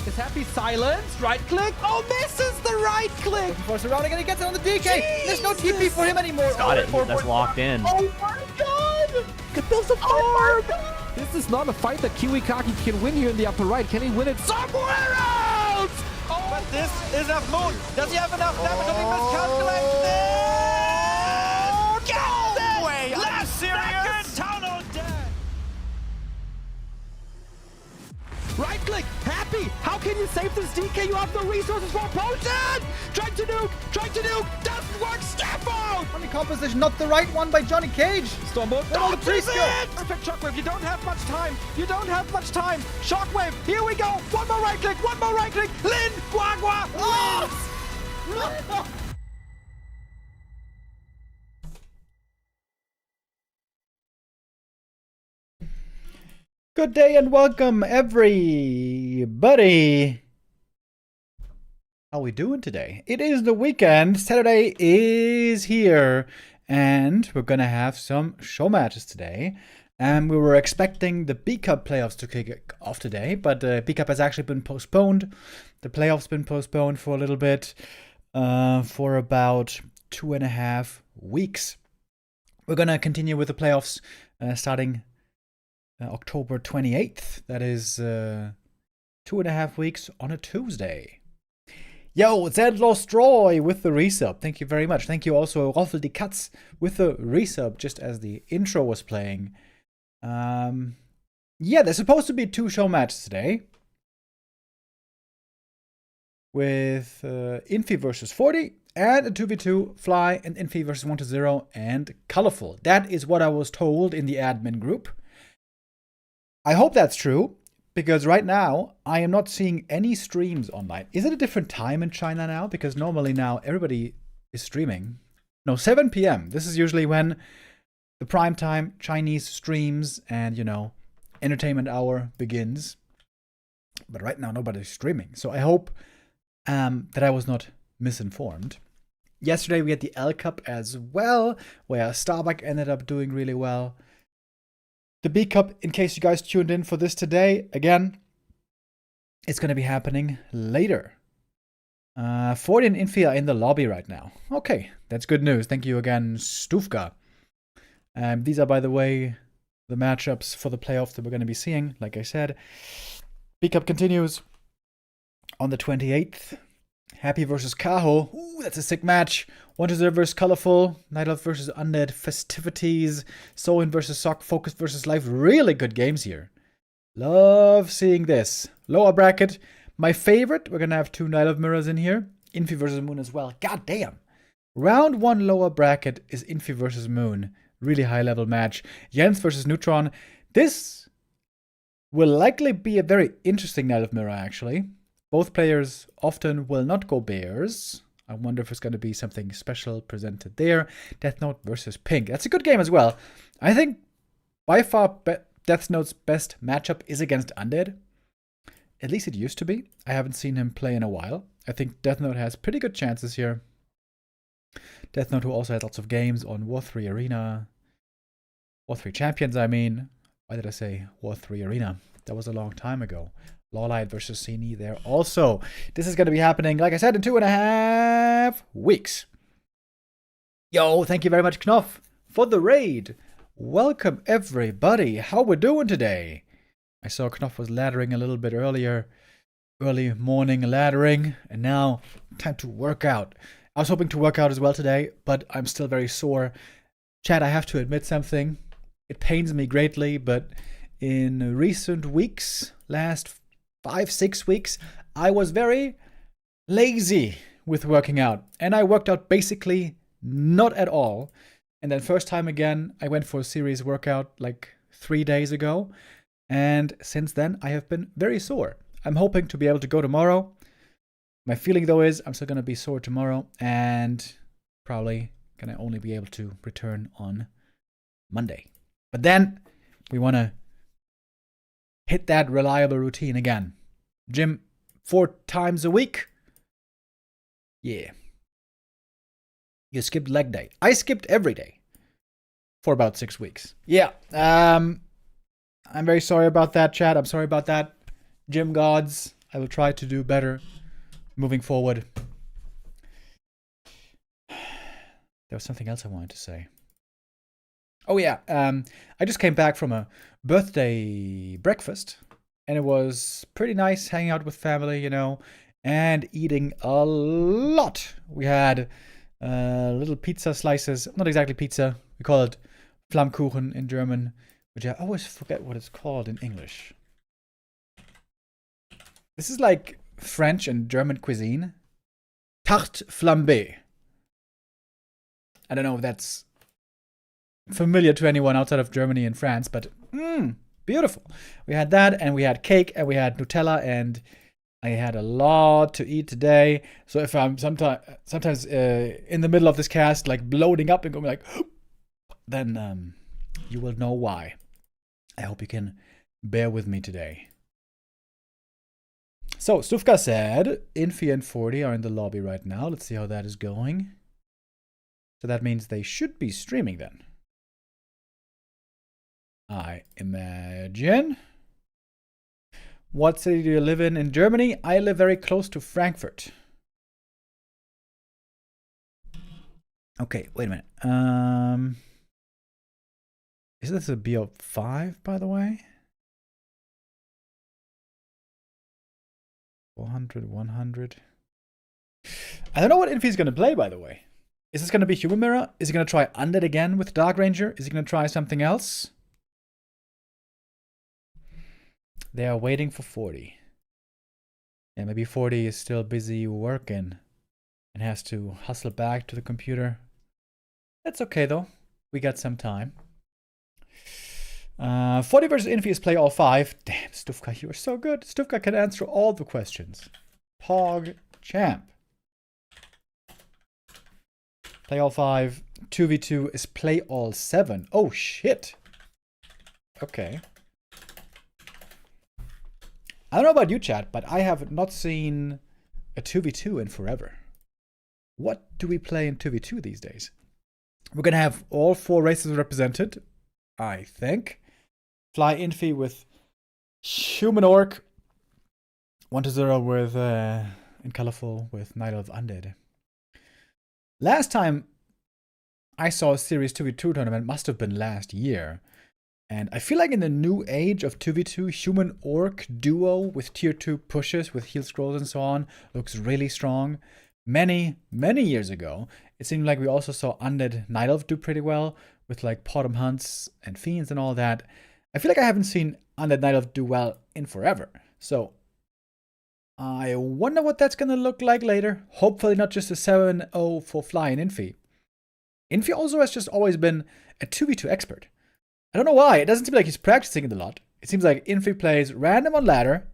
Is Happy silenced? Right click. Oh, misses the right click. Force surrounding and he gets it on the DK. Jesus. There's no TP for him anymore. Got it. That's locked in. Oh my god. Get those apart. This is not a fight that Kiwikaki can win here in the upper right. Can he win it somewhere else? Oh, But this is a moon. Does he have enough damage? Does he miscalculate this? no way! Last serious! tunnel dead. Right click, Happy. How can you save this DK? You have no resources for a potion. Trying to nuke, doesn't work. Step out. Funny composition, not the right one by Johnny Cage. Stormbolt, all the this is pre-skill. it. Perfect shockwave. You don't have much time. Shockwave. Here we go. One more right click. Lin, Guagua. Oh! Good day and welcome, everybody. How we doing today? It is the weekend. Saturday is here, and we're gonna have some show matches today. And we were expecting the B Cup playoffs to kick off today, but B Cup has actually been postponed. The playoffs been postponed for a little bit, for about 2.5 weeks. We're gonna continue with the playoffs starting October 28th. That is 2.5 weeks on a Tuesday. Yo, Zedlostroy with the resub. Thank you very much. Thank you also, Roffel die Katz with the resub, just as the intro was playing. Yeah, there's supposed to be 2 show matches today. With Infi versus Forti and a 2v2 Fly and Infi versus 1-0 and Colorful. That is what I was told in the admin group. I hope that's true, because right now I am not seeing any streams online. Is it a different time in China now? Because normally now everybody is streaming. No, 7 p.m. This is usually when the prime time Chinese streams and, you know, entertainment hour begins. But right now nobody's streaming. So I hope that I was not misinformed. Yesterday we had the L Cup as well, where Starbuck ended up doing really well. The B Cup, in case you guys tuned in for this today, again, it's going to be happening later. Forti and Infi are in the lobby right now. Okay, that's good news. Thank you again, Stufka. These are, by the way, the matchups for the playoffs that we're going to be seeing. Like I said, B Cup continues on the 28th. Happy versus Kaho. Ooh, that's a sick match. 1-0 versus Colorful. Night Elf versus Undead. Festivities. Soin versus Sock. Focus versus Life. Really good games here. Love seeing this. Lower bracket. My favorite. We're going to have 2 Night Elf mirrors in here. Infi versus Moon as well. God damn. Round 1 lower bracket is Infi versus Moon. Really high level match. Jens versus Neutron. This will likely be a very interesting Night Elf mirror, actually. Both players often will not go bears. I wonder if it's going to be something special presented there. Death Note versus Pink. That's a good game as well. I think by far Death Note's best matchup is against Undead. At least it used to be. I haven't seen him play in a while. I think Death Note has pretty good chances here. Death Note, who also had lots of games on War 3 Arena. War 3 Champions, I mean. Why did I say War 3 Arena? That was a long time ago. Lawlight versus Cini there also. This is going to be happening, like I said, in 2.5 weeks. Yo, thank you very much, Knopf, for the raid. Welcome, everybody. How we doing today? I saw Knopf was laddering a little bit earlier. Early morning laddering. And now, time to work out. I was hoping to work out as well today, but I'm still very sore. Chat, I have to admit something. It pains me greatly, but in recent weeks, last 5-6 weeks, I was very lazy with working out. And I worked out basically not at all. And then first time again, I went for a serious workout like 3 days ago. And since then, I have been very sore. I'm hoping to be able to go tomorrow. My feeling though is I'm still going to be sore tomorrow. And probably going to only be able to return on Monday. But then we want to hit that reliable routine again. Gym 4 times a week. Yeah. You skipped leg day. I skipped every day for about 6 weeks. Yeah. I'm very sorry about that, chat. I'm sorry about that. Gym gods. I will try to do better moving forward. There was something else I wanted to say. Oh yeah, I just came back from a birthday breakfast, and it was pretty nice hanging out with family, you know, and eating a lot. We had little pizza slices, not exactly pizza, we call it Flammkuchen in German, which I always forget what it's called in English. This is like French and German cuisine. Tarte flambée. I don't know if that's familiar to anyone outside of Germany and France, but beautiful. We had that, and we had cake, and we had Nutella, and I had a lot to eat today. So if I'm sometimes in the middle of this cast, like bloating up and going like, then you will know why. I hope you can bear with me today. So Stufka said Infi and Forti are in the lobby right now. Let's see how that is going. So that means they should be streaming then, I imagine. What city do you live in Germany? I live very close to Frankfurt. Okay, wait a minute. Is this a BO5, by the way? 400, 100. I don't know what Infi is going to play, by the way. Is this going to be Human Mirror? Is he going to try Undead again with Dark Ranger? Is he going to try something else? They are waiting for Forti. Yeah, maybe Forti is still busy working and has to hustle back to the computer. That's okay, though. We got some time. Forti versus Infi is play all 5. Damn, Stufka, you are so good. Stufka can answer all the questions. Pog champ. Play all 5. 2v2 is play all 7. Oh, shit. Okay. I don't know about you, chat, but I have not seen a 2v2 in forever. What do we play in 2v2 these days? We're going to have all 4 races represented, I think. Fly Infi with Human Orc. 1-0 with, in Colorful with Night of Undead. Last time I saw a Series 2v2 tournament must have been last year. And I feel like in the new age of 2v2, Human Orc duo with tier 2 pushes with heal scrolls and so on looks really strong. Many, many years ago, it seemed like we also saw Undead Night Elf do pretty well with like Potom Hunts and Fiends and all that. I feel like I haven't seen Undead Night Elf do well in forever. So I wonder what that's going to look like later. Hopefully not just a 7-0 for Fly and Infi. Infi also has just always been a 2v2 expert. I don't know why. It doesn't seem like he's practicing it a lot. It seems like Infi plays random on ladder,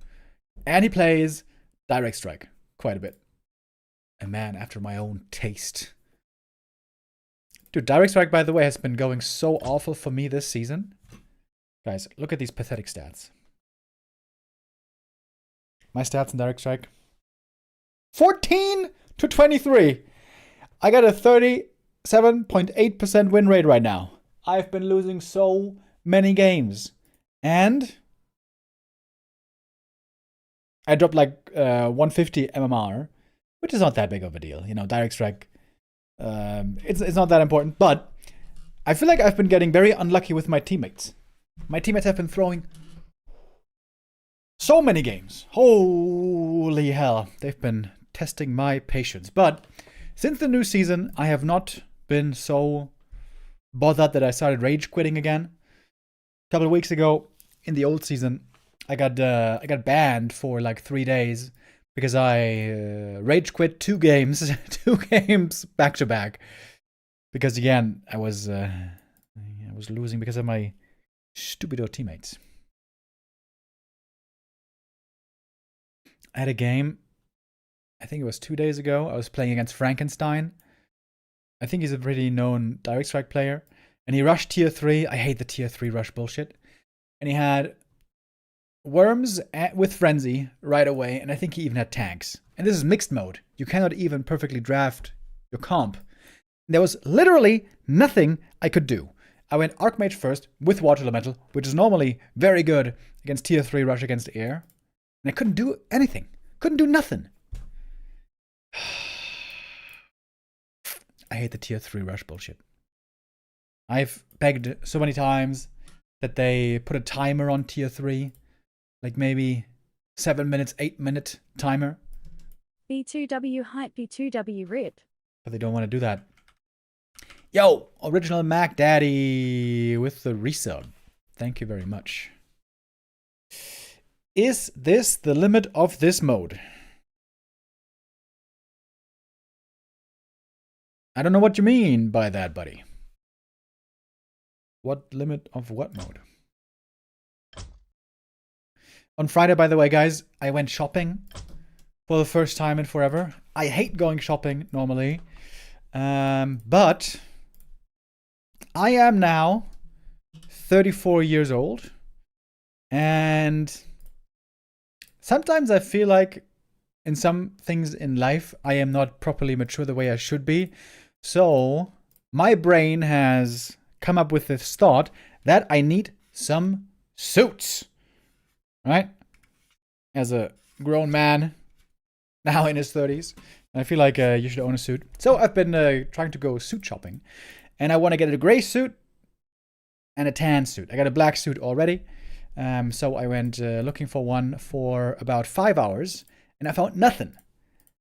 and he plays direct strike quite a bit. A man after my own taste. Dude, direct strike, by the way, has been going so awful for me this season. Guys, look at these pathetic stats. My stats in direct strike. 14 to 23. I got a 37.8% win rate right now. I've been losing so many games. And I dropped like 150 MMR, which is not that big of a deal. You know, direct strike, it's not that important. But I feel like I've been getting very unlucky with my teammates. My teammates have been throwing so many games. Holy hell. They've been testing my patience. But since the new season, I have not been so bothered that I started rage quitting again. A couple of weeks ago, in the old season, I got banned for like 3 days because I rage quit 2 games, 2 games back to back. Because again, I was losing because of my stupido teammates. I had a game, I think it was 2 days ago. I was playing against Frankenstein. I think he's a pretty known direct strike player. And he rushed tier 3. I hate the tier 3 rush bullshit. And he had Worms with Frenzy right away. And I think he even had tanks. And this is mixed mode. You cannot even perfectly draft your comp. There was literally nothing I could do. I went Archmage first with Water Elemental, which is normally very good against tier 3 rush against air. And I couldn't do anything. Couldn't do nothing. I hate the tier 3 rush bullshit. I've begged so many times that they put a timer on tier 3. Like maybe 7 minutes, 8-minute timer. B2W hype, B2W rip. But they don't want to do that. Yo, original Mac Daddy with the resub. Thank you very much. Is this the limit of this mode? I don't know what you mean by that, buddy. What limit of what mode? On Friday, by the way, guys, I went shopping for the first time in forever. I hate going shopping normally. But I am now 34 years old. And sometimes I feel like in some things in life, I am not properly mature the way I should be. So my brain has come up with this thought that I need some suits. Right? As a grown man, now in his 30s, I feel like you should own a suit. So I've been trying to go suit shopping. And I want to get a gray suit and a tan suit. I got a black suit already. So I went looking for one for about 5 hours. And I found nothing.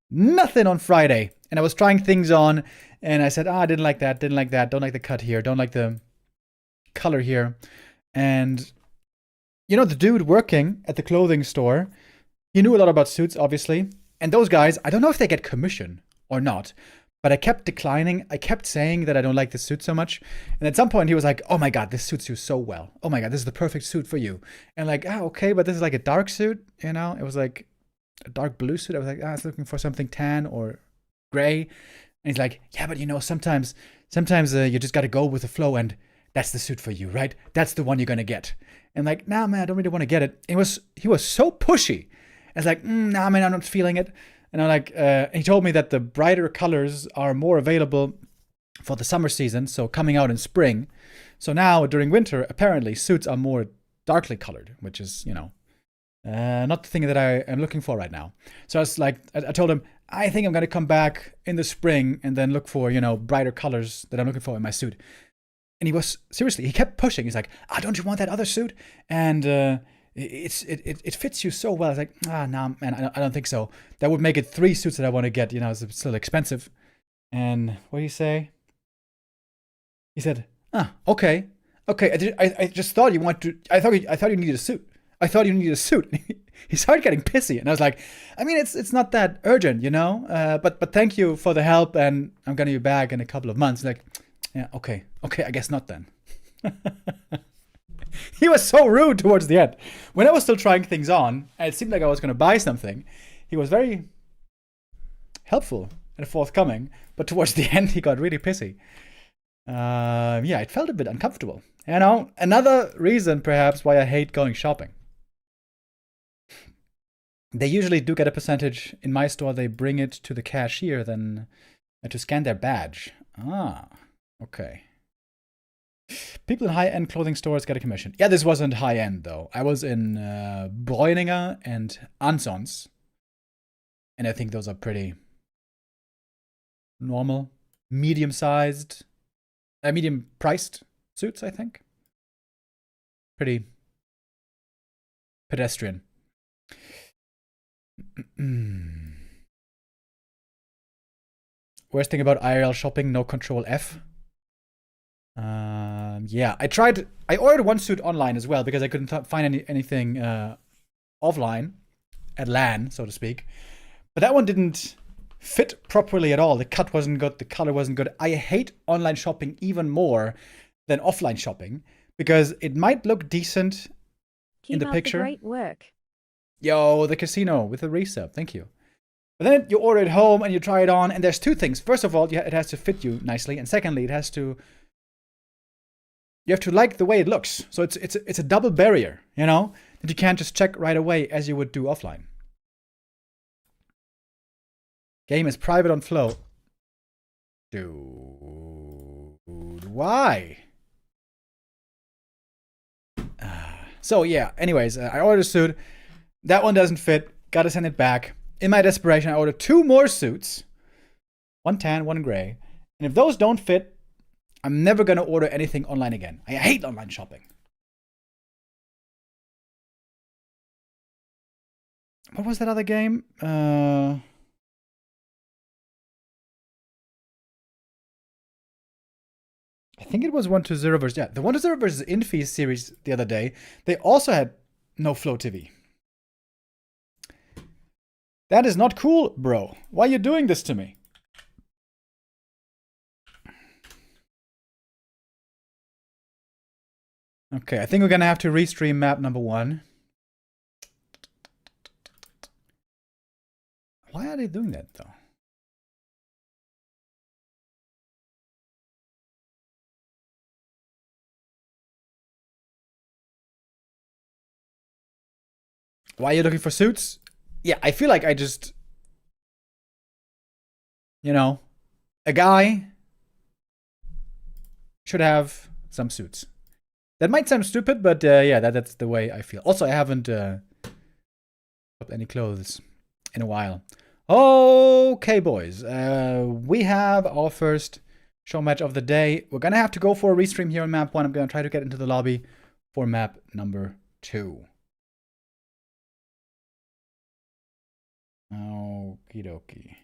Nothing on Friday. And I was trying things on. And I said, I didn't like that, didn't like that. Don't like the cut here. Don't like the color here. And you know, the dude working at the clothing store, he knew a lot about suits, obviously. And those guys, I don't know if they get commission or not, but I kept declining. I kept saying that I don't like this suit so much. And at some point he was like, oh my God, this suits you so well. Oh my God, this is the perfect suit for you. And like, okay, but this is like a dark suit, you know? It was like a dark blue suit. I was like, I was looking for something tan or gray. And he's like, yeah, but you know, sometimes you just got to go with the flow and that's the suit for you, right? That's the one you're going to get. And like, nah, man, I don't really want to get it. He was so pushy. It's like, nah, man, I'm not feeling it. And I'm like, he told me that the brighter colors are more available for the summer season, so coming out in spring. So now during winter, apparently suits are more darkly colored, which is, you know, not the thing that I am looking for right now. So I was like, I told him, I think I'm going to come back in the spring and then look for, you know, brighter colors that I'm looking for in my suit. And he was, seriously, he kept pushing. He's like, don't you want that other suit? And it fits you so well. I was like, no, man, I don't think so. That would make it 3 suits that I want to get. You know, it's still expensive. And what did he say? He said, okay. I just thought you want to, I thought you needed a suit. I thought you needed a suit. He started getting pissy. And I was like, I mean, it's not that urgent, you know? But thank you for the help. And I'm going to be back in a couple of months. Like, yeah, okay, I guess not then. He was so rude towards the end. When I was still trying things on, and it seemed like I was going to buy something, he was very helpful and forthcoming. But towards the end, he got really pissy. Yeah, it felt a bit uncomfortable. You know, another reason perhaps why I hate going shopping. They usually do get a percentage. In my store, they bring it to the cashier then to scan their badge. Okay. People in high-end clothing stores get a commission. Yeah, this wasn't high-end, though. I was in Bräuninger and Ansons. And I think those are pretty normal, medium-sized, medium-priced suits, I think. Pretty pedestrian. Worst thing about IRL shopping, no Control F. Yeah, I ordered one suit online as well because I couldn't find anything offline at LAN, so to speak. But that one didn't fit properly at all. The cut wasn't good, the color wasn't good. I hate online shopping even more than offline shopping because it might look decent in the picture. Keep up the great work. Yo, the casino with a resub, thank you. But then you order it home and you try it on, and there's 2 things. First of all, it has to fit you nicely, and secondly, you have to like the way it looks. So it's a double barrier, you know, that you can't just check right away as you would do offline. Game is private on Flow. Dude, why? So yeah, anyways, I ordered a suit. That one doesn't fit. Gotta send it back. In my desperation, I ordered 2 more suits. 1 tan, 1 gray. And if those don't fit, I'm never gonna order anything online again. I hate online shopping. What was that other game? I think it was 1-0 versus... Yeah, the 1-0 versus Infi series the other day. They also had no Flow TV. That is not cool, bro. Why are you doing this to me? Okay, I think we're gonna have to restream map number 1. Why are they doing that, though? Why are you looking for suits? Yeah, I feel like I just... You know, a guy should have some suits. That might sound stupid, but yeah, that's the way I feel. Also, I haven't got any clothes in a while. Okay, boys. We have our first show match of the day. We're gonna have to go for a restream here on map 1. I'm gonna try to get into the lobby for map number 2. Okie dokie.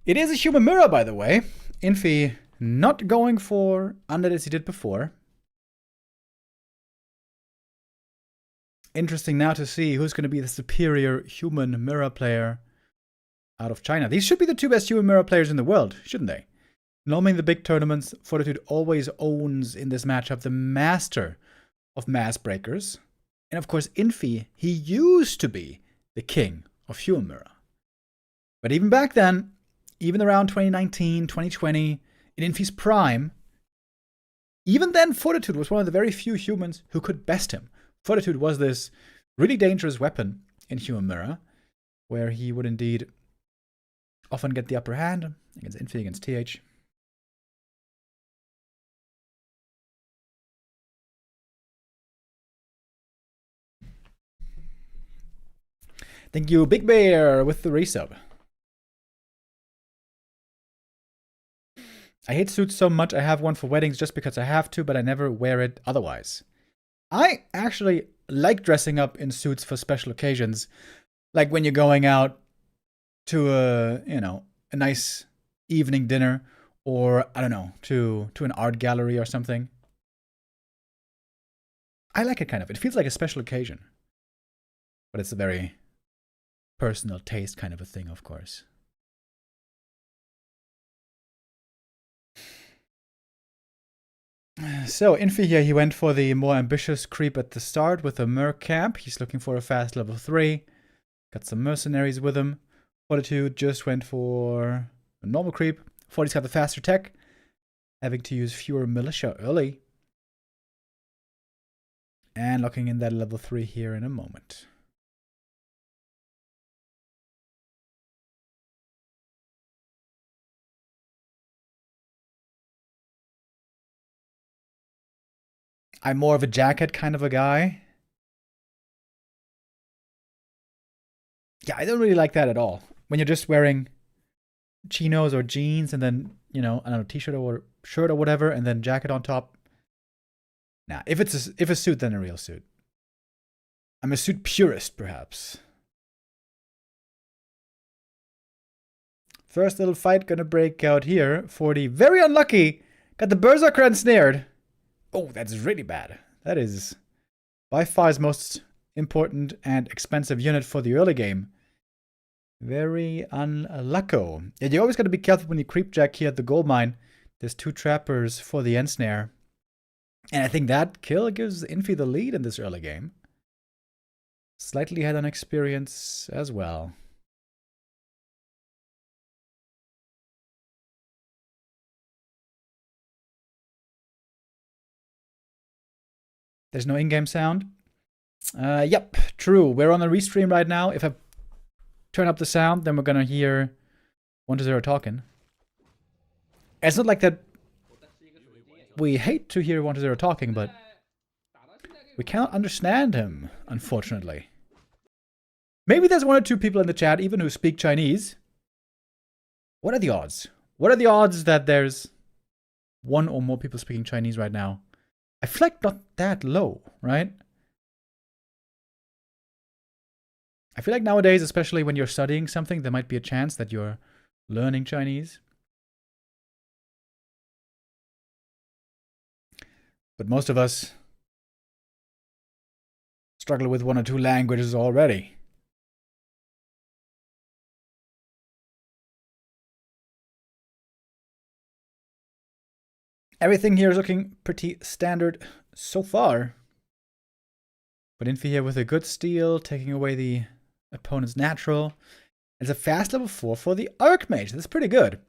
It is a human mirror, by the way. Infi not going for undead as he did before. Interesting now to see who's going to be the superior human mirror player out of China. These should be the 2 best human mirror players in the world, shouldn't they? Normally in the big tournaments, Fortitude always owns in this matchup the master of mass breakers. And of course, Infi, he used to be the king of human mirror. But even back then, even around 2019, 2020, in Infi's prime, even then Fortitude was one of the very few humans who could best him. Fortitude was this really dangerous weapon in human mirror, where he would indeed often get the upper hand against Infi, against TH. Thank you, Big Bear, with the resub. I hate suits so much. I have one for weddings just because I have to, but I never wear it otherwise. I actually like dressing up in suits for special occasions. Like when you're going out to a, you know, a nice evening dinner, or I don't know, to an art gallery or something. I like it kind of. It feels like a special occasion. But it's a very personal taste kind of a thing, of course. So, Infi here, he went for the more ambitious creep at the start with a Merc camp. He's looking for a fast level 3. Got some mercenaries with him. Fortitude just went for a normal creep. Forti's got the faster tech, having to use fewer militia early. And locking in that level 3 here in a moment. I'm more of a jacket kind of a guy. Yeah, I don't really like that at all. When you're just wearing chinos or jeans and then, you know, I don't know, t-shirt or shirt or whatever, and then jacket on top. Nah, if a suit, then a real suit. I'm a suit purist, perhaps. First little fight gonna break out here. Forti, very unlucky. Got the Berserker ensnared. Oh, that's really bad. That is by far his most important and expensive unit for the early game. Very unlucky. Yeah, you always got to be careful when you creep jack here at the gold mine. There's 2 trappers for the ensnare. And I think that kill gives Infi the lead in this early game. Slightly ahead on experience as well. There's no in-game sound. Yep, true. We're on a restream right now. If I turn up the sound, then we're gonna hear 1-0 talking. It's not like that we hate to hear 1-0 talking, but We cannot understand him, unfortunately. Maybe there's 1 or 2 people in the chat even who speak Chinese. What are the odds? What are the odds that there's 1 or more people speaking Chinese right now? I feel like not that low, right? I feel like nowadays, especially when you're studying something, there might be a chance that you're learning Chinese. But most of us struggle with 1 or 2 languages already. Everything here is looking pretty standard so far. But Infi here with a good steal, taking away the opponent's natural. It's a fast level 4 for the Archmage. That's pretty good.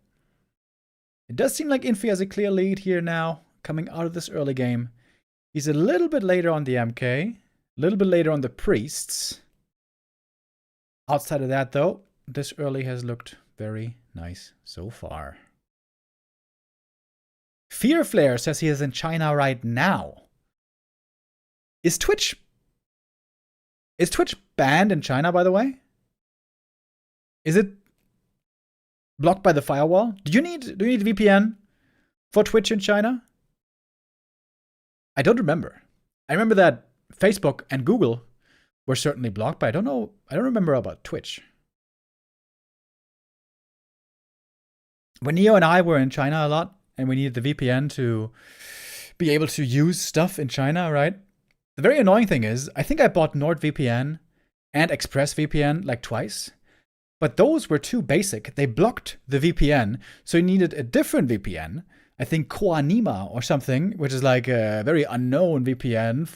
It does seem like Infi has a clear lead here now, coming out of this early game. He's a little bit later on the MK, a little bit later on the Priests. Outside of that, though, this early has looked very nice so far. Fear Flare says he is in China right now. Is Twitch banned in China, by the way? Is it blocked by the firewall? Do you need VPN for Twitch in China? I don't remember. I remember that Facebook and Google were certainly blocked, but I don't remember about Twitch. When Neo and I were in China a lot, and we needed the VPN to be able to use stuff in China, right? The very annoying thing is, I think I bought NordVPN and ExpressVPN like twice, but those were too basic. They blocked the VPN, so you needed a different VPN. I think Koanima or something, which is like a very unknown VPN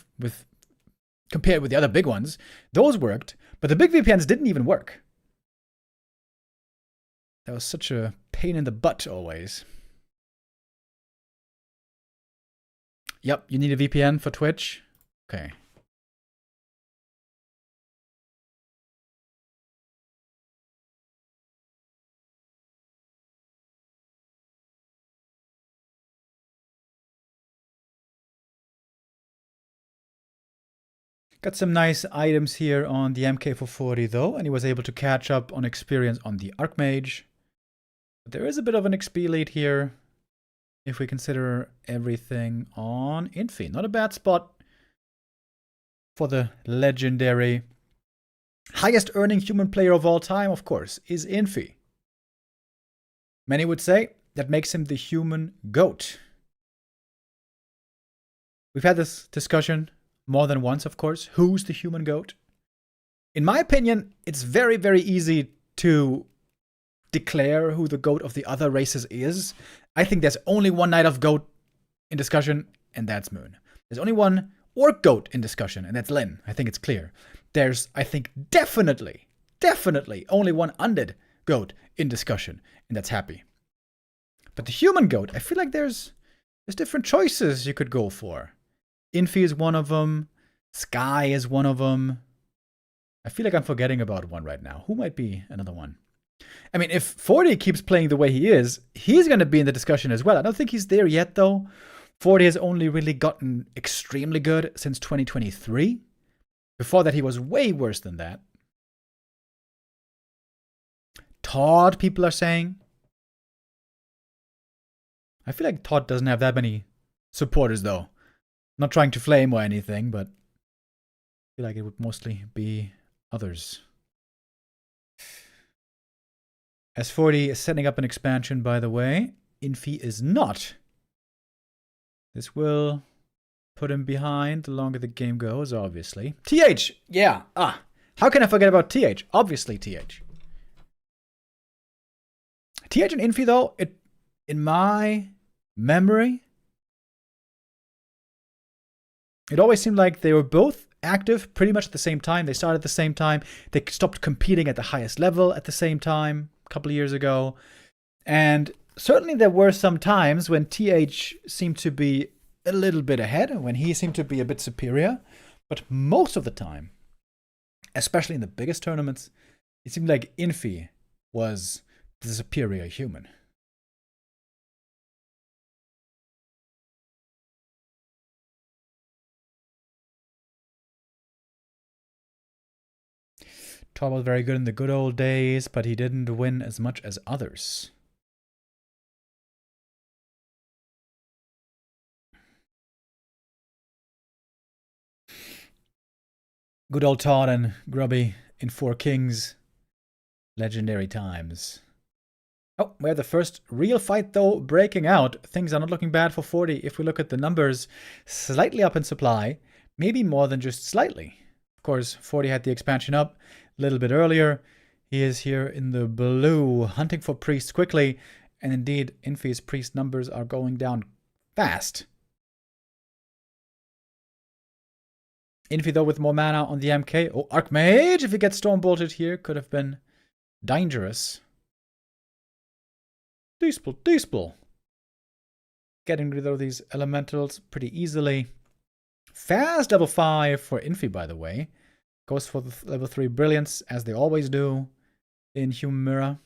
compared with the other big ones. Those worked, but the big VPNs didn't even work. That was such a pain in the butt always. Yep, you need a VPN for Twitch. Okay. Got some nice items here on the MK440 though, and he was able to catch up on experience on the Archmage. But there is a bit of an XP lead here, if we consider everything on Infi. Not a bad spot for the legendary highest earning human player of all time, of course, is Infi. Many would say that makes him the human GOAT. We've had this discussion more than once, of course. Who's the human GOAT? In my opinion, it's very, very easy to declare who the GOAT of the other races is. I think there's only one Knight of GOAT in discussion, and that's Moon. There's only one Orc GOAT in discussion, and that's Lin. I think it's clear. There's, I think, definitely only one Undead GOAT in discussion, and that's Happy. But the human GOAT, I feel like there's different choices you could go for. Infi is one of them. Sky is one of them. I feel like I'm forgetting about one right now. Who might be another one? I mean, if Forti keeps playing the way he is, he's going to be in the discussion as well. I don't think he's there yet, though. Forti has only really gotten extremely good since 2023. Before that, he was way worse than that. Todd, people are saying. I feel like Todd doesn't have that many supporters, though. Not trying to flame or anything, but I feel like it would mostly be others. As Forti is setting up an expansion, by the way, Infi is not. This will put him behind the longer the game goes, obviously. TH! Yeah, how can I forget about TH? Obviously TH. TH and Infi, though, in my memory, it always seemed like they were both active pretty much at the same time. They started at the same time. They stopped competing at the highest level at the same time a couple of years ago. And certainly there were some times when TH seemed to be a little bit ahead, when he seemed to be a bit superior. But most of the time, especially in the biggest tournaments, it seemed like Infi was the superior human. Todd was very good in the good old days, but he didn't win as much as others. Good old Todd and Grubby in Four Kings. Legendary times. Oh, we have the first real fight, though, breaking out. Things are not looking bad for Forti. If we look at the numbers, slightly up in supply. Maybe more than just slightly. Of course, Forti had the expansion up a little bit earlier. He is here in the blue, hunting for priests quickly. And indeed, Infi's priest numbers are going down fast. Infi, though, with more mana on the MK. Oh, Archmage, if he gets Storm Bolted here, could have been dangerous. Dispel. Getting rid of these elementals pretty easily. Fast level 5 for Infi, by the way. Goes for the level 3 Brilliance, as they always do in Human Mirror.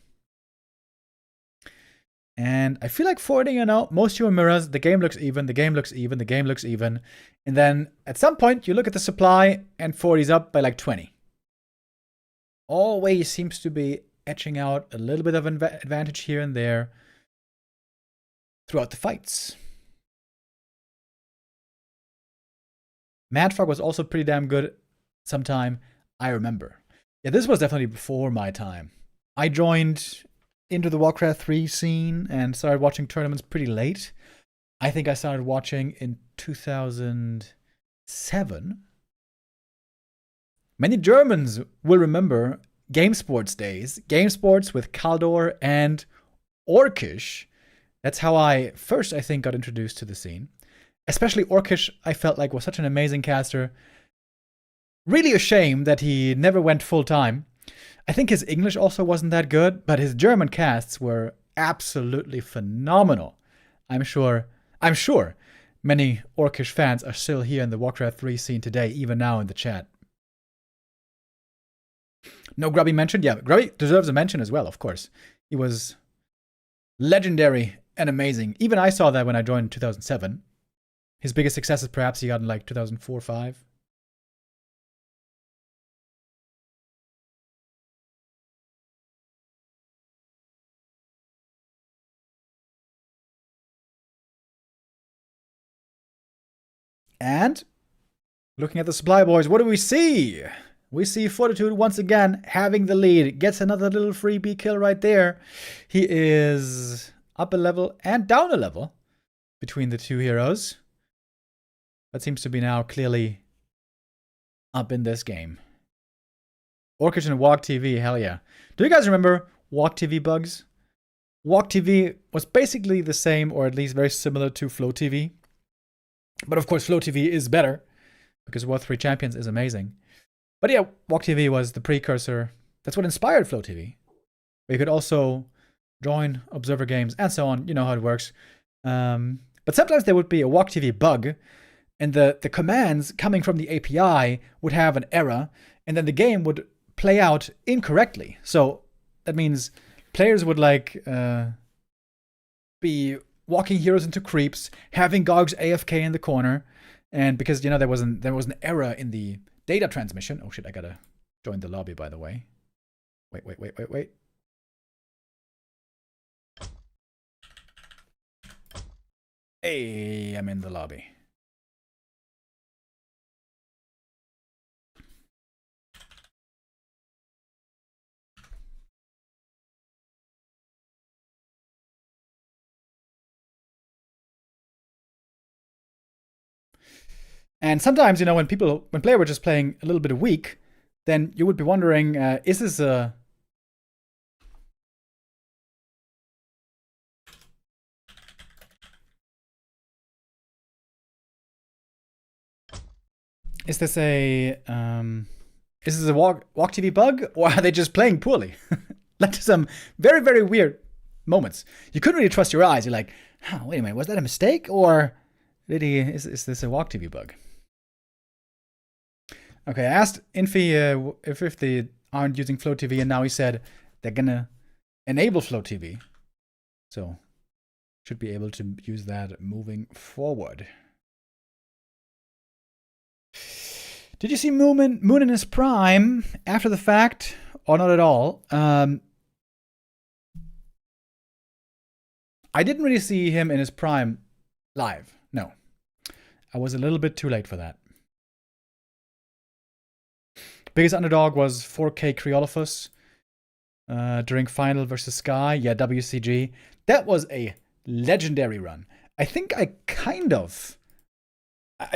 And I feel like Forti, you know, most Human Mirrors, the game looks even, the game looks even, the game looks even. And then at some point, you look at the supply, and Forti's up by like 20. Always seems to be etching out a little bit of advantage here and there throughout the fights. Madfrog was also pretty damn good sometime, I remember. Yeah, this was definitely before my time. I joined into the Warcraft 3 scene and started watching tournaments pretty late. I think I started watching in 2007. Many Germans will remember Game Sports days. Game Sports with Kaldor and Orcish. That's how I first, I think, got introduced to the scene. Especially Orcish, I felt like was such an amazing caster. Really a shame that he never went full time. I think his English also wasn't that good, but his German casts were absolutely phenomenal. I'm sure many Orcish fans are still here in the Warcraft 3 scene today, even now in the chat. No Grubby mentioned? Yeah, Grubby deserves a mention as well, of course. He was legendary and amazing. Even I saw that when I joined in 2007. His biggest successes perhaps he got in like 2004-05. And looking at the supply, boys, what do we see? We see Fortitude once again having the lead. Gets another little freebie kill right there. He is up a level and down a level between the two heroes. That seems to be now clearly up in this game. Orcish and Walk TV, hell yeah. Do you guys remember Walk TV bugs? Walk TV was basically the same, or at least very similar to Flow TV. But of course, Flow TV is better, because World 3 Champions is amazing. But yeah, Walk TV was the precursor. That's what inspired Flow TV. Where you could also join Observer Games and so on. You know how it works. But sometimes there would be a Walk TV bug, and the commands coming from the API would have an error, and then the game would play out incorrectly. So that means players would like be walking heroes into creeps, having Gogs AFK in the corner, and because, you know, there was an error in the data transmission. Oh shit, I gotta join the lobby, by the way. Wait. Hey, I'm in the lobby. And sometimes, you know, when players were just playing a little bit weak, then you would be wondering, is this a... Is this a Walk TV bug, or are they just playing poorly? Led to some very, very weird moments. You couldn't really trust your eyes. You're like, oh, wait a minute, was that a mistake, or is this a Walk TV bug? Okay, I asked Infi if they aren't using Flow TV, and now he said they're gonna enable Flow TV. So, should be able to use that moving forward. Did you see Moon in his prime after the fact, or not at all? I didn't really see him in his prime live. No. I was a little bit too late for that. Biggest underdog was 4K Creolophus during final versus Sky. Yeah, WCG. That was a legendary run. I think I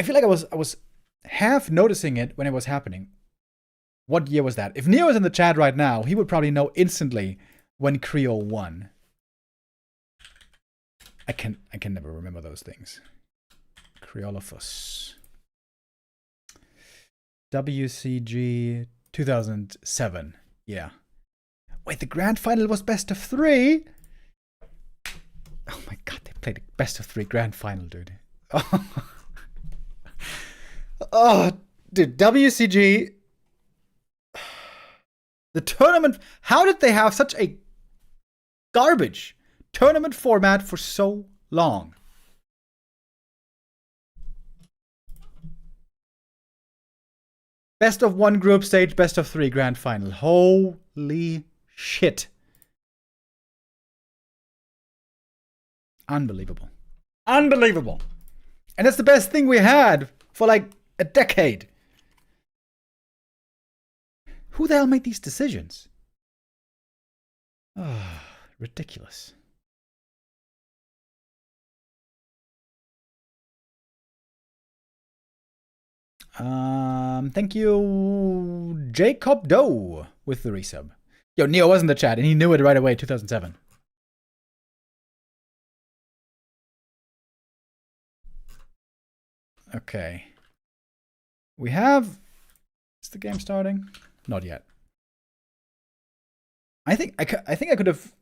feel like I was half noticing it when it was happening. What year was that? If Neo is in the chat right now, he would probably know instantly when Creo won. I can never remember those things. Creolophus. WCG 2007. Yeah. Wait, the grand final was best of 3? Oh my god, they played a best of 3 grand final, dude. Oh, dude, WCG. The tournament. How did they have such a garbage tournament format for so long? Best of 1 group stage, best of 3 grand final. Holy shit. Unbelievable. Unbelievable. And that's the best thing we had for like a decade. Who the hell made these decisions? Oh, ridiculous. Thank you, Jacob Doe, with the resub. Yo, Neo was in the chat, and he knew it right away, 2007. Okay. We have... Is the game starting? Not yet. I think I could have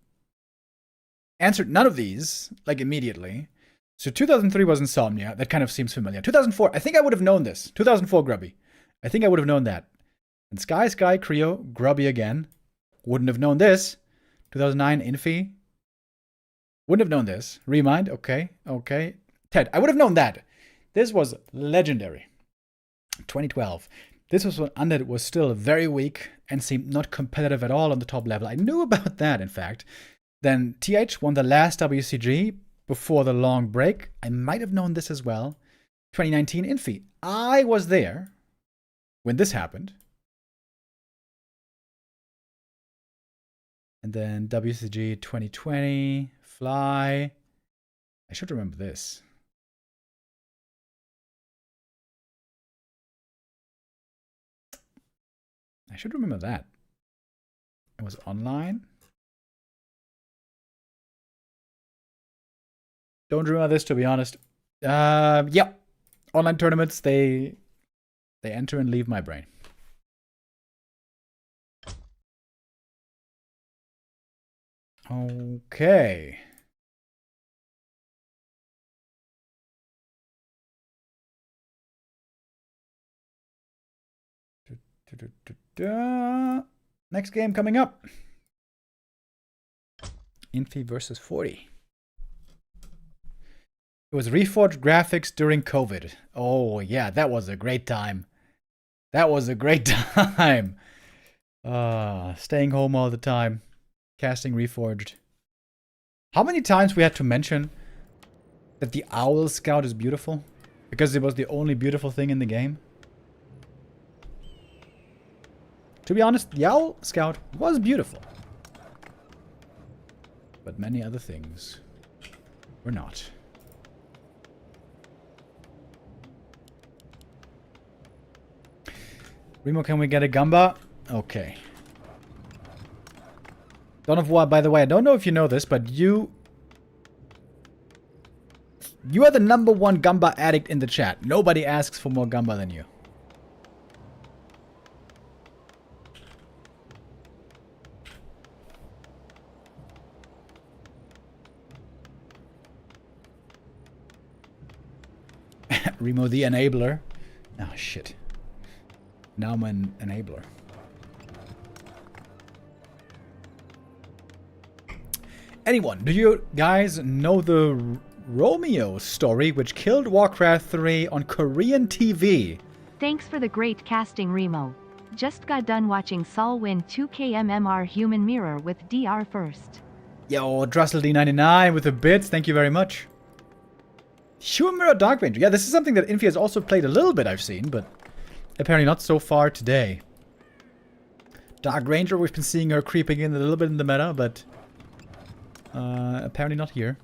answered none of these, like, immediately. So 2003 was Insomnia. That kind of seems familiar. 2004, I think I would have known this. 2004, Grubby. I think I would have known that. And Sky, Creo, Grubby again. Wouldn't have known this. 2009, Infi. Wouldn't have known this. Remind, okay. Ted, I would have known that. This was legendary. 2012. This was when Undead was still very weak and seemed not competitive at all on the top level. I knew about that, in fact. Then TH won the last WCG before the long break. I might have known this as well. 2019 Infi. I was there when this happened. And then WCG 2020, Fly. I should remember this. I should remember that. It was online. Don't remember this, to be honest. Yeah. Online tournaments, they enter and leave my brain. Okay. Next game coming up. Infi versus Forti. It was reforged graphics during COVID. Oh, yeah, that was a great time. That was a great time. Staying home all the time. Casting reforged. How many times we had to mention that the Owl Scout is beautiful? Because it was the only beautiful thing in the game? To be honest, the Owl Scout was beautiful. But many other things were not. Remo, can we get a Gamba? Okay. Donovan, by the way, I don't know if you know this, but you are the #1 Gamba addict in the chat. Nobody asks for more Gamba than you. Remo the enabler. Oh, shit. Now I'm an enabler. Anyone, do you guys know the Romeo story which killed Warcraft 3 on Korean TV Thanks for the great casting, Remo. Just got done watching Sol win 2K MMR Human Mirror with DR first. Yo, DrussellD99 with the bits. Thank you very much. Human Mirror Dark Ranger. Yeah, this is something that Infi has also played a little bit, I've seen, but apparently not so far today. Dark Ranger, we've been seeing her creeping in a little bit in the meta, but apparently not here.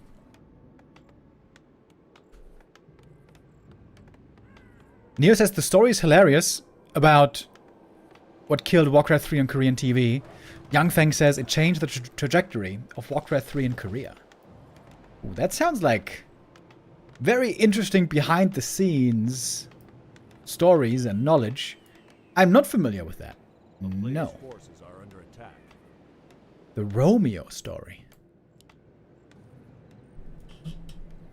Neo says the story is hilarious about what killed Warcraft 3 on Korean TV. Yang Feng says it changed the trajectory of Warcraft 3 in Korea. Ooh, that sounds like very interesting behind the scenes stories and knowledge. I'm not familiar with that. No. The Romeo story.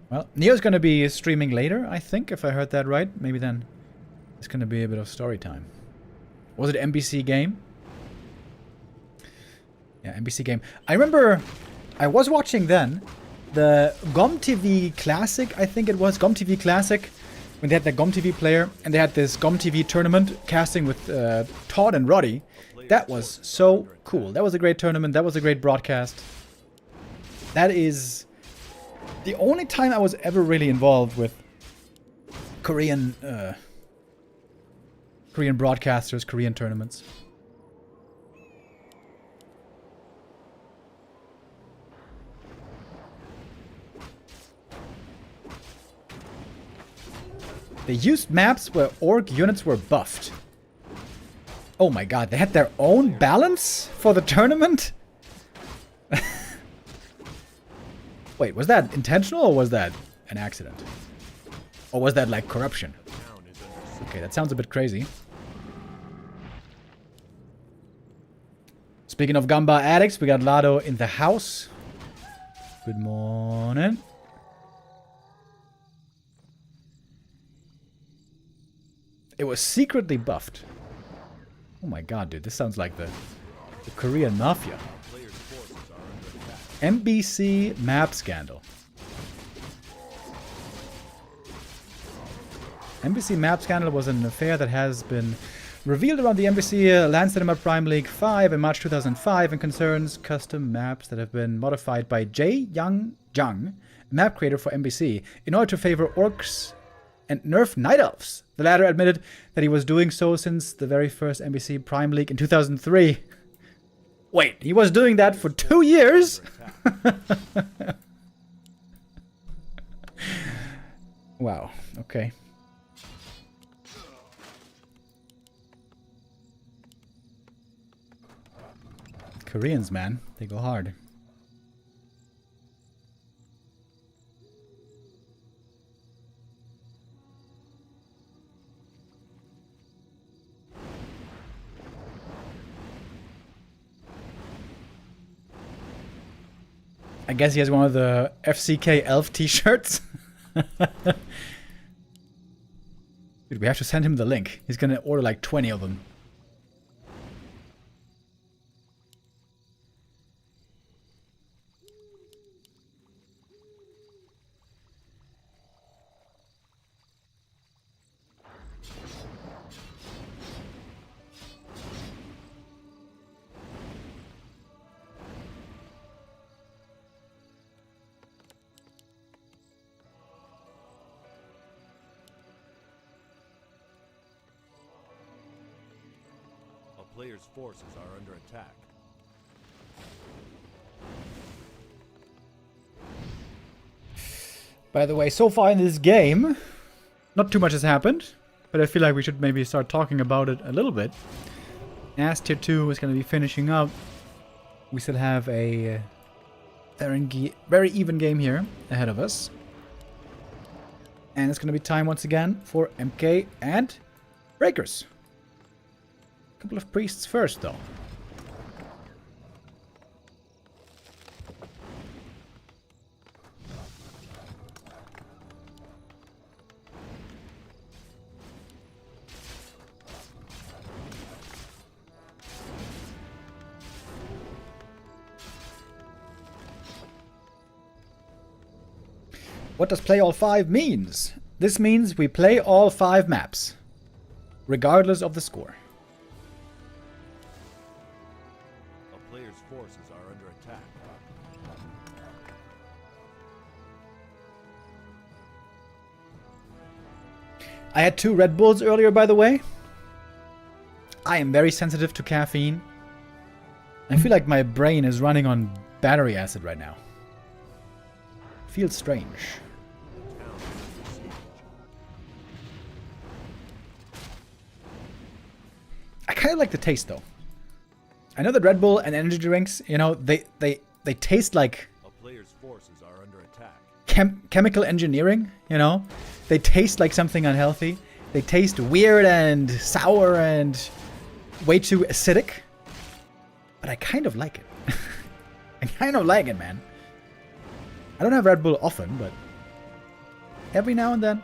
Well, Neo's gonna be streaming later, I think, if I heard that right. Maybe then it's gonna be a bit of story time. Was it MBC game? Yeah, MBC game. I remember I was watching then the GOM TV Classic, I think it was, GOM TV Classic, when they had the GOM TV player, and they had this GOM TV tournament casting with Todd and Roddy. That was so cool. That was a great tournament. That was a great broadcast. That is the only time I was ever really involved with Korean broadcasters, Korean tournaments. They used maps where orc units were buffed. Oh my god, they had their own balance for the tournament? Wait, was that intentional or was that an accident? Or was that like corruption? Okay, that sounds a bit crazy. Speaking of Gamba addicts, we got Lado in the house. Good morning. It was secretly buffed. Oh my god, dude. This sounds like the Korean mafia. MBC map scandal. MBC map scandal was an affair that has been revealed around the MBC Land Cinema Prime League 5 in March 2005 and concerns custom maps that have been modified by Jae Young Jung, map creator for MBC, in order to favor orcs and nerf night elves. The latter admitted that he was doing so since the very first MBC Prime League in 2003. Wait, he was doing that for 2 years? Wow, okay. Koreans, man, they go hard. I guess he has one of the FCK Elf t-shirts. Dude, we have to send him the link. He's gonna order like 20 of them. Player's forces are under attack. By the way, so far in this game, not too much has happened, but I feel like we should maybe start talking about it a little bit. As Tier 2 is going to be finishing up, we still have a very even game here ahead of us. And it's going to be time once again for MK and Breakers. Couple of priests first, though. What does play all 5 means? This means we play all 5 maps. regardless of the score. A player's forces are under attack. I had 2 Red Bulls earlier, by the way. I am very sensitive to caffeine. I feel like my brain is running on battery acid right now. Feels strange. I kind of like the taste, though. I know that Red Bull and energy drinks, you know, they taste like A player's forces are under attack. chemical engineering, you know? They taste like something unhealthy. They taste weird and sour and way too acidic. But I kind of like it. I kind of like it, man. I don't have Red Bull often, but every now and then.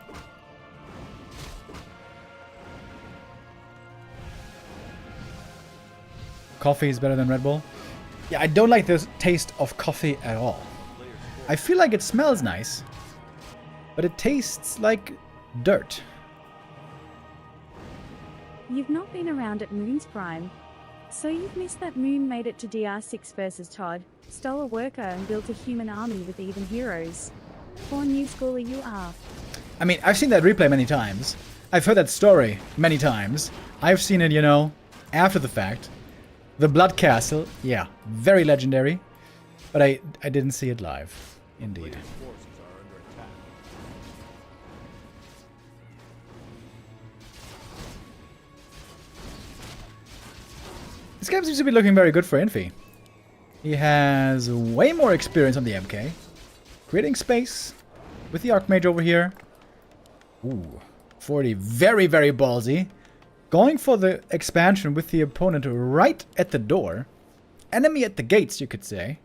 Coffee is better than Red Bull. Yeah, I don't like the taste of coffee at all. I feel like it smells nice, but it tastes like dirt. You've not been around at Moon's Prime. So you've missed that Moon made it to DR6 versus Todd, stole a worker and built a human army with even heroes. Poor new schooler you are. I mean, I've seen that replay many times. I've heard that story many times. I've seen it, you know, after the fact. The Blood Castle, yeah, very legendary. But I didn't see it live, indeed. Player's forces are under attack. This game seems to be looking very good for Infi. He has way more experience on the MK. Creating space with the Archmage over here. Ooh, Forti, very, very ballsy. Going for the expansion with the opponent right at the door. Enemy at the gates, you could say.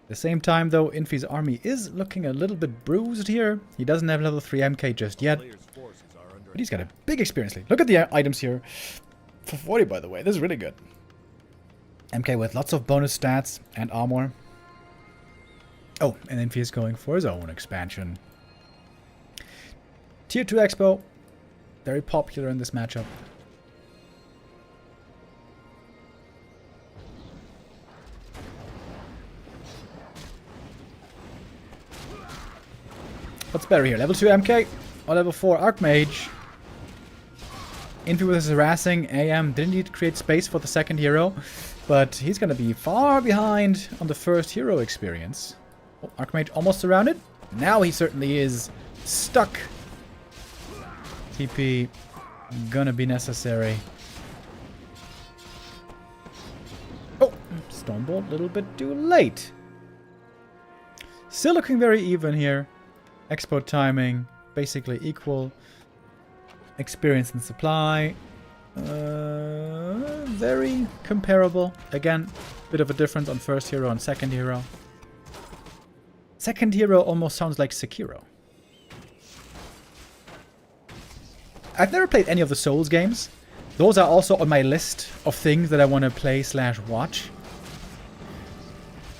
At the same time, though, Infi's army is looking a little bit bruised here. He doesn't have level 3 MK just yet. Player's forces are under But he's got a big experience lead. Look at the items here. For 40, by the way. This is really good. MK with lots of bonus stats and armor. Oh, and Infi is going for his own expansion. Tier 2 Expo. Very popular in this matchup. What's better here? Level 2 MK or level 4 Archmage? Infi with his harassing AM didn't need to create space for the second hero, but he's going to be far behind on the first hero experience. Oh, Archmage almost surrounded. Now he certainly is stuck. TP gonna be necessary. Oh, Stormbolt a little bit too late. Still looking very even here. Expo timing basically equal. Experience and supply. Very comparable. Again, bit of a difference on first hero and second hero. Second hero almost sounds like Sekiro. I've never played any of the Souls games. Those are also on my list of things that I want to play / watch.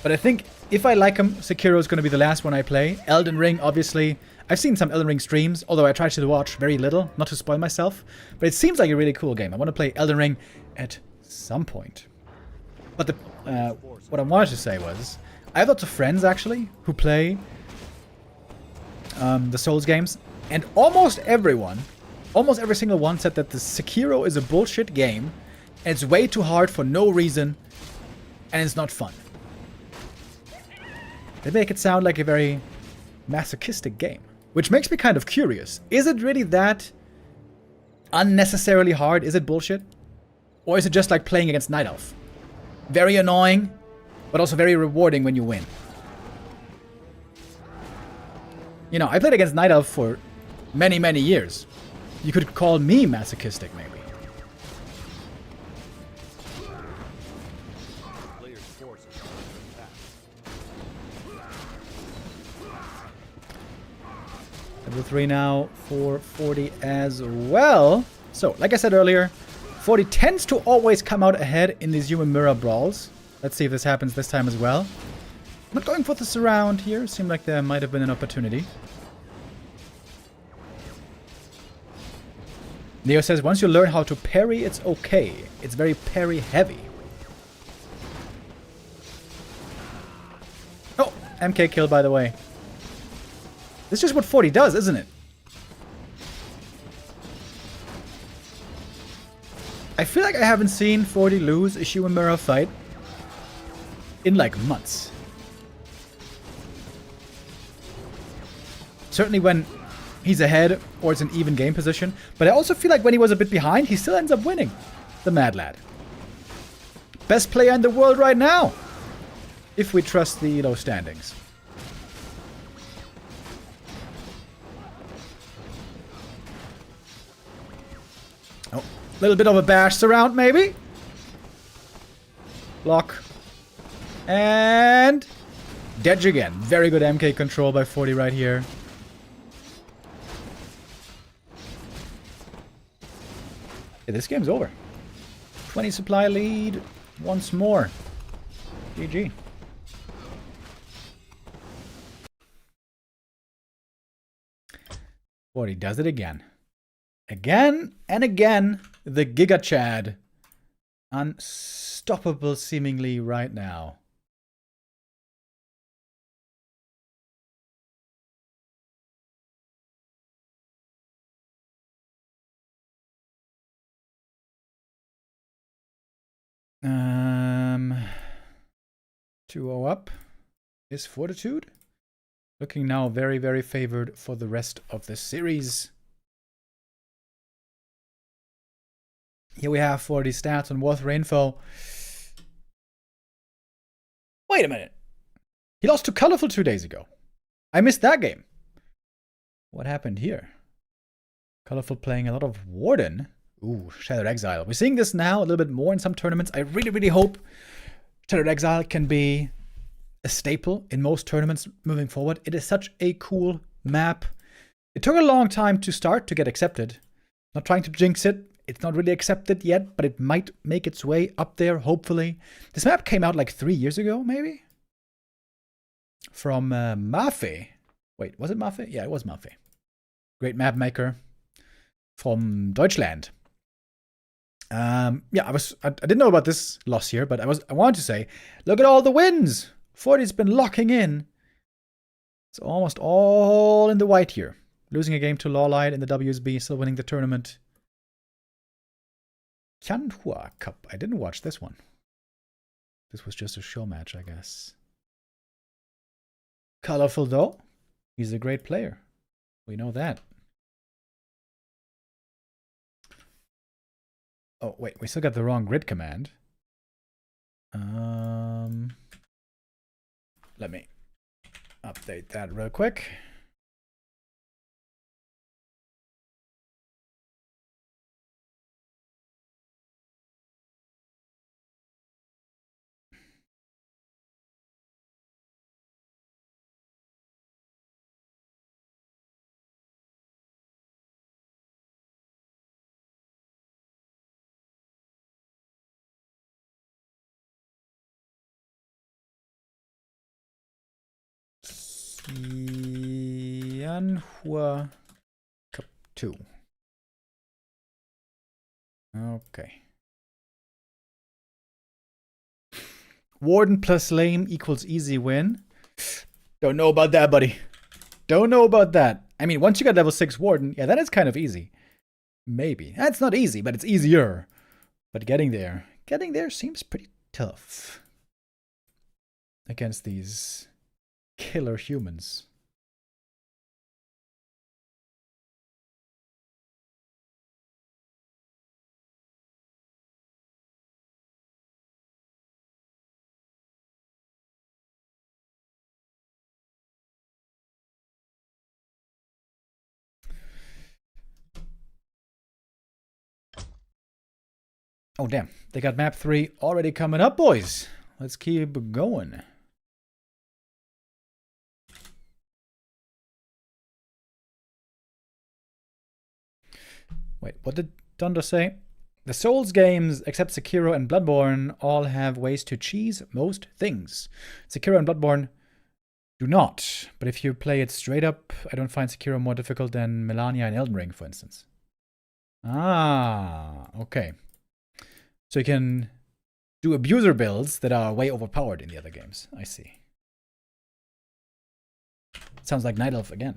But I think if I like them, Sekiro is going to be the last one I play. Elden Ring, obviously. I've seen some Elden Ring streams, although I try to watch very little, not to spoil myself. But it seems like a really cool game. I want to play Elden Ring at some point. But what I wanted to say was, I have lots of friends, actually, who play the Souls games. And almost everyone, almost every single one said that the Sekiro is a bullshit game. And it's way too hard for no reason. And it's not fun. They make it sound like a very masochistic game. Which makes me kind of curious. Is it really that unnecessarily hard? Is it bullshit? Or is it just like playing against Night Elf? Very annoying, but also very rewarding when you win. You know, I played against Night Elf for many, many years. You could call me masochistic, maybe. Player's forces are under attack. Level 3 now for Forti as well. So, like I said earlier, Forti tends to always come out ahead in these human mirror brawls. Let's see if this happens this time as well. Not going for the surround here. Seemed like there might have been an opportunity. Neo says, once you learn how to parry, it's okay. It's very parry heavy. Oh, MK kill, by the way. This is just what Forti does, isn't it? I feel like I haven't seen Forti lose a Human Mirror fight in like months. Certainly when he's ahead or it's an even game position. But I also feel like when he was a bit behind, he still ends up winning. The Mad Lad. Best player in the world right now. If we trust the low standings. Oh, a little bit of a bash surround maybe. Block. And Dedge again. Very good MK control by Forti right here. Yeah, this game's over. 20 supply lead once more. GG. Forti does it again. Again and again, the Giga Chad. Unstoppable seemingly right now. Um, 2-0 up is Fortitude. Looking now very, very favored for the rest of the series. Here we have Forti stats on Warcraft info. Wait a minute. He lost to Colorful 2 days ago. I missed that game. What happened here? Colorful playing a lot of Warden. Ooh, Shattered Exile. We're seeing this now a little bit more in some tournaments. I really, really hope Shattered Exile can be a staple in most tournaments moving forward. It is such a cool map. It took a long time to start to get accepted. Not trying to jinx it. It's not really accepted yet, but it might make its way up there, hopefully. This map came out like 3 years ago, maybe? From Mafe. Wait, was it Mafe? Yeah, it was Mafe. Great map maker from Deutschland. Yeah, I didn't know about this loss here, but I wanted to say, look at all the wins. Forti's been locking in. It's almost all in the white here. Losing a game to Lawlight in the WSB, still winning the tournament. Tianhua Cup. I didn't watch this one. This was just a show match, I guess. Colorful though. He's a great player. We know that. Oh, wait, we still got the wrong grid command. Let me update that real quick. Tianhua Cup 2. Okay. Warden plus lame equals easy win. Don't know about that, buddy. Don't know about that. I mean, once you got level 6 Warden, yeah, that is kind of easy. Maybe. That's not easy, but it's easier. But getting there seems pretty tough. Against these killer humans. Oh, damn. They got map 3 already coming up, boys. Let's keep going. Wait, what did Thunder say? The Souls games, except Sekiro and Bloodborne, all have ways to cheese most things. Sekiro and Bloodborne do not. But if you play it straight up, I don't find Sekiro more difficult than Melania and Elden Ring, for instance. Ah, okay. So you can do abuser builds that are way overpowered in the other games. I see. Sounds like Night Elf again.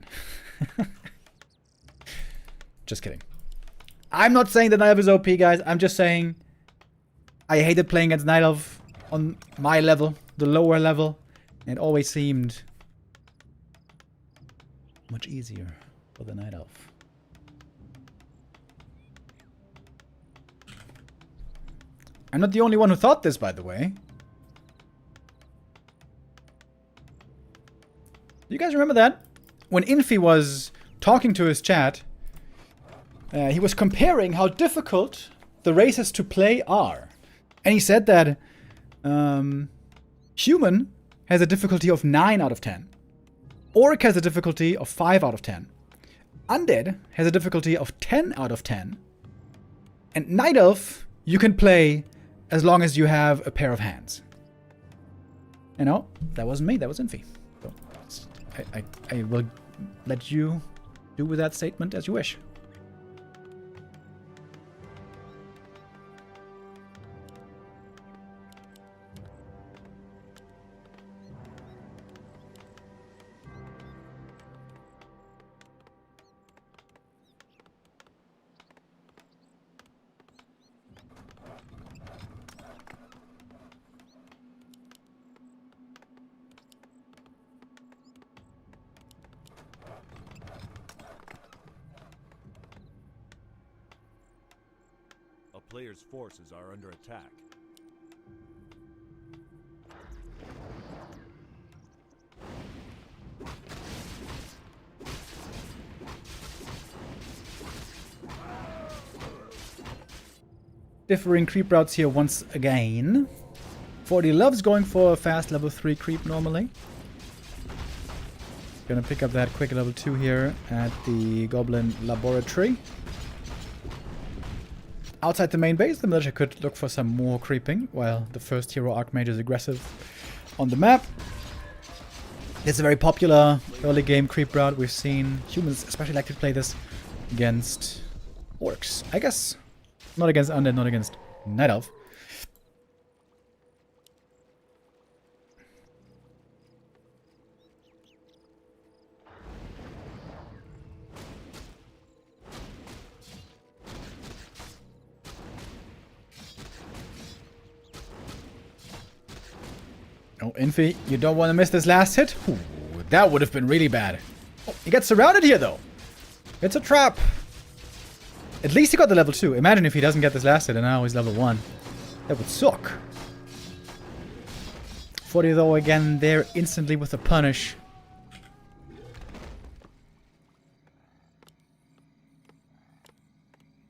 Just kidding. I'm not saying that Night Elf is OP, guys. I'm just saying I hated playing against Night Elf on my level, the lower level. It always seemed much easier for the Night Elf. I'm not the only one who thought this, by the way. You guys remember that? When Infi was talking to his chat, he was comparing how difficult the races to play are. And he said that Human has a difficulty of 9 out of 10. Orc has a difficulty of 5 out of 10. Undead has a difficulty of 10 out of 10. And Night Elf, you can play as long as you have a pair of hands. You know, that wasn't me, that was Infi. So, I will let you do with that statement as you wish. A player's forces are under attack. Differing creep routes here once again. Forti loves going for a fast level 3 creep normally. Gonna pick up that quick level 2 here at the Goblin Laboratory. Outside the main base, the militia could look for some more creeping, while the first hero Archmage is aggressive on the map. It's a very popular early game creep route. We've seen humans especially like to play this against orcs. I guess not against undead, not against Night Elf. Oh, Infi, you don't want to miss this last hit? Ooh, that would have been really bad. Oh, he gets surrounded here, though. It's a trap. At least he got the level 2. Imagine if he doesn't get this last hit and now he's level 1. That would suck. Forti, though, again, there instantly with the punish.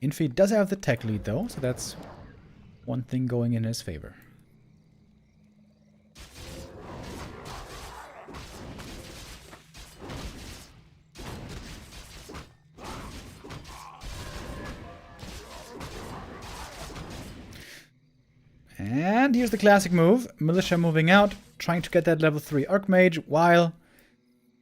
Infi does have the tech lead, though, so that's one thing going in his favor. And here's the classic move. Militia moving out, trying to get that level 3 Archmage, while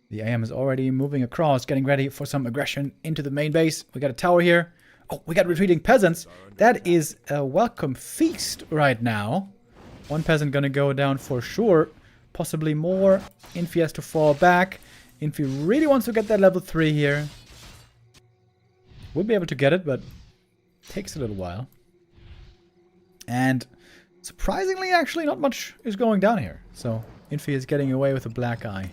the AM is already moving across, getting ready for some aggression into the main base. We got a tower here. Oh, we got retreating peasants. That is a welcome feast right now. One peasant gonna go down for sure. Possibly more. Infi has to fall back. Infi really wants to get that level 3 here. We'll be able to get it, but takes a little while. And surprisingly, actually, not much is going down here. So, Infi is getting away with a black eye.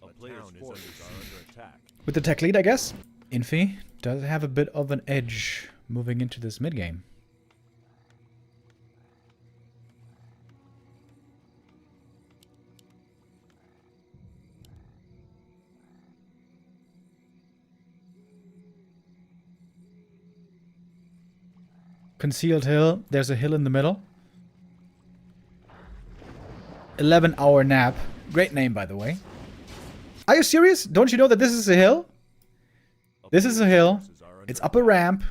A player's forces are under attack. With the tech lead, I guess, Infi does have a bit of an edge moving into this mid-game. Concealed hill. There's a hill in the middle. 11-hour nap. Great name, by the way. Are you serious? Don't you know that this is a hill? This is a hill. It's up a ramp.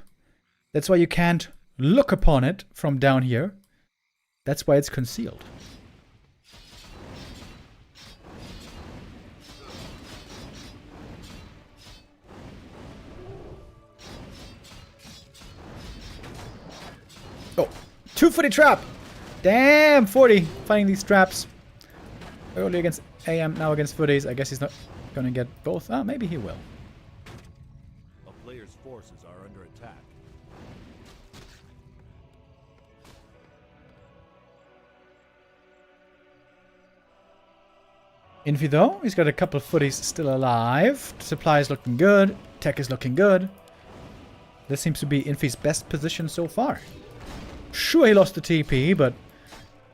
That's why you can't look upon it from down here. That's why it's concealed. Oh, 2 footy trap. Damn, 40 finding these traps. Early against AM, now against footies. I guess he's not gonna get both. Ah, maybe he will. A player's forces are under attack. Infi though, he's got a couple of footies still alive. Supply is looking good. Tech is looking good. This seems to be Infi's best position so far. Sure, he lost the TP, but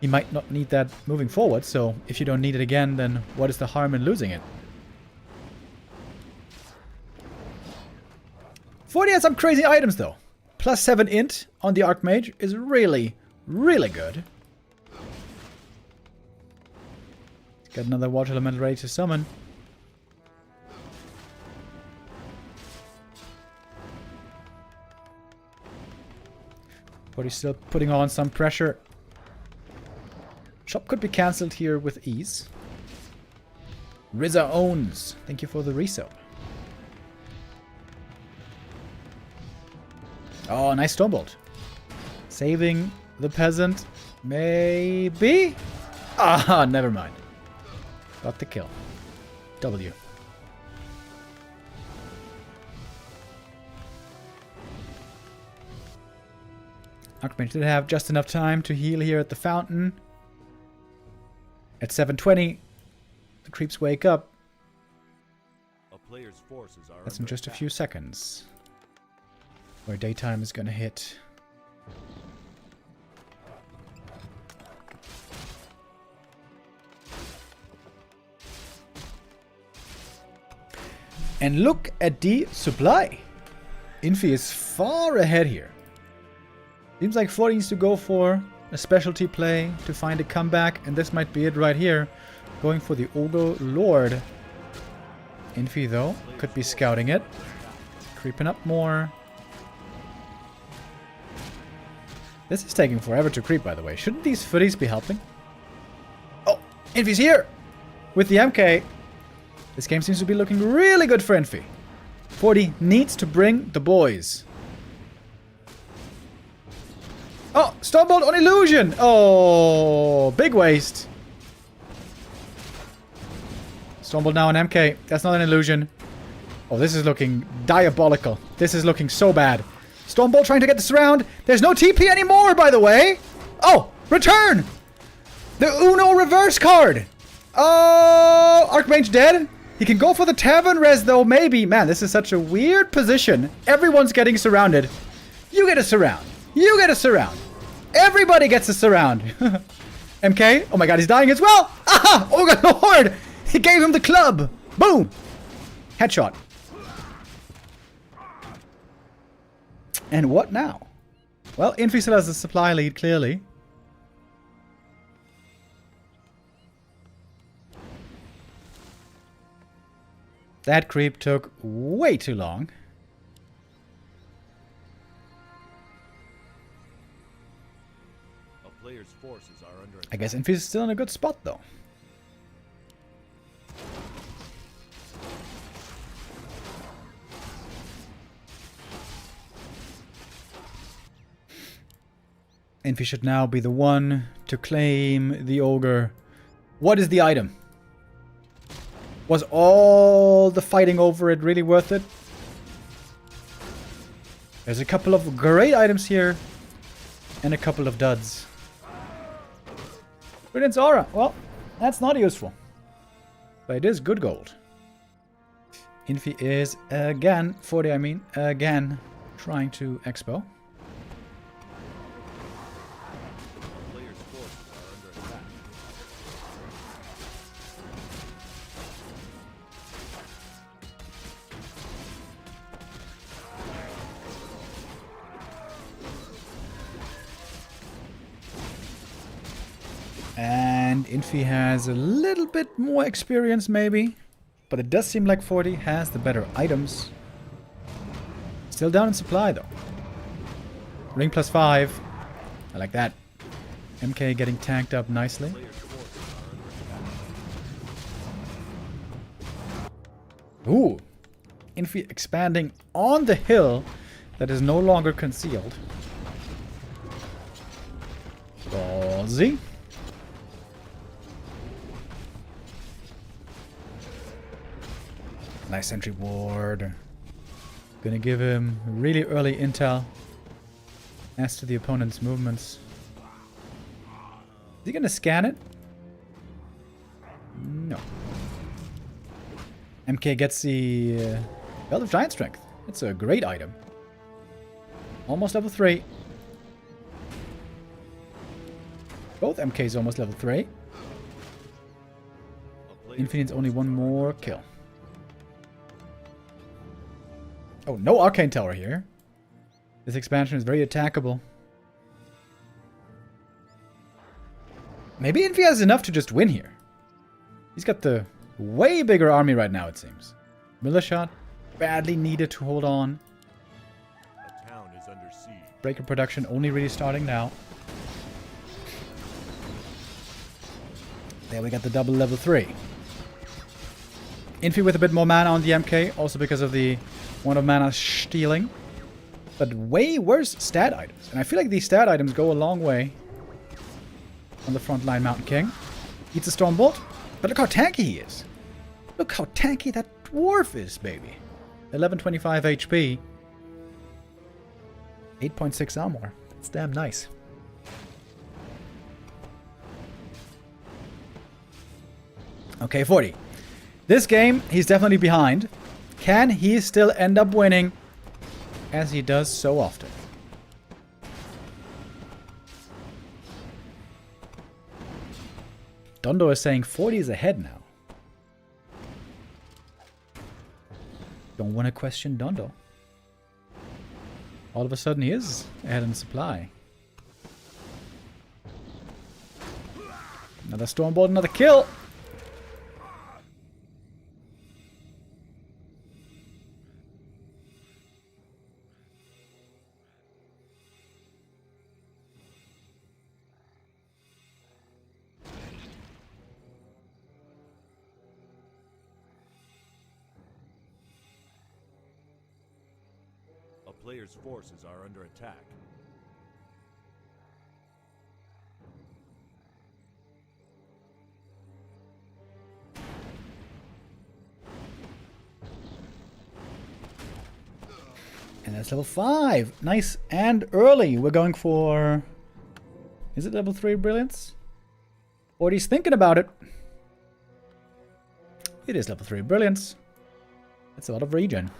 he might not need that moving forward. So if you don't need it again, then what is the harm in losing it? 40 has some crazy items though. +7 int on the Archmage is really, really good. Got another water elemental ready to summon. But he's still putting on some pressure. Shop could be cancelled here with ease. Rizza owns. Thank you for the resub. Oh, nice Stormbolt. Saving the peasant. Maybe? Ah, never mind. Got the kill. W. Archmage did have just enough time to heal here at the fountain. At 7:20, the creeps wake up. A player's forces are That's in under just a attack. few seconds. Where daytime is gonna hit. And look at the supply. Infi is far ahead here. Seems like Forti needs to go for a specialty play to find a comeback, and this might be it right here. Going for the Ogre Lord. Infi, though, could be scouting it. Creeping up more. This is taking forever to creep, by the way. Shouldn't these footies be helping? Oh, Infi's here! With the MK. This game seems to be looking really good for Infi. Forti needs to bring the boys. Oh, Stormbolt on Illusion! Oh, big waste. Stormbolt now on MK. That's not an illusion. Oh, this is looking diabolical. This is looking so bad. Stormbolt trying to get the surround. There's no TP anymore, by the way. Oh, return! The Uno reverse card. Oh, Archmage dead. He can go for the Tavern Res, though, maybe. Man, this is such a weird position. Everyone's getting surrounded. You get a surround. You get a surround. Everybody gets a surround. MK. Oh my god, he's dying as well. Aha! Ogre Lord! He gave him the club. Boom! Headshot. And what now? Well, Infi still has the supply lead, clearly. That creep took way too long. A player's forces are under attack. I guess Infi's still in a good spot, though. Infi should now be the one to claim the ogre. What is the item? Was all the fighting over it really worth it? There's a couple of great items here. And a couple of duds. Brilliance Aura. Well, that's not useful. But it is good gold. Infi is again, 40 I mean, again, trying to expo. A player's forces are under attack. And Infi has a little bit more experience maybe. But it does seem like Forti has the better items. Still down in supply though. Ring +5. I like that. MK getting tanked up nicely. Player's forces are under attack. Ooh. Infi expanding on the hill that is no longer concealed. ballsy. Nice sentry ward. Gonna give him really early intel as to the opponent's movements. Is he gonna scan it? No. MK gets the Belt of Giant Strength. It's a great item. Almost level 3. Both MKs almost level 3. Infi needs only one more kill. Oh, no Arcane Tower here. This expansion is very attackable. Maybe Infi has enough to just win here. He's got the way bigger army right now, it seems. Militia, badly needed to hold on. The town is under siege. Breaker production only really starting now. There we got the double level 3. Infi with a bit more mana on the MK, also because of the one of mana stealing. But way worse stat items. And I feel like these stat items go a long way on the frontline Mountain King. Eats a Stormbolt. But look how tanky he is. Look how tanky that dwarf is, baby. 1125 HP. 8.6 armor. That's damn nice. Okay, Forti. This game, he's definitely behind. Can he still end up winning? As he does so often. Dondo is saying 40 is ahead now. Don't want to question Dondo. All of a sudden he is ahead in supply. Another Stormbolt, another kill! A player's forces are under attack. And that's level 5. Nice and early. We're going for... Is it level 3 Brilliance? Forti's thinking about it. It is level 3 Brilliance. That's a lot of regen.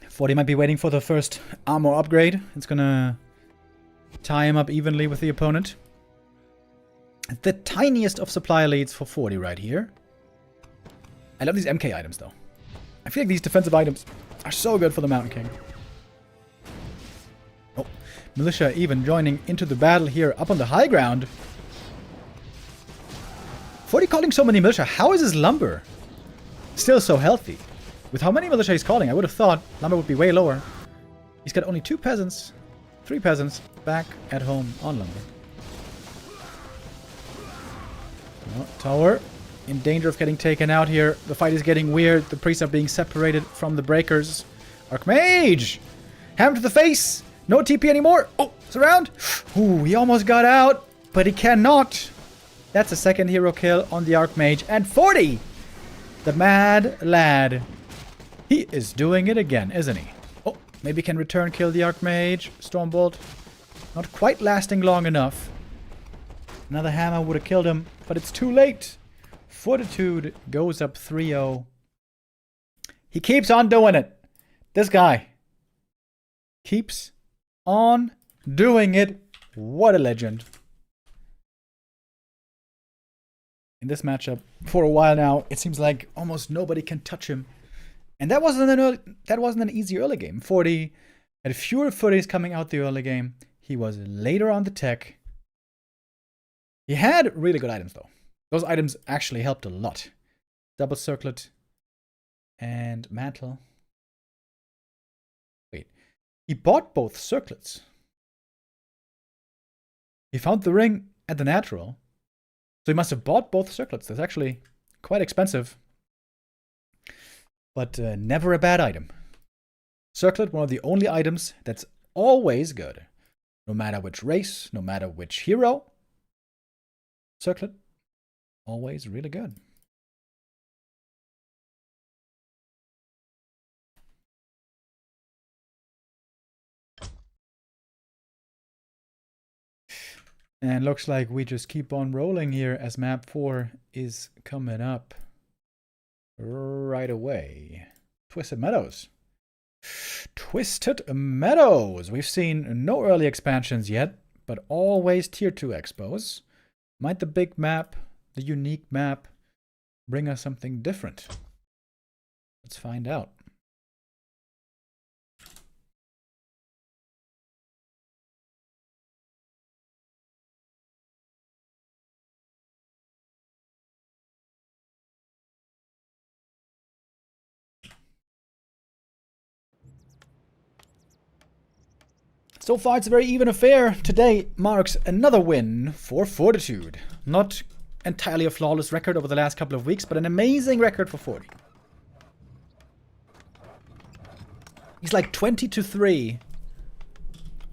Forti might be waiting for the first armor upgrade. It's gonna tie him up evenly with the opponent. The tiniest of supply leads for Forti right here. I love these MK items though. I feel like these defensive items are so good for the Mountain King. Oh, Militia even joining into the battle here up on the high ground. Forti calling so many Militia. How is his lumber still so healthy? With how many Militia he's calling, I would have thought lumber would be way lower. He's got only 2 peasants, 3 peasants back at home on lumber. Oh, tower in danger of getting taken out here. The fight is getting weird. The priests are being separated from the breakers. Archmage! Hammer to the face! No TP anymore! Oh, surround! Ooh, he almost got out, but he cannot. That's a second hero kill on the Archmage. And Forti! The mad lad. He is doing it again, isn't he? Oh, maybe can return kill the Archmage. Stormbolt. Not quite lasting long enough. Another hammer would have killed him, but it's too late. Fortitude goes up 3-0. He keeps on doing it. This guy keeps on doing it. What a legend. In this matchup, for a while now, it seems like almost nobody can touch him. And that wasn't an easy early game. Forti had fewer footies coming out the early game. He was later on the tech. He had really good items though. Those items actually helped a lot. Double circlet and mantle. Wait, he bought both circlets. He found the ring at the natural. So he must have bought both circlets. That's actually quite expensive. but never a bad item. Circlet, one of the only items that's always good. No matter which race, no matter which hero. Circlet, always really good. And looks like we just keep on rolling here as map 4 is coming up right away. Twisted Meadows. Twisted Meadows. We've seen no early expansions yet, but always tier 2 expos. Might the big map, the unique map, bring us something different? Let's find out. So far, it's a very even affair. Today marks another win for Fortitude. Not entirely a flawless record over the last couple of weeks, but an amazing record for Forti. He's like 20-3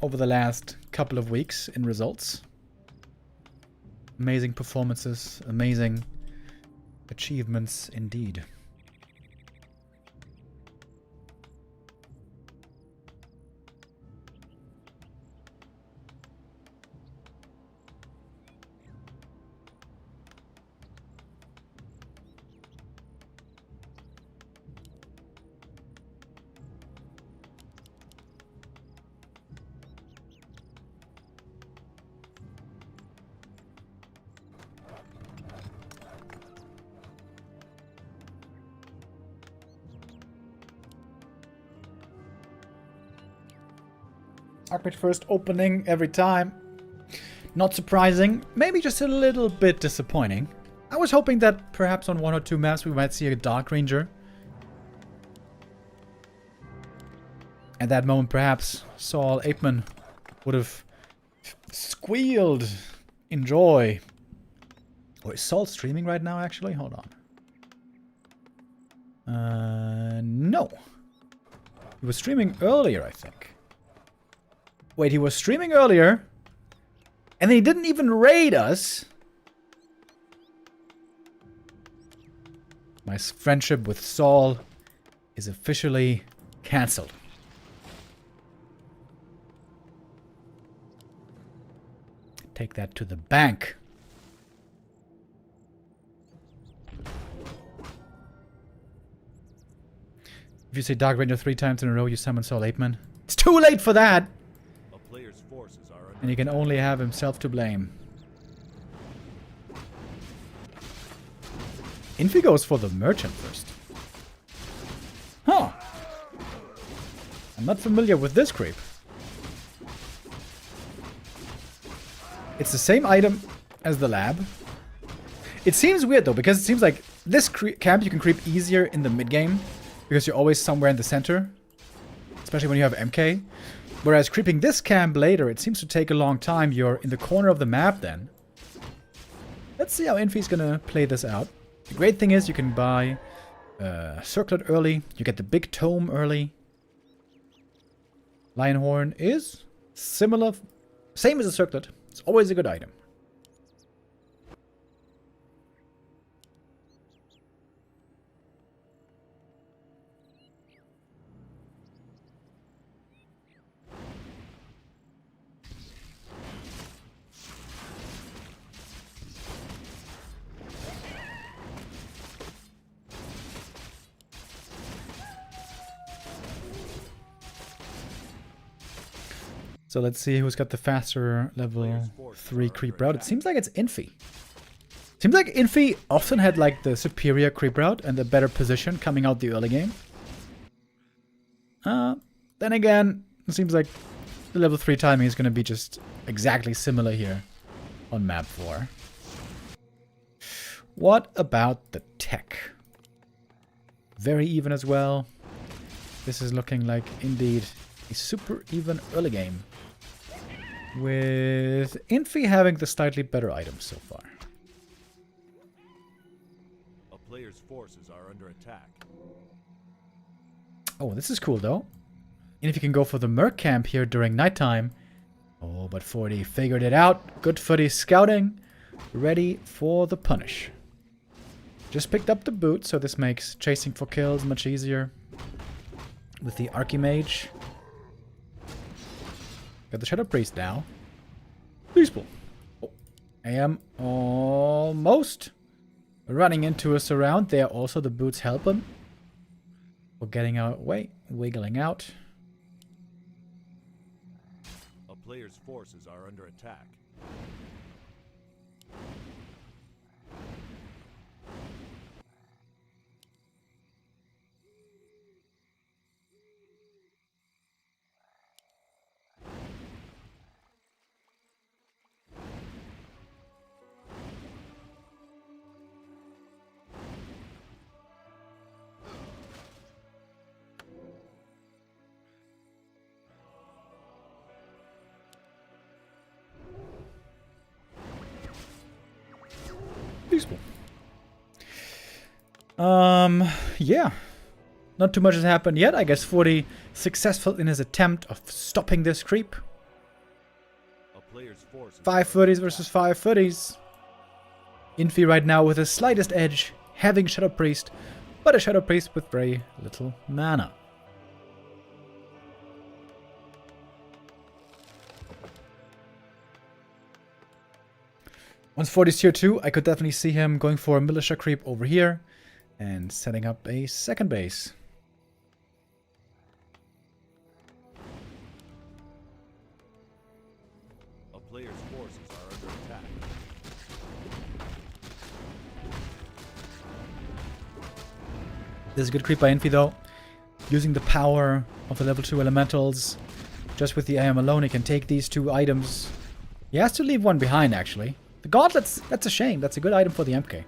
over the last couple of weeks in results. Amazing performances, amazing achievements indeed. Arcbridge first opening every time. Not surprising. Maybe just a little bit disappointing. I was hoping that perhaps on 1 or 2 maps we might see a Dark Ranger. At that moment, perhaps Saul Apeman would have squealed in joy. Or is Saul streaming right now, actually? Hold on. No. He was streaming earlier, I think. Wait, he was streaming earlier, and then he didn't even raid us. My friendship with Saul is officially cancelled. Take that to the bank. If you say Dark Ranger 3 times in a row, you summon Saul Apeman. It's too late for that! And he can only have himself to blame. Infi goes for the merchant first. Huh. I'm not familiar with this creep. It's the same item as the lab. It seems weird though, because it seems like this camp you can creep easier in the mid game, because you're always somewhere in the center. Especially when you have MK. Whereas creeping this camp later, it seems to take a long time. You're in the corner of the map then. Let's see how Infi's gonna play this out. The great thing is you can buy Circlet early. You get the big tome early. Lionhorn is similar. Same as a Circlet. It's always a good item. So let's see who's got the faster level 3 creep route. It seems like it's Infi. Seems like Infi often had like the superior creep route and the better position coming out the early game. Then again, it seems like the level 3 timing is going to be just exactly similar here on map 4. What about the tech? Very even as well. This is looking like indeed a super even early game, with Infi having the slightly better items so far. A player's forces are under attack. Oh, this is cool though. And if you can go for the Merc camp here during nighttime. Oh, but Forti figured it out. Good footy scouting. Ready for the punish. Just picked up the boot, so this makes chasing for kills much easier. With the Archimage. Got the Shadow Priest now. Peaceful. Oh, I am almost running into a surround there. Also, the boots help him. We're getting our way, wiggling out. A player's forces are under attack. Peaceful. Yeah. Not too much has happened yet. I guess Forti successful in his attempt of stopping this creep. A player's forces 5 footies versus 5 footies. Infi right now with the slightest edge, having Shadow Priest, but a Shadow Priest with very little mana. Once Forti's tier 2, I could definitely see him going for a militia creep over here and setting up a second base. A player's forces are under attack. This is a good creep by Infi though. Using the power of the level 2 elementals. Just with the AM alone, he can take these 2 items. He has to leave one behind actually. The gauntlets, that's a shame. That's a good item for the MK.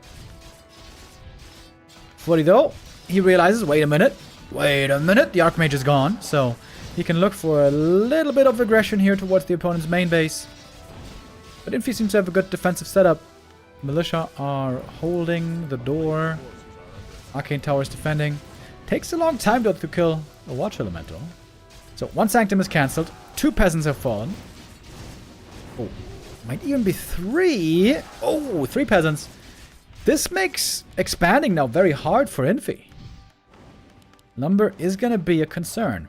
Forti though, he realizes, wait a minute, the Archmage is gone. So he can look for a little bit of aggression here towards the opponent's main base. But Infi seems to have a good defensive setup. Militia are holding the door. Arcane Tower is defending. Takes a long time though to kill a Watch Elemental. So 1 Sanctum is cancelled. 2 Peasants have fallen. Oh, might even be 3. Oh, 3 Peasants. This makes expanding now very hard for Infi. Lumber is going to be a concern.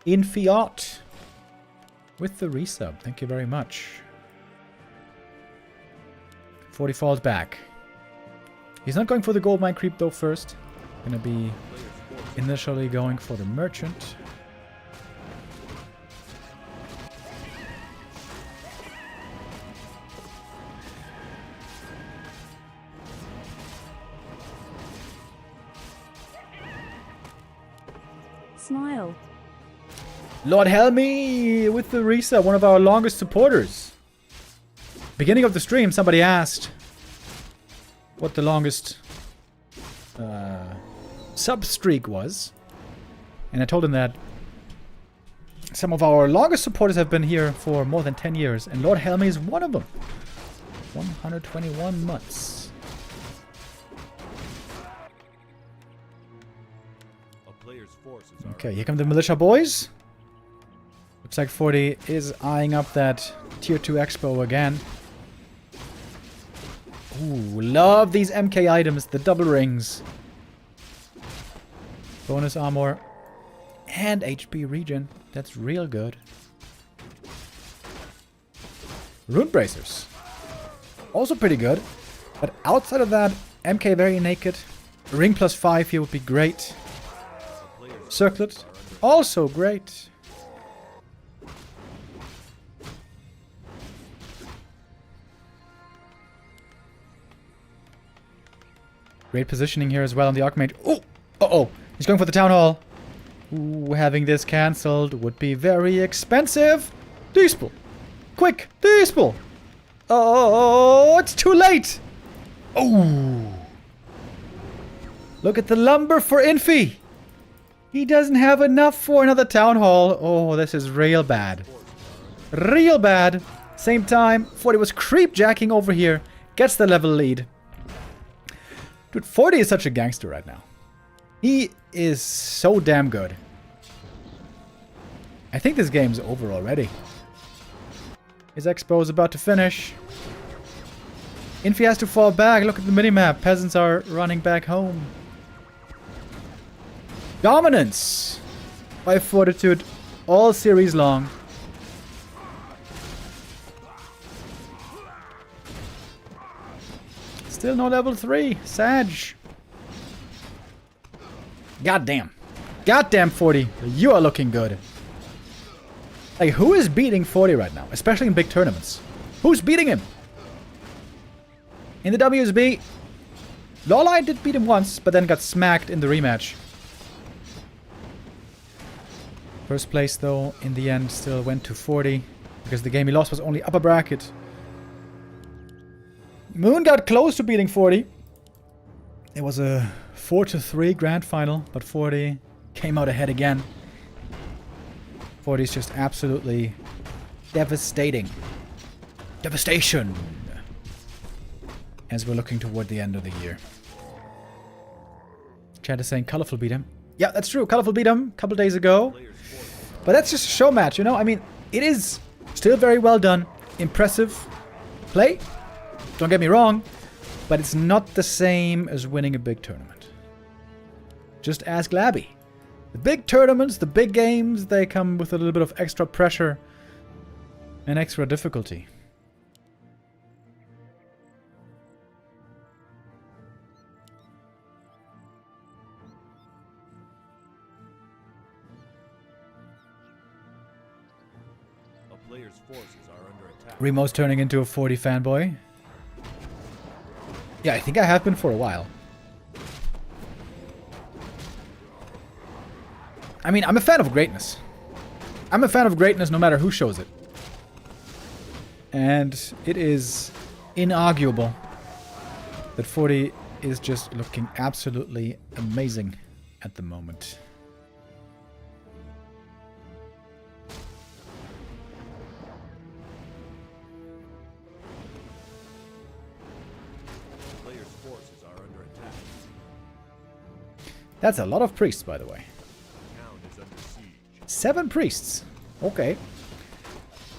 Infiat with the resub. Thank you very much. Forti falls back. He's not going for the gold mine creep though first. Gonna be initially going for the merchant. Smile. Lord Helmy with the resub, one of our longest supporters. Beginning of the stream, somebody asked what the longest sub streak was. And I told him that some of our longest supporters have been here for more than 10 years. And Lord Helmy is one of them. 121 months. A player's forces are Okay, here come the militia boys. Looks like Forti is eyeing up that tier 2 expo again. Ooh, love these MK items, the double rings. Bonus armor and HP regen. That's real good. Rune bracers. Also pretty good. But outside of that, MK very naked. Ring plus 5 here would be great. Circlet. Also great. Great positioning here as well on the Archmage. Oh! Uh-oh! He's going for the Town Hall. Ooh, having this cancelled would be very expensive. Dispel! Quick! Dispel! Oh, it's too late! Oh! Look at the lumber for Infi! He doesn't have enough for another Town Hall. Oh, this is real bad. Real bad. Same time, Forti was creep jacking over here. Gets the level lead. Dude, Forti is such a gangster right now. He is so damn good. I think this game's over already. His expo is about to finish. Infi has to fall back. Look at the minimap. Peasants are running back home. Dominance by Fortitude all series long. Still no level 3. Sag. Goddamn. Goddamn, Forti. You are looking good. Like, who is beating Forti right now? Especially in big tournaments. Who's beating him? In the WSB, Lawline did beat him once, but then got smacked in the rematch. First place, though, in the end, still went to Forti, because the game he lost was only upper bracket. Moon got close to beating Forti. It was a 4-3 grand final, but Forti came out ahead again. Forti is just absolutely devastating. Devastation! As we're looking toward the end of the year. Chat is saying Colorful beat him. Yeah, that's true. Colorful beat him a couple days ago. But that's just a show match, you know? I mean, it is still very well done. Impressive play. Don't get me wrong. But it's not the same as winning a big tournament. Just ask Labby. The big tournaments, the big games, they come with a little bit of extra pressure and extra difficulty. A player's forces are under attack. Remo's turning into a Forti fanboy. Yeah, I think I have been for a while. I mean, I'm a fan of greatness. I'm a fan of greatness no matter who shows it. And it is inarguable that Forti is just looking absolutely amazing at the moment. The player's forces are under attack. That's a lot of priests, by the way. The town is under siege. 7 priests. Okay.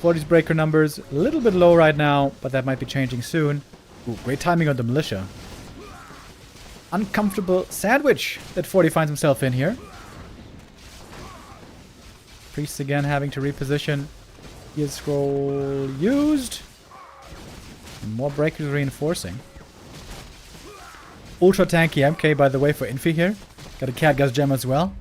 Forti's breaker numbers a little bit low right now, but that might be changing soon. Ooh, great timing on the militia. Uncomfortable sandwich that Forti finds himself in here. Priests again having to reposition. Here's scroll used. And more breakers reinforcing. Ultra tanky MK, by the way, for Infi here. Got a Catgust gem as well.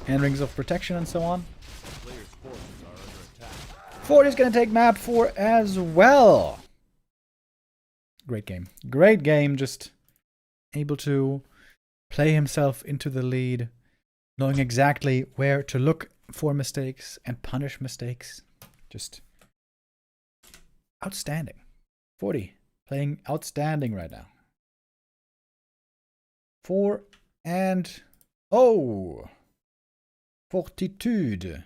And rings of protection and so on. The player's forces are under attack. Forti's gonna take map 4 as well. Great game. Great game. Just able to play himself into the lead. Knowing exactly where to look for mistakes and punish mistakes. Just outstanding. Forti playing outstanding right now. 4 and... Oh! Fortitude.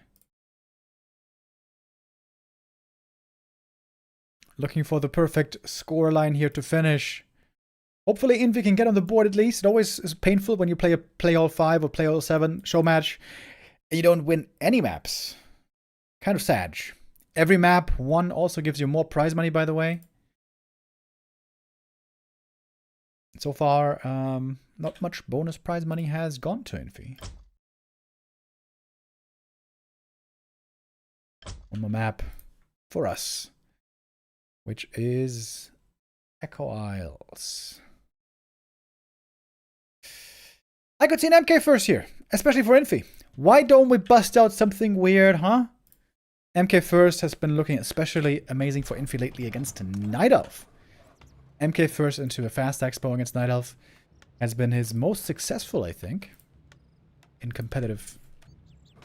Looking for the perfect scoreline here to finish. Hopefully Infi can get on the board at least. It always is painful when you play a play all 5 or play all 7 show match and you don't win any maps. Kind of sad. Every map won also gives you more prize money, by the way. So far, not much bonus prize money has gone to Infi. One more map for us, which is Echo Isles. I could see an MK first here, especially for Infi. Why don't we bust out something weird, huh? MK first has been looking especially amazing for Infi lately against Night Elf. MK first into a fast expo against Night Elf has been his most successful, I think, in competitive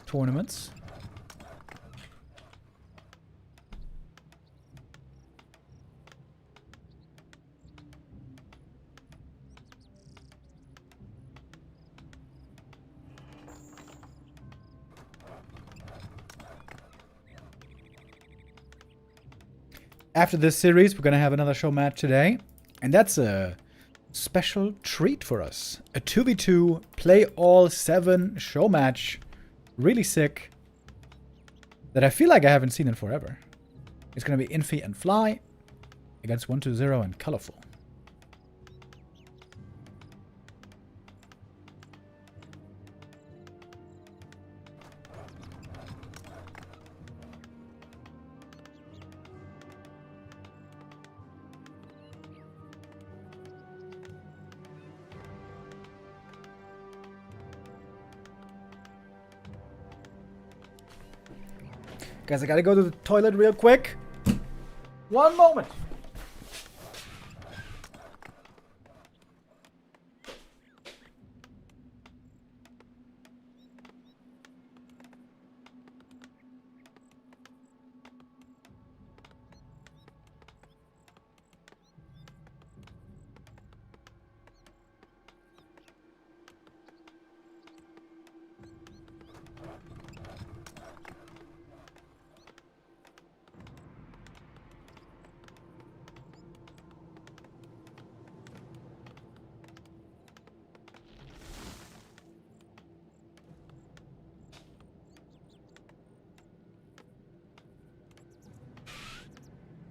tournaments. After this series, we're going to have another show match today. And that's a special treat for us. A 2v2 play all 7 show match. Really sick. That I feel like I haven't seen in forever. It's going to be Infi and Fly against 120 and Colorful. Guys, I gotta go to the toilet real quick. One moment.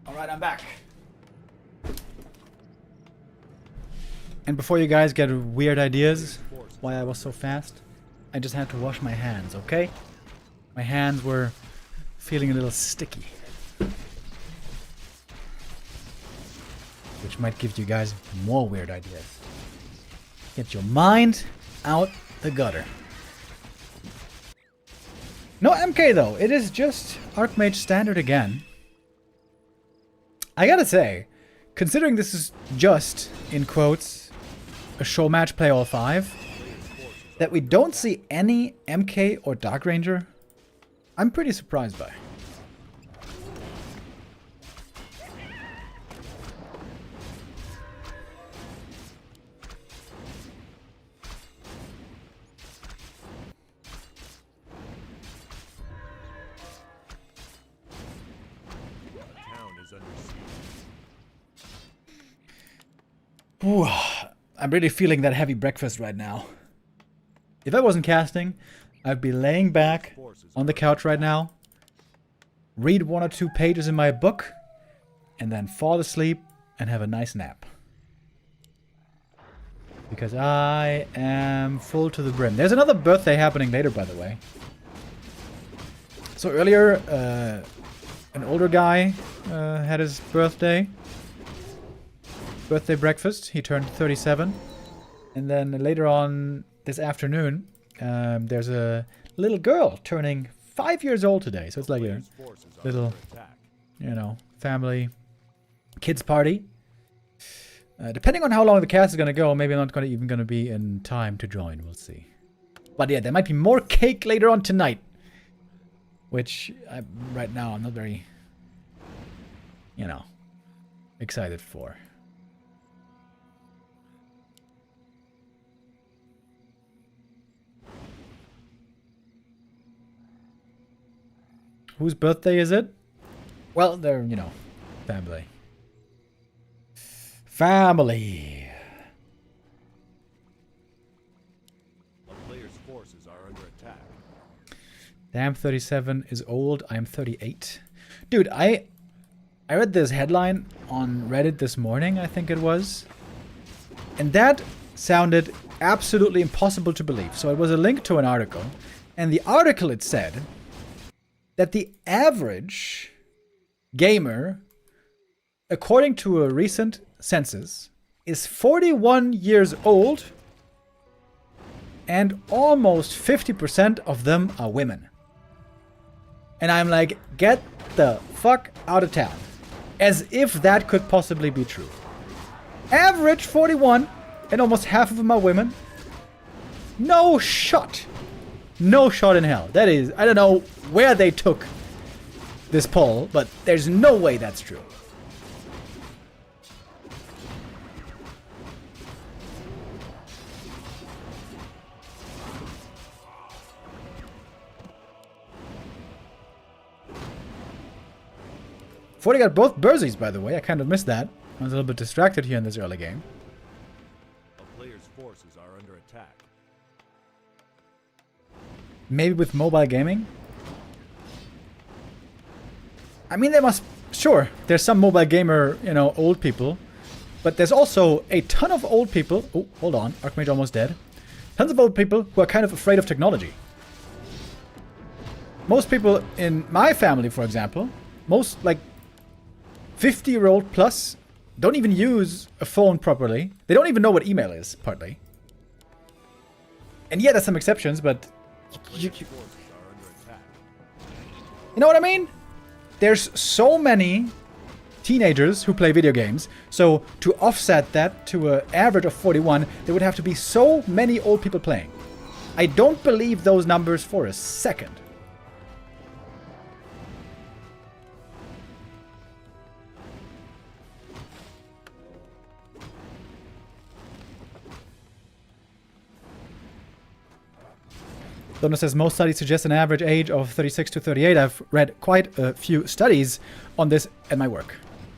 Alright, I'm back. And before you guys get weird ideas why I was so fast, I just had to wash my hands, okay? My hands were feeling a little sticky. Which might give you guys more weird ideas. Get your mind out the gutter. No MK though, it is just Archmage Standard again. I gotta say, considering this is just, in quotes, a show match play all 5, that we don't see any MK or Dark Ranger, I'm pretty surprised by. Ooh, I'm really feeling that heavy breakfast right now. If I wasn't casting, I'd be laying back on the couch right now, read 1 or 2 pages in my book, and then fall asleep and have a nice nap. Because I am full to the brim. There's another birthday happening later, by the way. So earlier, an older guy had his birthday breakfast. He turned 37. And then later on this afternoon, there's a little girl turning 5 years old today. So it's like a little, you know, family kids party. Depending on how long the cast is going to go, maybe I'm not even going to be in time to join. We'll see. But yeah, there might be more cake later on tonight. Which, right now, I'm not very, you know, excited for. Whose birthday is it? Well, they're, you know, family. Family. A player's forces are under attack. Damn, 37 is old. I'm 38. Dude, I read this headline on Reddit this morning, I think it was. And that sounded absolutely impossible to believe. So it was a link to an article. And the article, it said that the average gamer, according to a recent census, is 41 years old, and almost 50% of them are women. And I'm like, get the fuck out of town. As if that could possibly be true. Average 41, and almost half of them are women. No shot. No shot in hell. That is, I don't know where they took this poll, but there's no way that's true. Forti got both Burzies, by the way. I kind of missed that. I was a little bit distracted here in this early game. A player's forces are under attack. Maybe with mobile gaming? I mean, there must... Sure, there's some mobile gamer, you know, old people. But there's also a ton of old people... Oh, hold on. Archmage almost dead. Tons of old people who are kind of afraid of technology. Most people in my family, for example, most, like, 50-year-old plus don't even use a phone properly. They don't even know what email is, partly. And yeah, there's some exceptions, but... You know what I mean? There's so many teenagers who play video games, so to offset that to an average of 41, there would have to be so many old people playing. I don't believe those numbers for a second. Donna says most studies suggest an average age of 36 to 38. I've read quite a few studies on this at my work.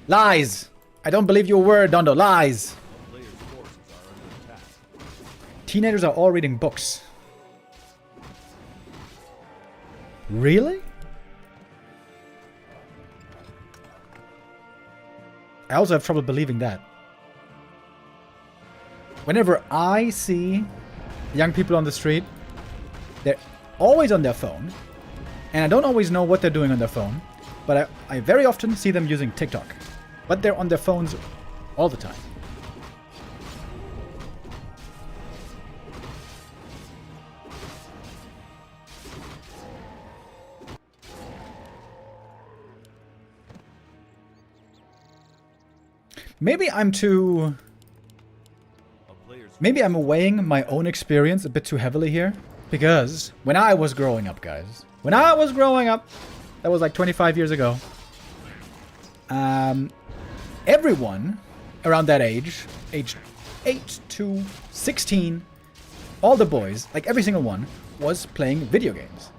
Lies! I don't believe your word, Dondo. Lies! A player's forces are under attack. Teenagers are all reading books. Really? I also have trouble believing that. Whenever I see young people on the street, they're always on their phone, and I don't always know what they're doing on their phone, but I very often see them using TikTok. But they're on their phones all the time. Maybe I'm too... Maybe I'm weighing my own experience a bit too heavily here. Because when I was growing up, guys, when I was growing up, that was like 25 years ago, everyone around that age 8 to 16, all the boys, like every single one, was playing video games.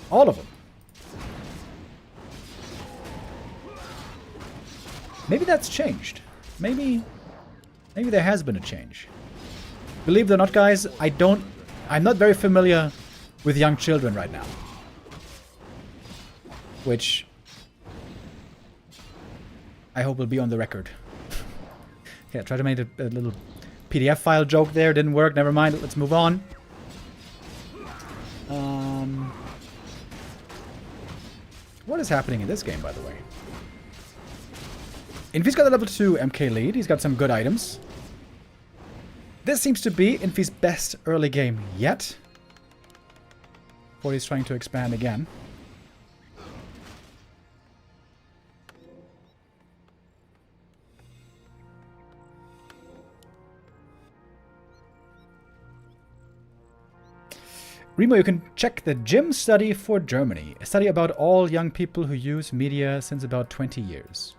All of them. Maybe that's changed. Maybe there has been a change. Believe it or not, guys, I'm not very familiar with young children right now. Which I hope will be on the record. Okay, I tried to make a little PDF file joke there. Didn't work. Never mind. Let's move on. What is happening in this game, by the way? Infi's got a level 2 MK lead. He's got some good items. This seems to be Infi's best early game yet. Forti's trying to expand again. Remo, you can check the Gym study for Germany. A study about all young people who use media since about 20 years.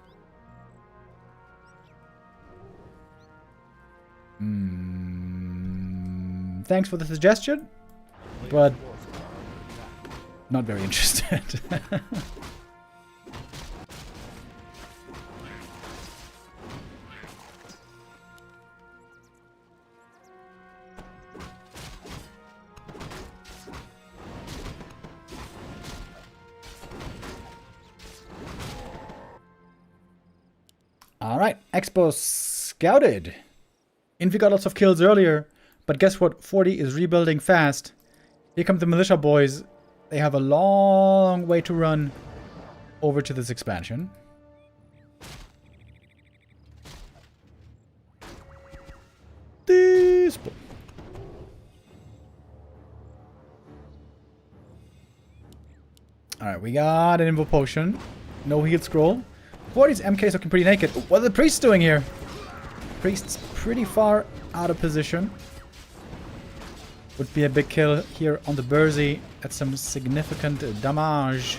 Thanks for the suggestion, but not very interested. All right, Expo scouted. Infi got lots of kills earlier, but guess what? Forti is rebuilding fast. Here come the militia boys. They have a long way to run over to this expansion. This. Alright, we got an Invo Potion. No heal scroll. Forti's MK is looking pretty naked. Ooh, what are the priests doing here? Priest's pretty far out of position. Would be a big kill here on the Burzy. That's some significant damage.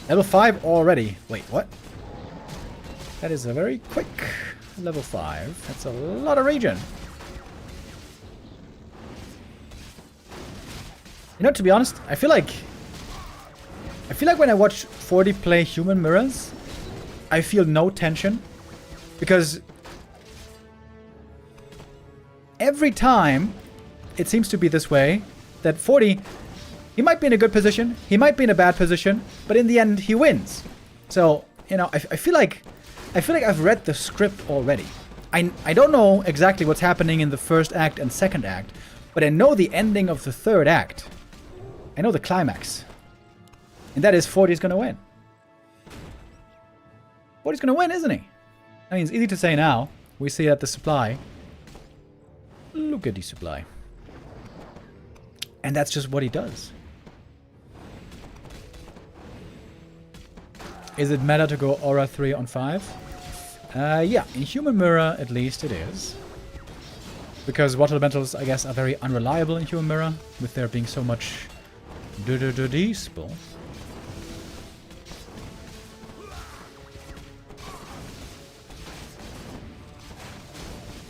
Level 5 already. Wait, what? That is a very quick level 5. That's a lot of regen. You know, to be honest, I feel like when I watch Forti play human mirrors, I feel no tension. Because every time it seems to be this way, that Forti, he might be in a good position, he might be in a bad position, but in the end he wins. So, you know, I feel like I've read the script already. I don't know exactly what's happening in the first act and second act, but I know the ending of the third act. I know the climax. And that is Forti's gonna win. Forti's gonna win, isn't he? I mean, it's easy to say now. We see at the supply. Look at the supply. And that's just what he does. Is it meta to go Aura 3 on 5? Yeah, in Human Mirror at least it is. Because water elementals, I guess, are very unreliable in Human Mirror, with there being so much D-spell.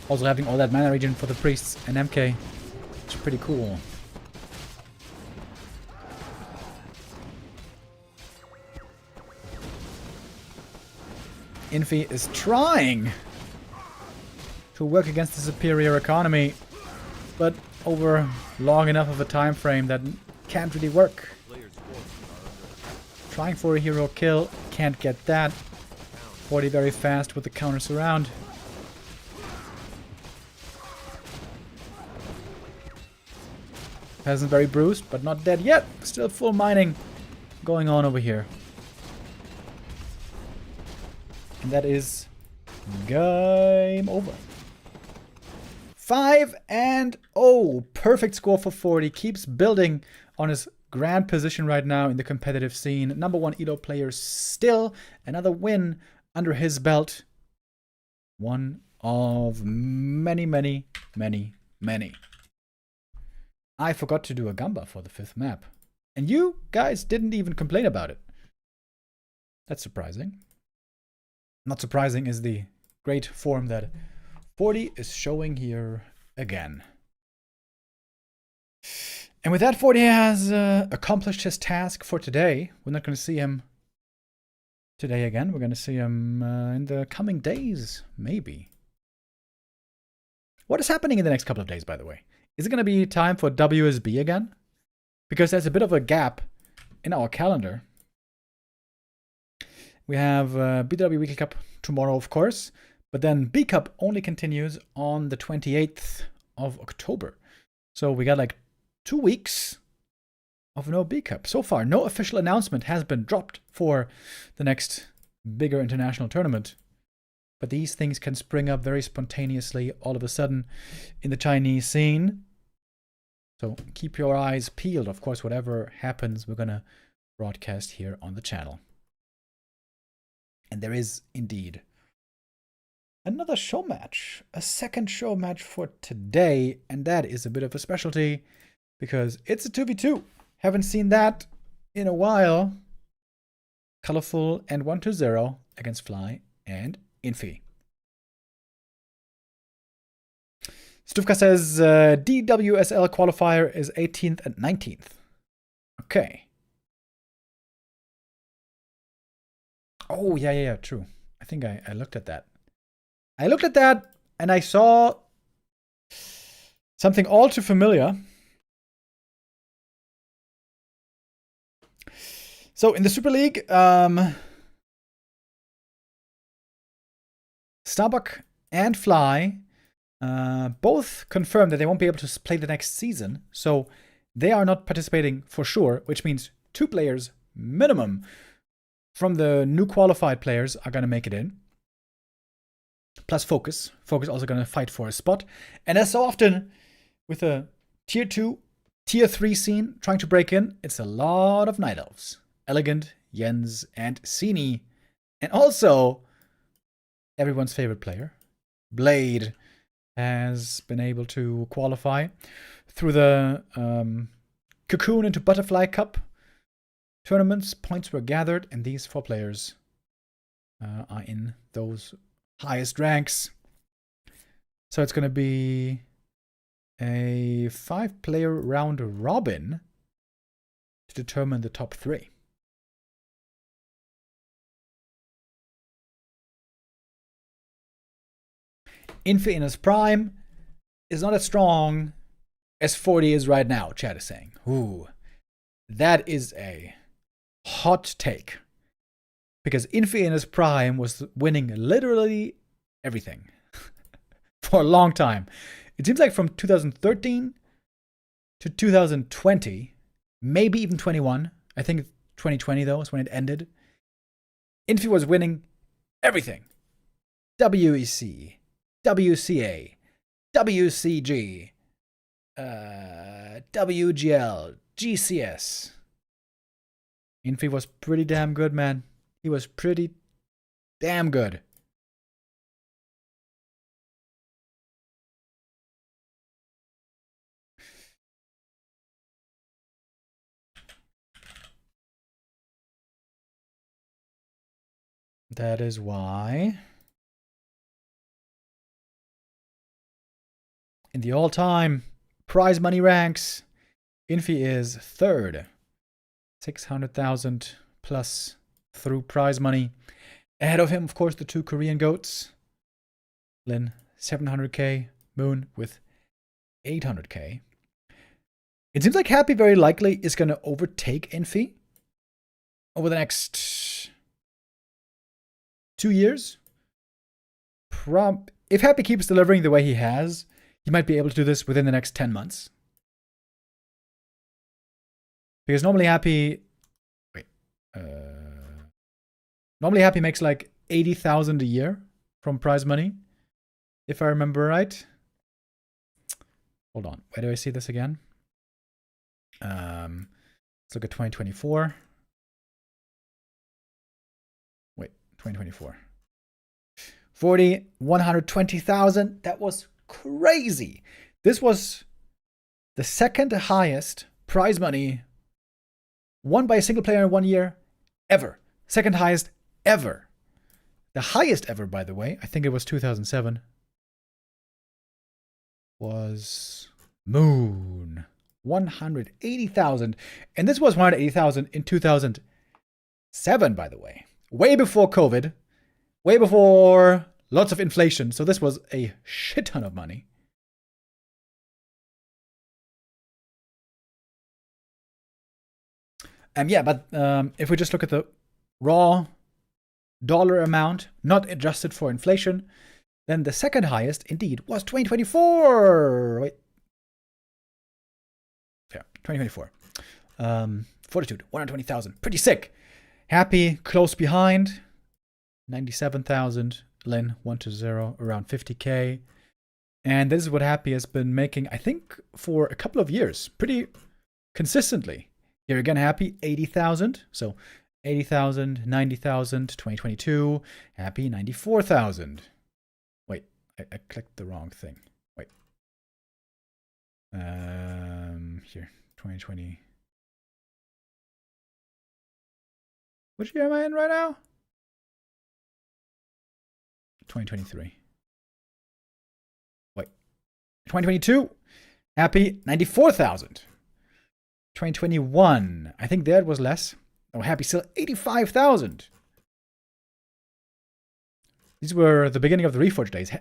Also having all that mana regen for the priests and MK is pretty cool. Infi is trying to work against the superior economy, but over long enough of a time frame that can't really work. Trying for a hero kill, can't get that. Forti very fast with the counters around. Peasant very bruised, but not dead yet. Still full mining going on over here. And that is game over. 5-0. Perfect score for Forti. Keeps building on his grand position right now in the competitive scene. Number 1 Elo player still. Another win under his belt. One of many, many, many, many. I forgot to do a Gamba for the 5th map. And you guys didn't even complain about it. That's surprising. Not surprising is the great form that Forti is showing here again. And with that, Forti has accomplished his task for today. We're not going to see him today again. We're going to see him in the coming days, maybe. What is happening in the next couple of days, by the way? Is it going to be time for WSB again? Because there's a bit of a gap in our calendar. We have BW Weekly Cup tomorrow, of course. But then B Cup only continues on the 28th of October. So we got like 2 weeks of no B Cup. So far, no official announcement has been dropped for the next bigger international tournament. But these things can spring up very spontaneously all of a sudden in the Chinese scene. So keep your eyes peeled. Of course, whatever happens, we're going to broadcast here on the channel. And there is indeed another show match, a second show match for today. And that is a bit of a specialty because it's a 2v2. Haven't seen that in a while. Colorful and 1-0 against Fly and Infi. Stufka says DWSL qualifier is 18th and 19th. Okay. Oh, yeah, true. I think I looked at that. I looked at that and I saw something all too familiar. So in the Super League, Starbuck and Fly both confirmed that they won't be able to play the next season. So they are not participating for sure, which means 2 players minimum from the new qualified players are going to make it in. Plus Focus. Focus also going to fight for a spot. And as so often with a tier 2, tier 3 scene trying to break in, it's a lot of Night Elves. Elegant, Jens, and Sini. And also everyone's favorite player, Blade, has been able to qualify through the Cocoon into Butterfly Cup tournaments. Points were gathered, and these 4 players are in those highest ranks. So it's going to be a 5-player round robin to determine the top 3. Infi in his prime is not as strong as Forti is right now, chat is saying. Ooh, that is a hot take. Because Infi in his prime was winning literally everything for a long time. It seems like from 2013 to 2020, maybe even 21. I think 2020 though is when it ended. Infi was winning everything. WEC, WCA, WCG, WGL, GCS. Infi was pretty damn good, man. He was pretty damn good. That is why in the all-time prize money ranks, Infi is third. 600,000 plus through prize money. Ahead of him, of course, the two Korean goats. Lin, 700k. Moon with 800k. It seems like Happy very likely is going to overtake Infi over the next 2 years. If Happy keeps delivering the way he has, he might be able to do this within the next 10 months. Because normally Happy... Normally Happy makes like 80,000 a year from prize money, if I remember right. Hold on, where do I see this again? Let's look at 2024. Wait, 2024. Forti, 120,000. That was crazy. This was the second highest prize money won by a single player in 1 year ever. Second highest ever. The highest ever, by the way, I think it was 2007, was Moon. 180,000. And this was 180,000 in 2007, by the way. Way before COVID. Way before lots of inflation. So this was a shit ton of money. Yeah, but if we just look at the raw dollar amount, not adjusted for inflation, then the second highest, indeed, was 2024. Wait. Yeah, 2024. Fortitude, 120,000. Pretty sick. Happy, close behind. 97,000. Lin, 1-0, around 50k. And this is what Happy has been making, I think, for a couple of years. Pretty consistently. Here again, Happy, 80,000. So 80,000, 90,000, 2022. Happy, 94,000. Wait, I clicked the wrong thing. Wait. Here, 2020. Which year am I in right now? 2023. Wait. 2022. Happy, 94,000. 2021. I think that was less. Oh, Happy still 85,000. These were the beginning of the Reforge days.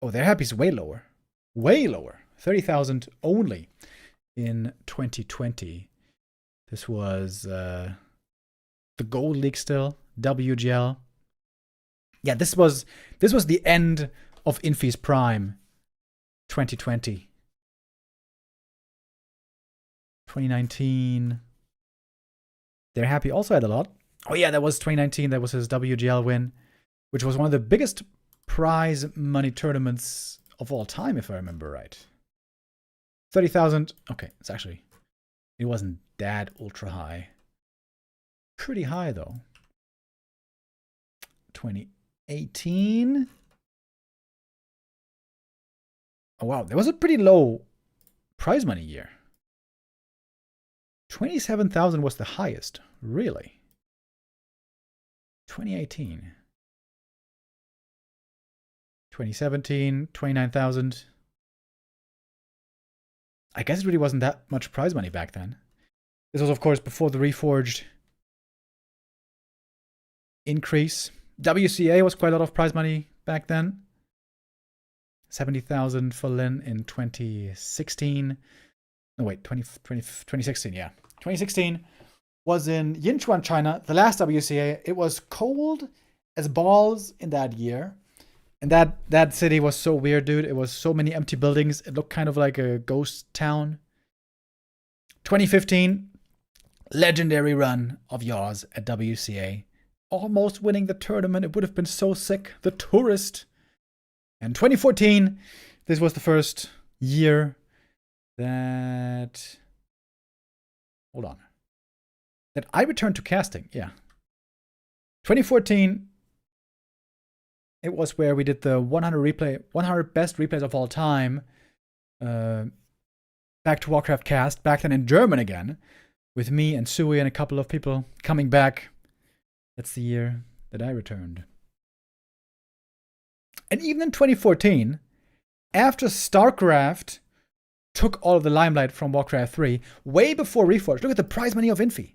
Oh, their Happy's way lower. Way lower. 30,000 only in 2020. This was the Gold League still. WGL. Yeah, this was the end of Infi's prime. 2020. 2019. They're Happy also had a lot. Oh yeah, that was 2019. That was his WGL win, which was one of the biggest prize money tournaments of all time, if I remember right. 30,000. Okay, it wasn't that ultra high. Pretty high though. 2018. Oh wow, there was a pretty low prize money year. 27,000 was the highest, really. 2018. 2017, 29,000. I guess it really wasn't that much prize money back then. This was, of course, before the Reforged increase. WCA was quite a lot of prize money back then. 70,000 for Lin in 2016. No, wait, 2016, yeah. 2016 was in Yinchuan, China, the last WCA. It was cold as balls in that year. And that city was so weird, dude. It was so many empty buildings. It looked kind of like a ghost town. 2015, legendary run of yours at WCA. Almost winning the tournament. It would have been so sick. The Tourist. And 2014, this was the first year that... Hold on. That I returned to casting, yeah. 2014, it was where we did the 100 best replays of all time. Back to Warcraft cast, back then in German again. With me and Sui and a couple of people coming back. That's the year that I returned. And even in 2014, after StarCraft took all of the limelight from Warcraft 3, way before Reforged, look at the prize money of Infi.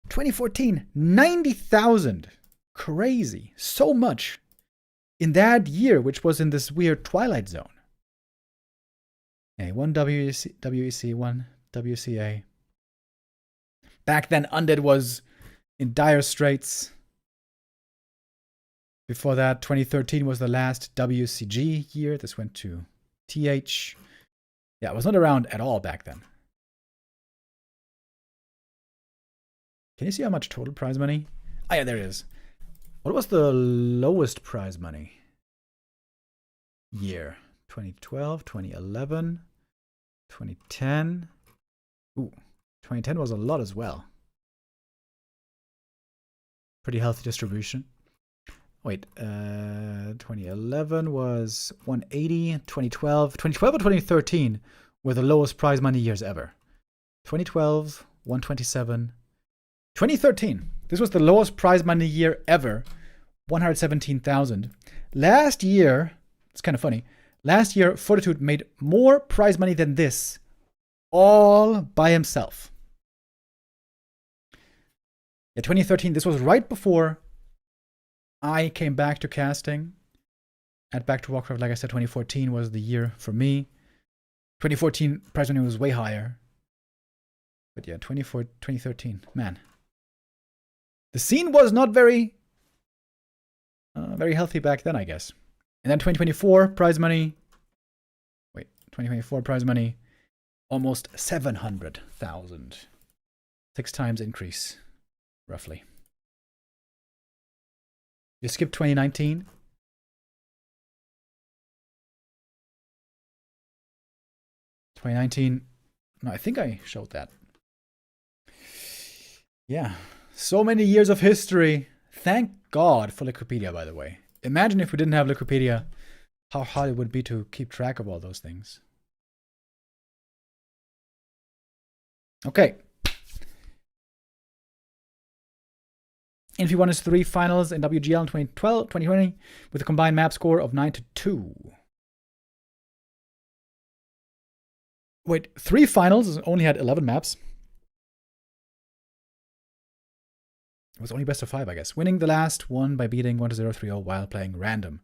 2014, 90,000. Crazy. So much. In that year, which was in this weird Twilight Zone. Okay, one WEC, one WCA. Back then, Undead was in dire straits. Before that, 2013 was the last WCG year. This went to TH. Yeah, it was not around at all back then. Can you see how much total prize money? Ah, yeah, there it is. What was the lowest prize money year? 2012, 2011, 2010. Ooh, 2010 was a lot as well. Pretty healthy distribution. Wait, 2011 was 180, 2012 or 2013 were the lowest prize money years ever. 2012, 127. 2013, this was the lowest prize money year ever, 117,000. Last year, it's kind of funny, last year Fortitude made more prize money than this, all by himself. Yeah, 2013, this was right before I came back to casting. At Back to Warcraft, like I said, 2014 was the year for me. 2014 prize money was way higher. But yeah, 2013, man. The scene was not very healthy back then, I guess. And then 2024 prize money. Wait, 2024 prize money, almost 700,000. 6 times increase, roughly. You skip 2019. No, I think I showed that. Yeah. So many years of history. Thank God for Wikipedia, by the way. Imagine if we didn't have Wikipedia, how hard it would be to keep track of all those things. Okay. Infi won his 3 finals in WGL in 2020 with a combined map score of 9-2. Wait, 3 finals, only had 11 maps. It was only best of 5, I guess. Winning the last one by beating 1-0 3-0 while playing random.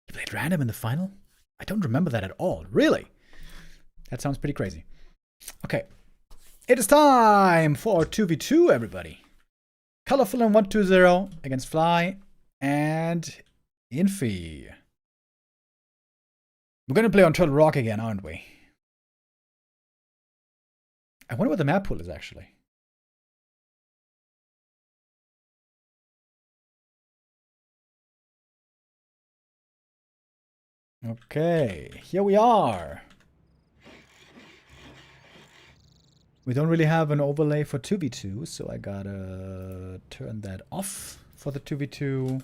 He played random in the final? I don't remember that at all. Really? That sounds pretty crazy. Okay. It is time for 2v2, everybody. Colorful and 1-2-0 against Fly and Infi. We're going to play on Turtle Rock again, aren't we? I wonder what the map pool is, actually. Okay, here we are. We don't really have an overlay for 2v2, so I gotta turn that off for the 2v2.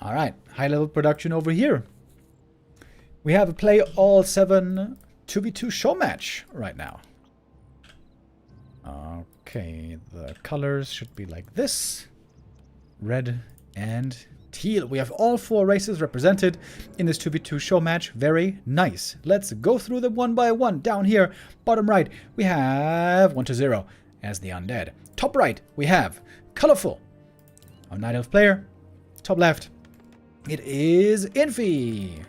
All right, high-level production over here. We have a play all 7 2v2 Showmatch right now. Okay, the colors should be like this. Red and teal. We have all 4 races represented in this 2v2 show match. Very nice. Let's go through them one by one. Down here, bottom right, we have 1-0 as the undead. Top right, we have Colorful, our Night Elf player. Top left, it is Infi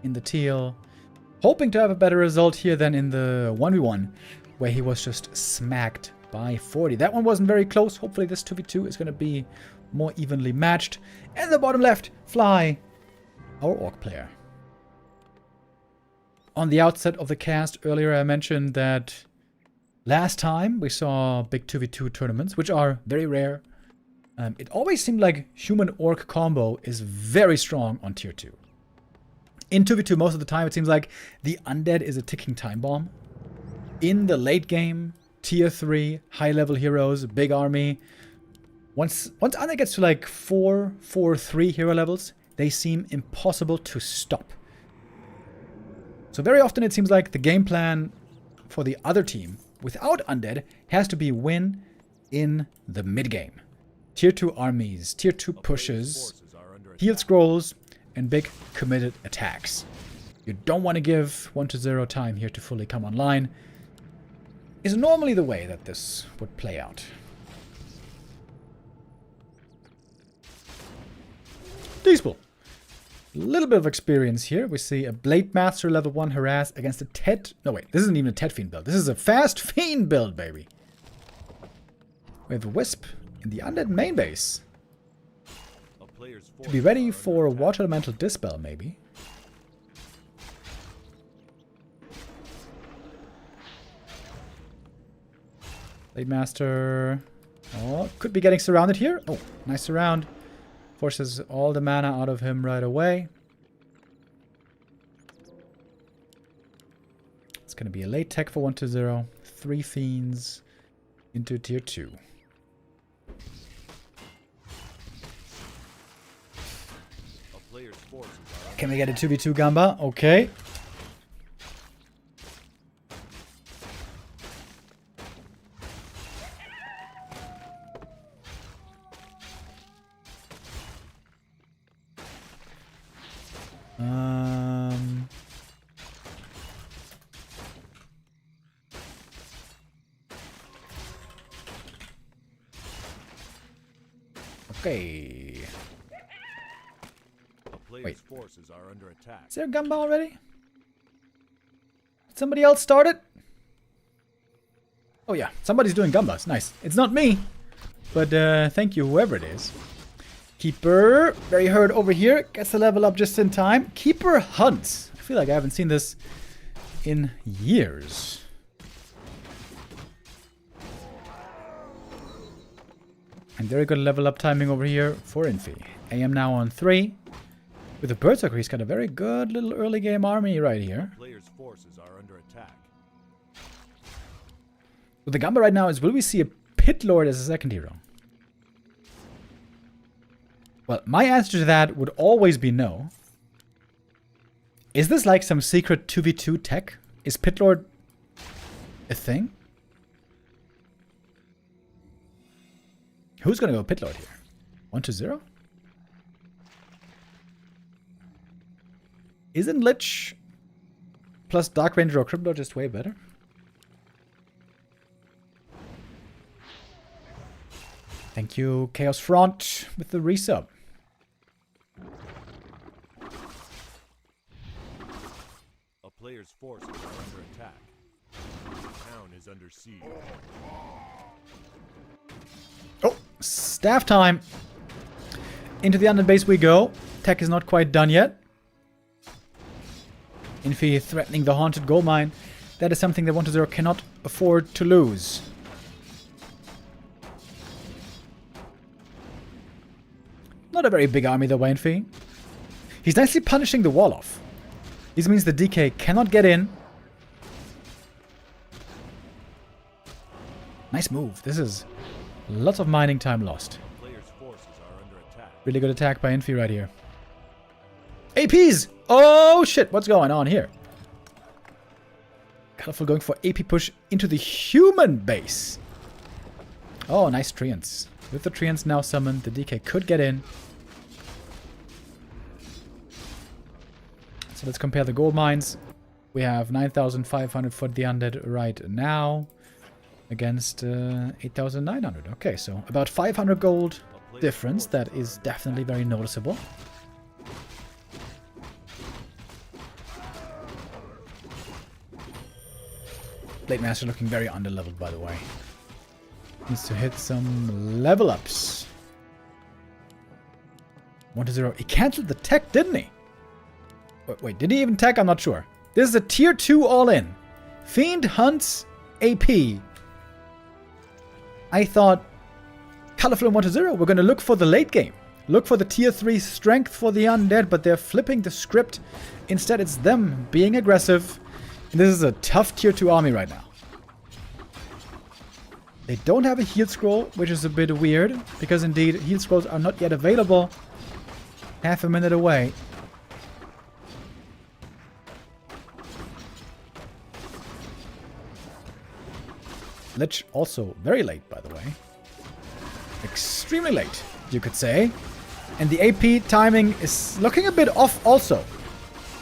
in the teal. Hoping to have a better result here than in the 1v1, where he was just smacked by Forti. That one wasn't very close. Hopefully this 2v2 is going to be more evenly matched. And the bottom left, Fly, our Orc player. On the outset of the cast, earlier I mentioned that last time we saw big 2v2 tournaments, which are very rare. It always seemed like human-orc combo is very strong on tier 2. In 2v2, most of the time, it seems like the undead is a ticking time bomb. In the late game, tier 3, high-level heroes, big army. Once undead gets to like 4, 3 hero levels, they seem impossible to stop. So very often it seems like the game plan for the other team without undead has to be win in the mid-game. Tier 2 armies, tier 2 pushes, heal scrolls, and big committed attacks. You don't want to give 1-0 time here to fully come online. Is normally the way that this would play out. Diesel. A little bit of experience here. We see a Blade Master level 1 harass against a Ted... No, wait. This isn't even a Ted Fiend build. This is a Fast Fiend build, baby. We have a Wisp in the undead main base. To be ready for Water Elemental Dispel, maybe. Blade Master. Oh, could be getting surrounded here. Oh, nice surround. Forces all the mana out of him right away. It's going to be a late tech for 1-0. 3 Fiends into tier 2. Can we get a 2v2 Gamba? Okay. Okay. Wait. Forces are under attack. Is there a Gamba already? Did somebody else start it? Oh yeah, somebody's doing Gambas. Nice. It's not me. But thank you, whoever it is. Keeper, very hurt over here. Gets the level up just in time. Keeper hunts. I feel like I haven't seen this in years. And very good level up timing over here for Infi. AM now on 3. With the Berserker, he's got a very good little early game army right here. Players' forces are under attack. So the Gamba right now is, will we see a Pit Lord as a second hero? Well, my answer to that would always be no. Is this like some secret 2v2 tech? Is Pit Lord a thing? Who's gonna go Pit Lord here? 1-0? Isn't Lich plus Dark Ranger or Crypto just way better? Thank you, Chaos Front, with the resub. A player's forces are under attack. The town is under siege. Oh, staff time. Into the undead base we go. Tech is not quite done yet. Infi threatening the haunted gold mine. That is something that 1-0 cannot afford to lose. Not a very big army though, Infi. He's nicely punishing the wall off. This means the DK cannot get in. Nice move. This is lots of mining time lost. Players' forces are under attack. Really good attack by Infi right here. APs! Oh shit, what's going on here? Colorful going for AP push into the human base. Oh, nice treants. With the treants now summoned, the DK could get in. So let's compare the gold mines. We have 9,500 for the undead right now against 8,900. Okay, so about 500 gold difference. That is definitely very noticeable. Blade Master looking very underleveled, by the way. Needs to hit some level ups. 1-0. He cancelled the tech, didn't he? Wait, did he even tech? I'm not sure. This is a tier 2 all-in. Fiend hunts AP. I thought Colorful in 1-0, we're going to look for the late game. Look for the tier 3 strength for the undead, but they're flipping the script. Instead, it's them being aggressive. And this is a tough tier 2 army right now. They don't have a heal scroll, which is a bit weird, because indeed, heal scrolls are not yet available. Half a minute away. Lich also very late, by the way. Extremely late, you could say. And the AP timing is looking a bit off also.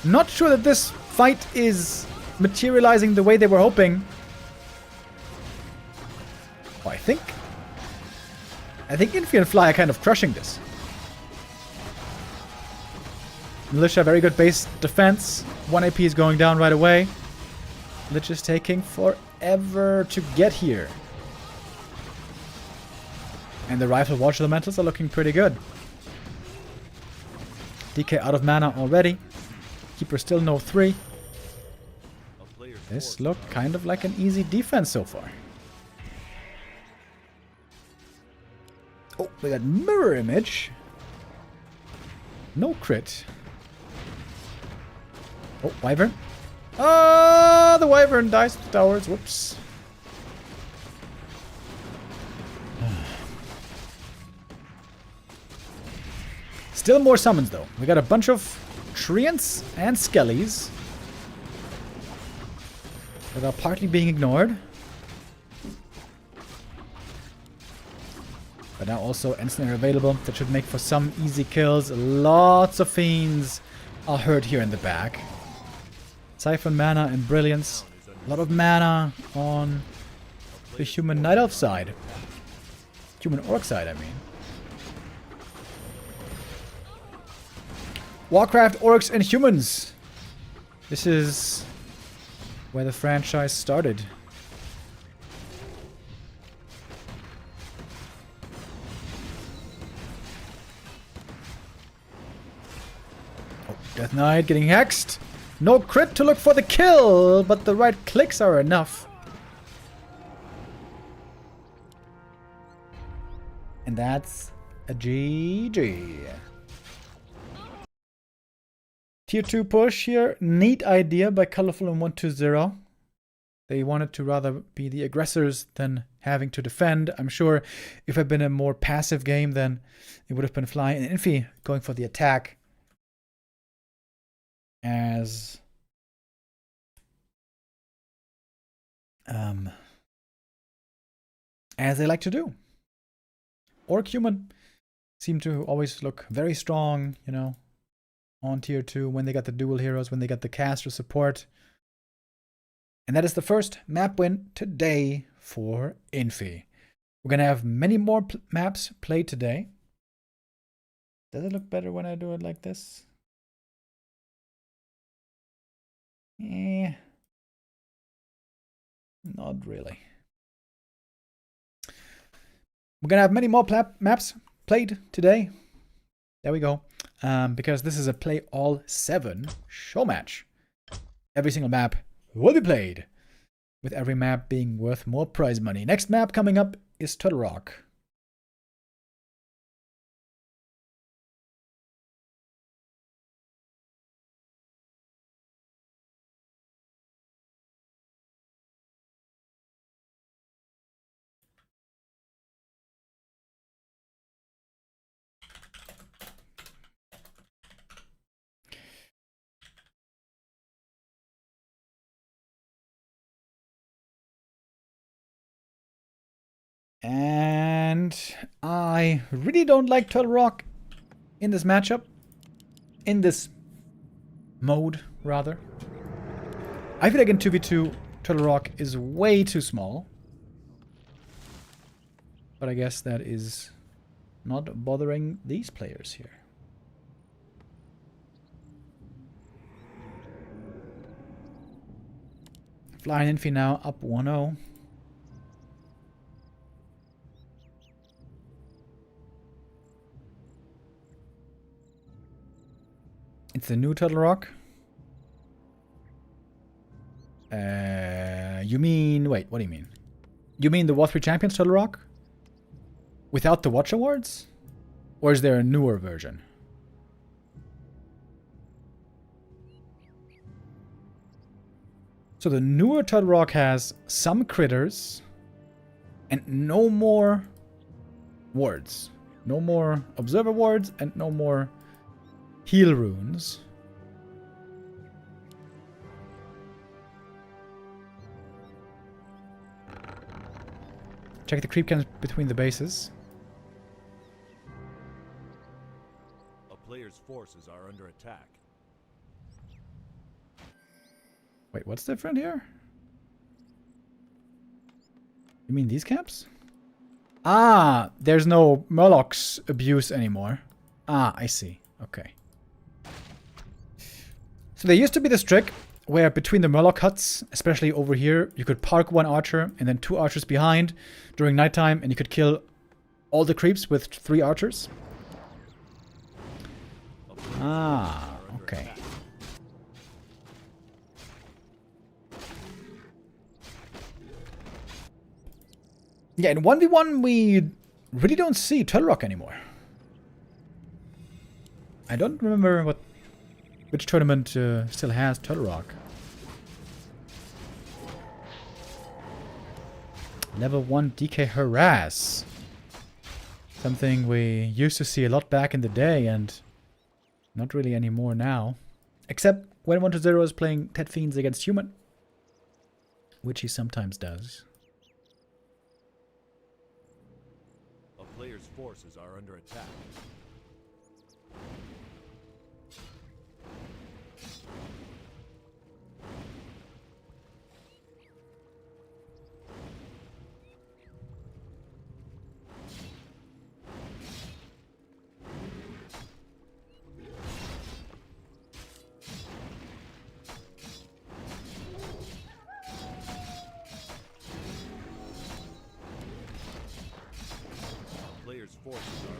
Not sure that this fight is materializing the way they were hoping. Oh, I think Infi and Fly are kind of crushing this. Militia, very good base defense. 1 AP is going down right away. Lich is taking forever to get here. And the Rifle Watch Elementals are looking pretty good. DK out of mana already. Keeper still no 3. This looked kind of like an easy defense so far. Oh, we got Mirror Image. No crit. Oh, Wyvern. Ah, the Wyvern dies with towers. Whoops. Still more summons, though. We got a bunch of Treants and Skellies that are partly being ignored. But now also Ensnare available. That should make for some easy kills. Lots of Fiends are hurt here in the back. Siphon mana and Brilliance. A lot of mana on the Human Night Elf side. Human Orc side, I mean. Warcraft, Orcs, and Humans. This is where the franchise started. Oh, Death Knight getting hexed. No crit to look for the kill, but the right clicks are enough. And that's a GG. Tier 2 push here. Neat idea by Colorful in 1-0. They wanted to rather be the aggressors than having to defend. I'm sure if it had been a more passive game, then it would have been Fly and Infi going for the attack. As they like to do. Orc Human seem to always look very strong, you know, on tier 2 when they got the dual heroes, when they got the caster support. And that is the first map win today for Infi. We're going to have many more maps played today. Does it look better when I do it like this? Not really. We're going to have many more maps played today. There we go. Because this is a play all 7 show match. Every single map will be played, with every map being worth more prize money. Next map coming up is Turtle Rock. And I really don't like Turtle Rock in this matchup, in this mode, rather. I feel like in 2v2, Turtle Rock is way too small. But I guess that is not bothering these players here. Fly and Infi now up 1-0. It's the new Turtle Rock. You mean... Wait, what do you mean? You mean the Warcraft III Champions Turtle Rock? Without the Watch Awards? Or is there a newer version? So the newer Turtle Rock has some critters and no more wards. No more observer wards and no more heal runes. Check the creep cams between the bases. A player's forces are under attack. Wait, what's different here? You mean these camps? Ah, there's no Murlocs abuse anymore. Ah, I see. Okay. So there used to be this trick where between the Murloc huts, especially over here, you could park one archer and then 2 archers behind during nighttime, and you could kill all the creeps with 3 archers. Ah, okay. Yeah, in 1v1 we really don't see Turtle Rock anymore. I don't remember which tournament still has Turtle Rock. Level 1 DK Harass. Something we used to see a lot back in the day and not really anymore now. Except when 1-0 is playing Ted Fiends against Human. Which he sometimes does. A player's forces are under attack.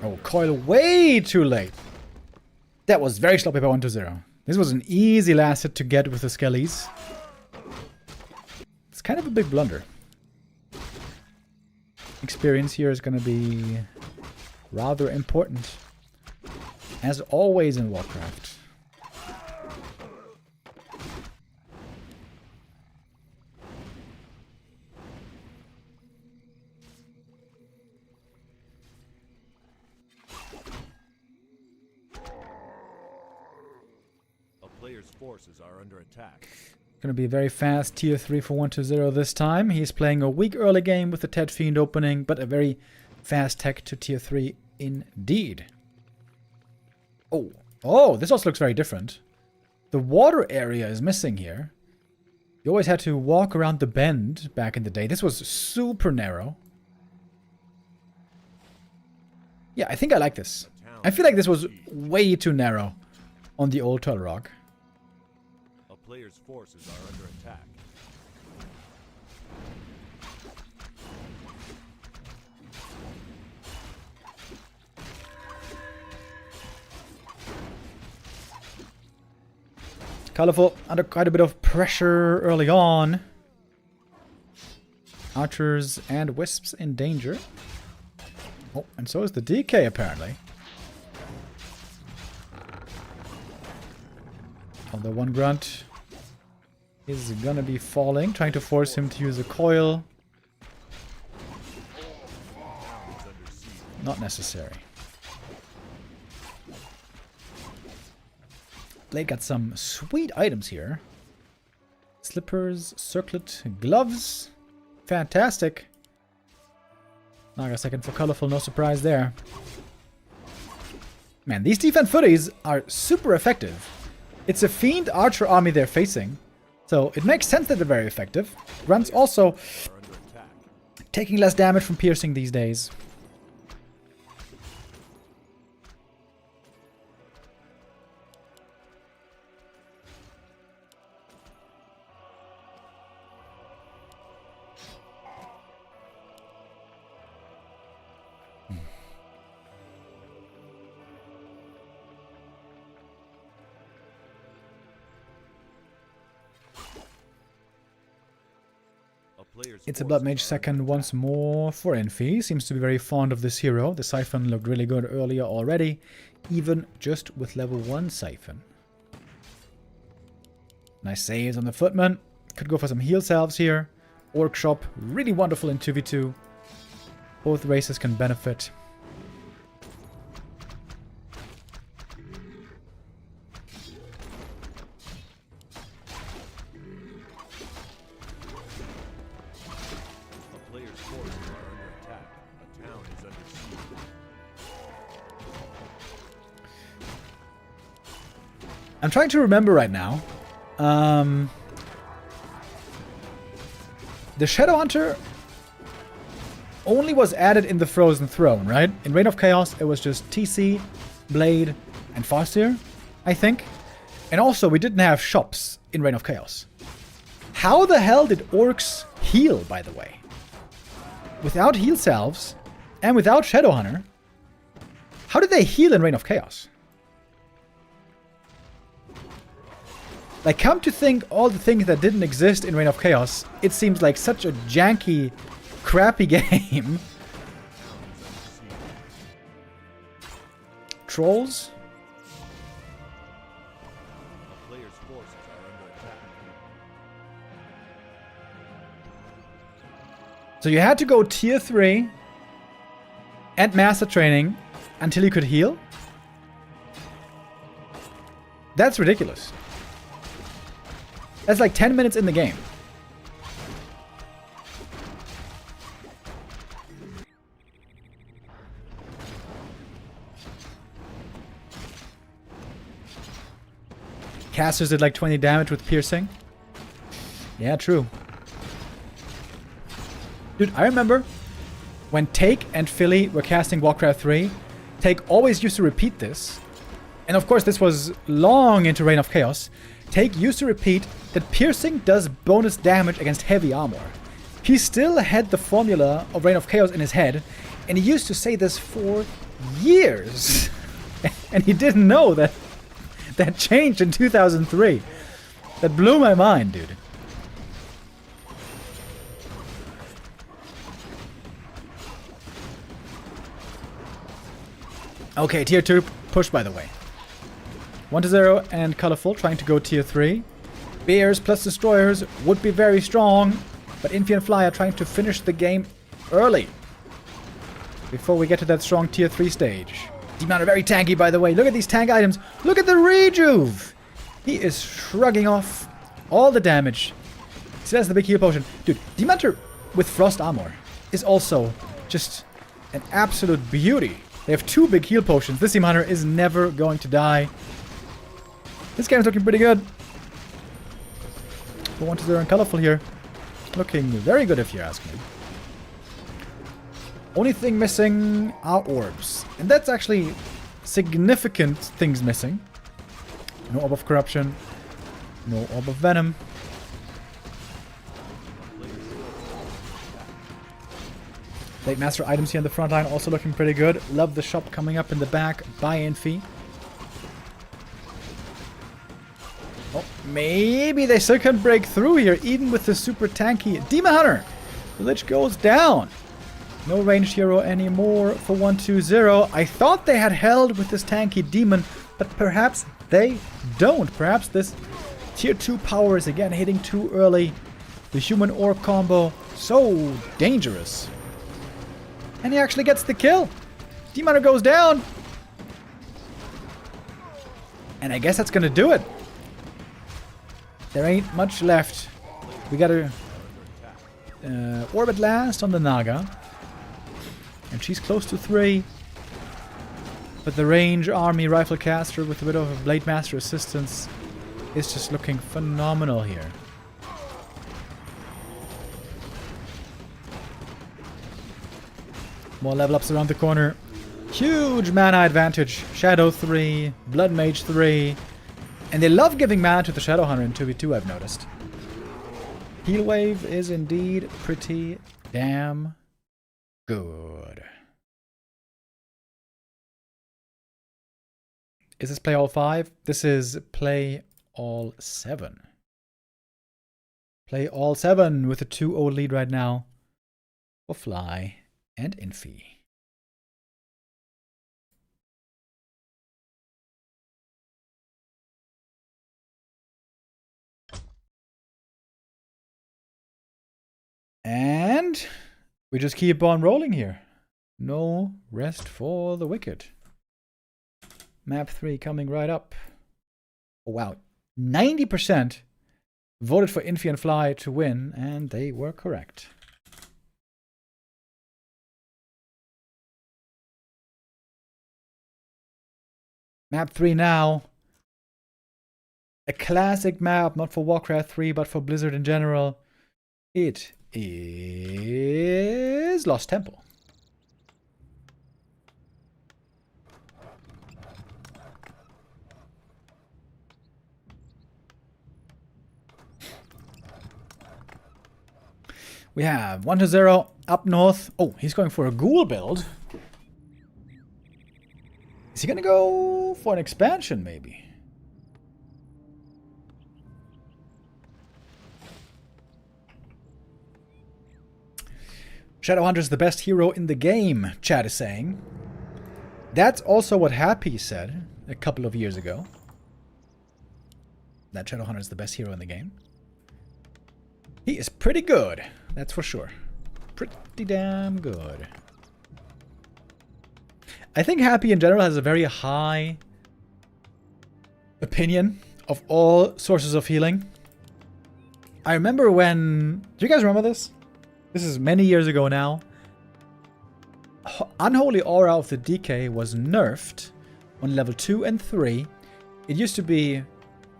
Oh, coil way too late. That was very sloppy by 1-0. This was an easy last hit to get with the Skellies. It's kind of a big blunder. Experience here is going to be rather important. As always in Warcraft. Forces are under attack. Gonna be a very fast tier 3 for 1-0 this time. He's playing a weak early game with the Ted Fiend opening, but a very fast tech to tier 3 indeed. Oh, this also looks very different. The water area is missing here. You always had to walk around the bend back in the day. This was super narrow. Yeah, I think I like this. I feel like this was way too narrow on the old Turtle Rock. Players' forces are under attack. Colorful under quite a bit of pressure early on. Archers and Wisps in danger. Oh, and so is the DK apparently. Although one grunt is gonna be falling, trying to force him to use a coil. Not necessary. Blade got some sweet items here. Slippers, circlet, gloves. Fantastic. Naga second for colorful, no surprise there. Man, these defense footies are super effective. It's a Fiend Archer army they're facing. So it makes sense that they're very effective. Grunts also Are under attack. taking less damage from piercing these days. Player's It's a forces Blood Mage are under second once more for Infi. Seems to be very fond of this hero. The Siphon looked really good earlier already, even just with level 1 Siphon. Nice saves on the Footman. Could go for some heal salves here. Orc Shop, really wonderful in 2v2. Both races can benefit. A player's forces are under attack. A town is under siege. I'm trying to remember right now. The Shadow Hunter only was added in the Frozen Throne, right? In Reign of Chaos, it was just TC, Blade, and Farseer, I think. And also, we didn't have shops in Reign of Chaos. How the hell did orcs heal, by the way? Without heal salves, and without Shadow Hunter, how did they heal in Reign of Chaos? Like, come to think, all the things that didn't exist in Reign of Chaos, it seems like such a janky, crappy game. Trolls? A player's forces are under attack. So you had to go tier 3 and master training until you could heal? That's ridiculous. That's like 10 minutes in the game. Casters did like 20 damage with piercing. Yeah, true. Dude, I remember when Take and Philly were casting Warcraft 3, Take always used to repeat this. And of course, this was long into Reign of Chaos. Take used to repeat that piercing does bonus damage against heavy armor. He still had the formula of Reign of Chaos in his head, and he used to say this for years. And he didn't know that that changed in 2003. That blew my mind, dude. Okay, tier 2 push, by the way. 1-0 and Colorful trying to go tier 3. Bears plus Destroyers would be very strong, but Infi and Fly are trying to finish the game early before we get to that strong tier 3 stage. Demon are very tanky, by the way. Look at these tank items. Look at the rejuve. He is shrugging off all the damage. See, that's the big heal potion. Dude, Dementor with Frost Armor is also just an absolute beauty. They have 2 big heal potions. This Demon Hunter is never going to die. This game is looking pretty good. 1-0 and Colorful here. Looking very good if you ask me. Only thing missing are orbs. And that's actually significant things missing. No Orb of Corruption. No Orb of Venom. Late Master items here in the front line also looking pretty good. Love the shop coming up in the back by Infi. Oh, maybe they still can break through here, even with the super tanky Demon Hunter. The Lich goes down. No ranged hero anymore for 1-2-0. I thought they had held with this tanky demon, but perhaps they don't. Perhaps this tier 2 power is again hitting too early. The human orc combo, so dangerous. And he actually gets the kill. Demon Hunter goes down. And I guess that's gonna do it. There ain't much left. We gotta orbit last on the Naga. And she's close to 3. But the range army rifle caster with a bit of a Blade Master assistance is just looking phenomenal here. More level ups around the corner. Huge mana advantage. Shadow 3, Blood Mage 3. And they love giving mana to the Shadow Hunter in 2v2, I've noticed. Heal Wave is indeed pretty damn good. Is this play all 5? This is play all 7. Play all 7 with a 2-0 lead right now for Fly and Infi. And we just keep on rolling here. No rest for the wicked. Map 3 coming right up. Oh, wow. 90% voted for Infi and Fly to win, and they were correct. Map 3 now. A classic map, not for Warcraft 3, but for Blizzard in general. It is Lost Temple. We have 1-0 up north. Oh, he's going for a ghoul build. Is he going to go for an expansion, maybe? Shadowhunter is the best hero in the game, chat is saying. That's also what Happy said a couple of years ago. That Shadowhunter is the best hero in the game. He is pretty good, that's for sure. Pretty damn good. I think Happy in general has a very high opinion of all sources of healing. I remember when... Do you guys remember this? This is many years ago now. Unholy Aura of the DK was nerfed on level 2 and 3. It used to be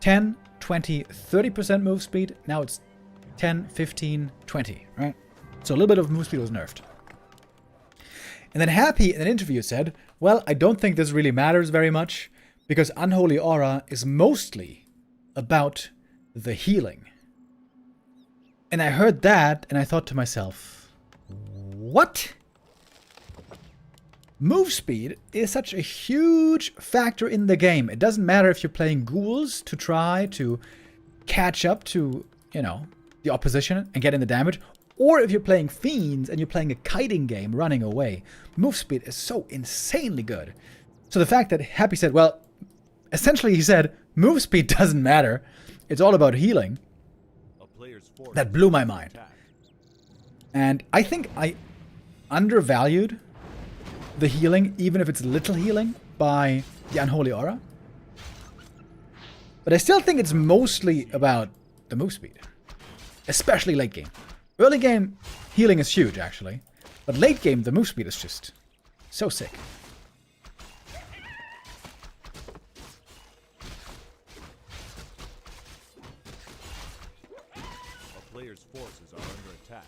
10, 20, 30% move speed. Now it's 10, 15, 20, right? So a little bit of move speed was nerfed. And then Happy in an interview said, well, I don't think this really matters very much because Unholy Aura is mostly about the healing. And I heard that, and I thought to myself, what? Move speed is such a huge factor in the game. It doesn't matter if you're playing ghouls to try to catch up to, you know, the opposition and get in the damage, or if you're playing fiends and you're playing a kiting game running away. Move speed is so insanely good. So the fact that Happy said, well, essentially he said, move speed doesn't matter. It's all about healing. That blew my mind. And I think I undervalued the healing, even if it's little healing, by the Unholy Aura. But I still think it's mostly about the move speed. Especially late game. Early game, healing is huge, actually. But late game, the move speed is just so sick. Players' forces are under attack.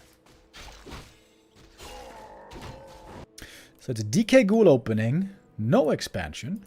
So it's a DK Ghoul opening, no expansion.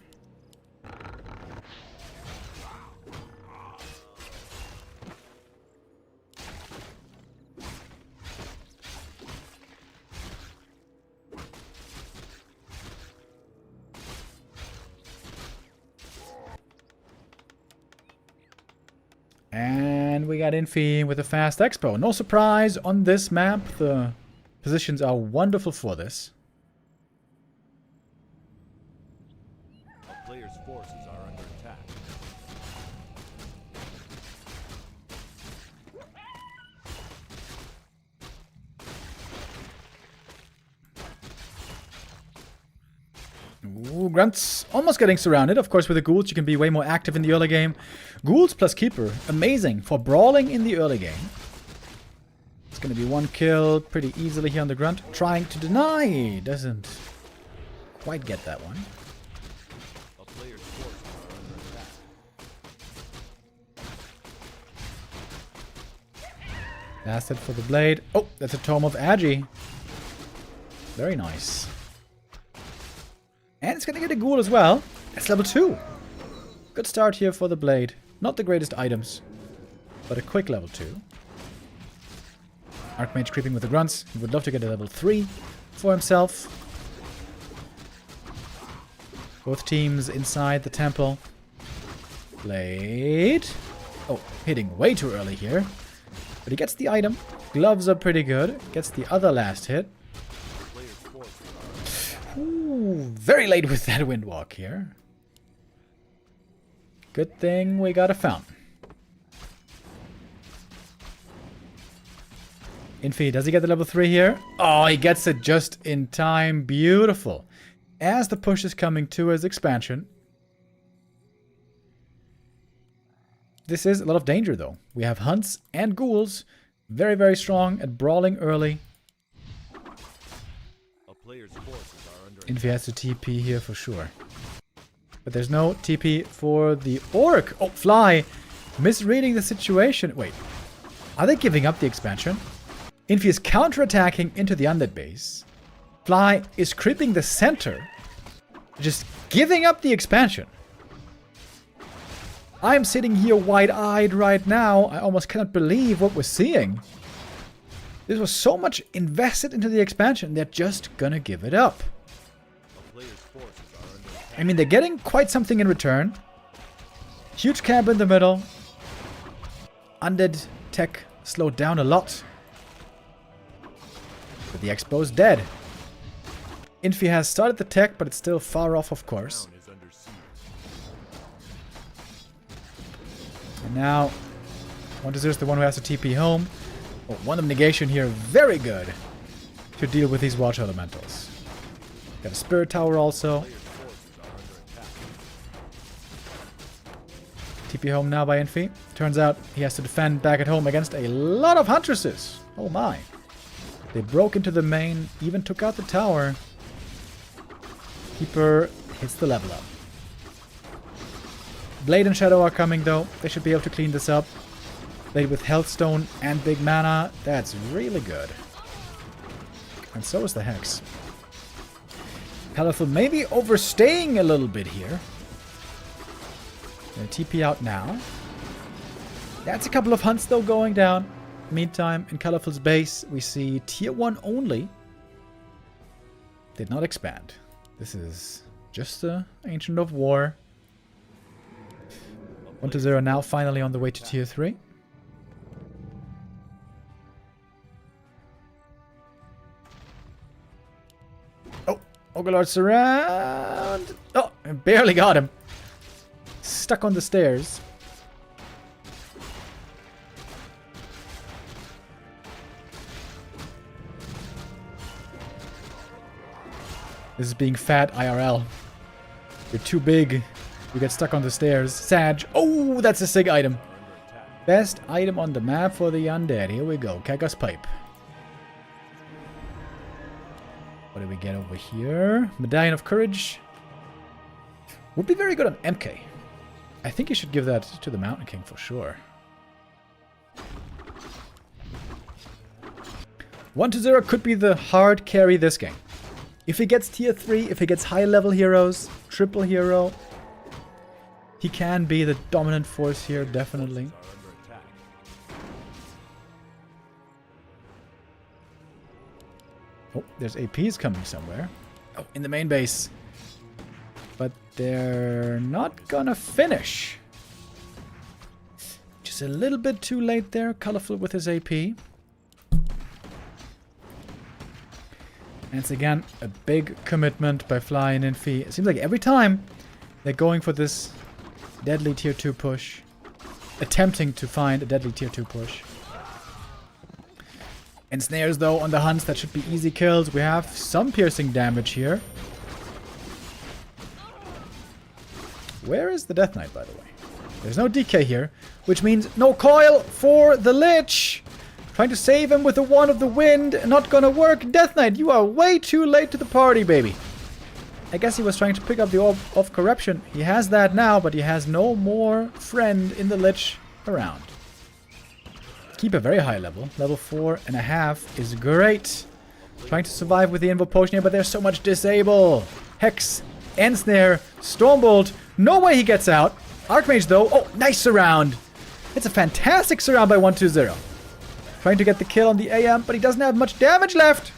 And we got Infi with a fast expo. No surprise on this map. The positions are wonderful for this. A player's forces are under attack. Ooh, Grunt's almost getting surrounded. Of course, with the ghouls, you can be way more active in the early game. Ghouls plus Keeper, amazing for brawling in the early game. It's going to be one kill pretty easily here on the Grunt. Trying to deny. Doesn't quite get that one. A player's forces are under attack. Last hit for the blade. Oh, that's a Tome of Agi. Very nice. And it's gonna get a ghoul as well. That's level 2. Good start here for the blade. Not the greatest items, but a quick level 2. Archmage creeping with the grunts. He would love to get a level 3 for himself. Both teams inside the temple. Blade. Oh, hitting way too early here. But he gets the item. Gloves are pretty good. Gets the other last hit. Ooh, very late with that windwalk here. Good thing we got a fountain. Infi, does he get the level 3 here? Oh, he gets it just in time. Beautiful. As the push is coming to his expansion. This is a lot of danger, though. We have hunts and ghouls. Very, very strong at brawling early. A player's forces are under Infi has to TP here for sure. But there's no TP for the Orc. Oh, Fly. Misreading the situation. Wait. Are they giving up the expansion? Infi is counterattacking into the undead base. Fly is creeping the center. Just giving up the expansion. I'm sitting here wide-eyed right now. I almost cannot believe what we're seeing. This was so much invested into the expansion. They're just gonna give it up. a player's forces are under attack. I mean, they're getting quite something in return. Huge camp in the middle. Undead tech slowed down a lot. But the Expo's dead. Infi has started the tech, but it's still far off, of course. Town is under siege. And now, 1-0 is the one who has to TP home. Oh, one of negation here, very good to deal with these water elementals. Got a spirit tower also. Player's forces are under attack. TP home now by Infi. Turns out he has to defend back at home against a lot of huntresses. Oh my. They broke into the main, even took out the tower. Keeper hits the level up. Blade and Shadow are coming though. They should be able to clean this up. Blade with Healthstone and big mana. That's really good. And so is the Hex. Colorful maybe overstaying a little bit here. Gonna TP out now. That's a couple of hunts though going down. Meantime, in Colorful's base, we see tier 1 only. Did not expand. This is just the Ancient of War. 1-0 now, finally on the way to tier 3. Oh, Ogolard surround. Oh, I barely got him. Stuck on the stairs. This is being fat IRL. You're too big. You get stuck on the stairs. Sag. Oh, that's a sick item. Best item on the map for the undead. Here we go. Keka's Pipe. What do we get over here? Medallion of Courage. Would be very good on MK. I think you should give that to the Mountain King for sure. 1-0 could be the hard carry this game. If he gets tier 3, if he gets high level heroes, triple hero, he can be the dominant force here, definitely. Are under attack. Oh, there's APs coming somewhere. Oh, in the main base. But they're not gonna finish. Just a little bit too late there. Colorful with his AP. And it's again a big commitment by Fly and Infi. It seems like every time they're going for this deadly tier 2 push. Attempting to find a deadly tier 2 push. And snares though on the hunts, that should be easy kills. We have some piercing damage here. Where is the Death Knight, by the way? There's no DK here, which means no coil for the Lich. Trying to save him with a Wand of the Wind. Not gonna work. Death Knight, you are way too late to the party, baby. I guess he was trying to pick up the Orb of Corruption. He has that now, but he has no more friend in the Lich around. keep a very high level. Level 4.5 is great. Trying to survive with the Invo Potion here, but there's so much disable. Hex, Ensnare, Stormbolt. No way he gets out. Archmage though. Oh, nice surround. It's a fantastic surround by 120. Trying to get the kill on the AM, but he doesn't have much damage left.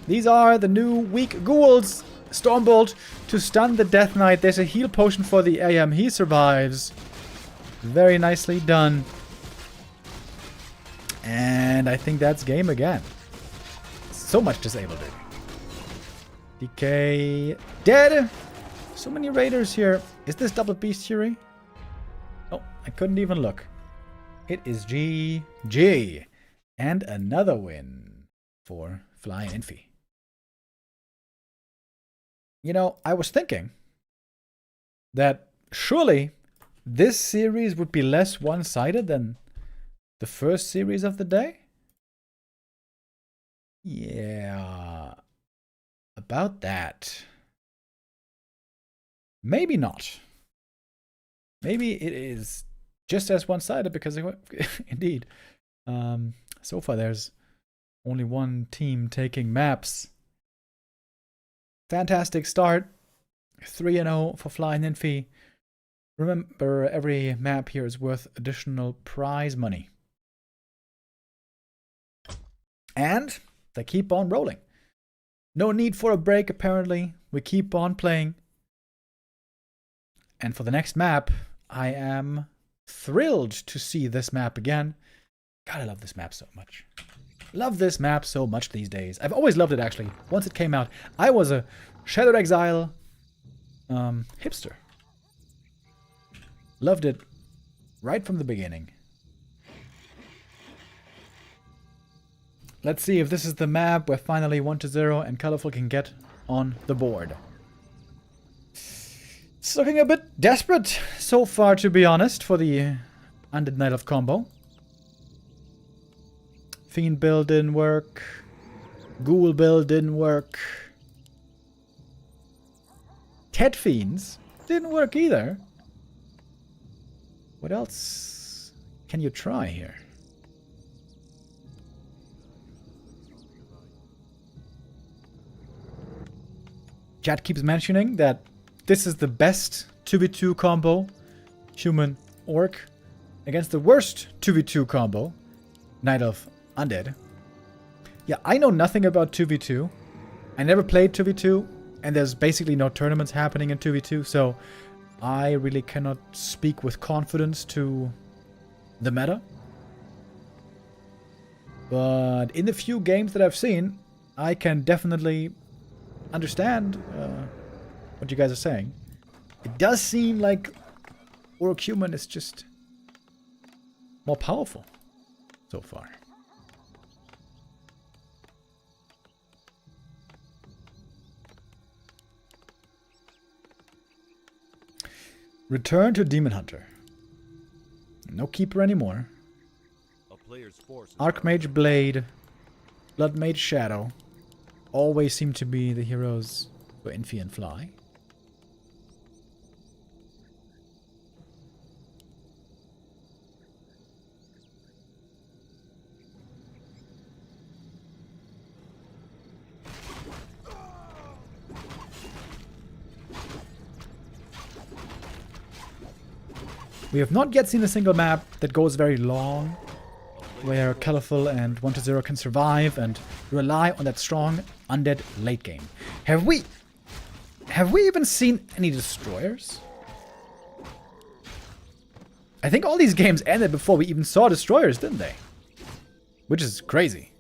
These are the new weak ghouls. Stormbolt to stun the Death Knight. There's a heal potion for the AM. He survives. Very nicely done. And I think that's game again. So much disabled it. DK dead. So many raiders here. Is this double bestiary? Oh, I couldn't even look. It is GG. And another win for Fly and Infi. You know, I was thinking that surely this series would be less one-sided than the first series of the day. Yeah. About that. Maybe not. Maybe it is just as one-sided because indeed, so far there's only one team taking maps. Fantastic start. 3-0 for Fly and Infi. Remember, every map here is worth additional prize money. And they keep on rolling. No need for a break, apparently. We keep on playing. And for the next map, I am thrilled to see this map again. God, I love this map so much. Love this map so much these days. I've always loved it, actually. Once it came out, I was a Shadow Exile hipster. Loved it right from the beginning. Let's see if this is the map where finally 120 and Colorful can get on the board. It's looking a bit desperate so far, to be honest, for the Undead Night Elf combo. Fiend build didn't work. Ghoul build didn't work. Ted Fiends didn't work either. What else can you try here? Chat keeps mentioning that this is the best 2v2 combo, Human Orc, against the worst 2v2 combo, Night Elf Undead. Yeah, I know nothing about 2v2. I never played 2v2, and there's basically no tournaments happening in 2v2, so I really cannot speak with confidence to the meta. But in the few games that I've seen, I can definitely understand what you guys are saying. It does seem like Orc Human is just more powerful so far. Return to Demon Hunter. No Keeper anymore. Archmage Blade, Blood Mage Shadow always seem to be the heroes for Infi and Fly. We have not yet seen a single map that goes very long, where Colorful and 120 can survive and rely on that strong undead late game. Have we even seen any destroyers? I think all these games ended before we even saw destroyers, didn't they? Which is crazy.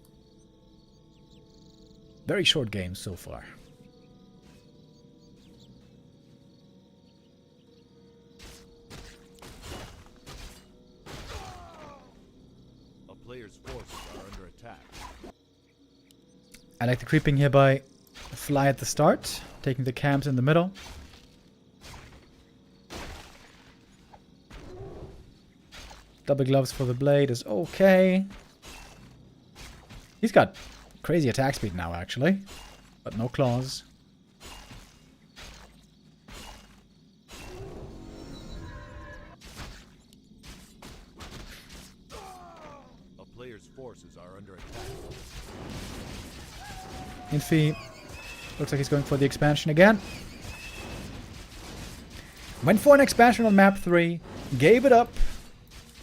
Very short games so far. I like the creeping here by Fly at the start, taking the camps in the middle. Double gloves for the blade is okay. He's got crazy attack speed now, actually, but no claws. forces are under attack. Infi looks like he's going for the expansion again. Went for an expansion on map 3, gave it up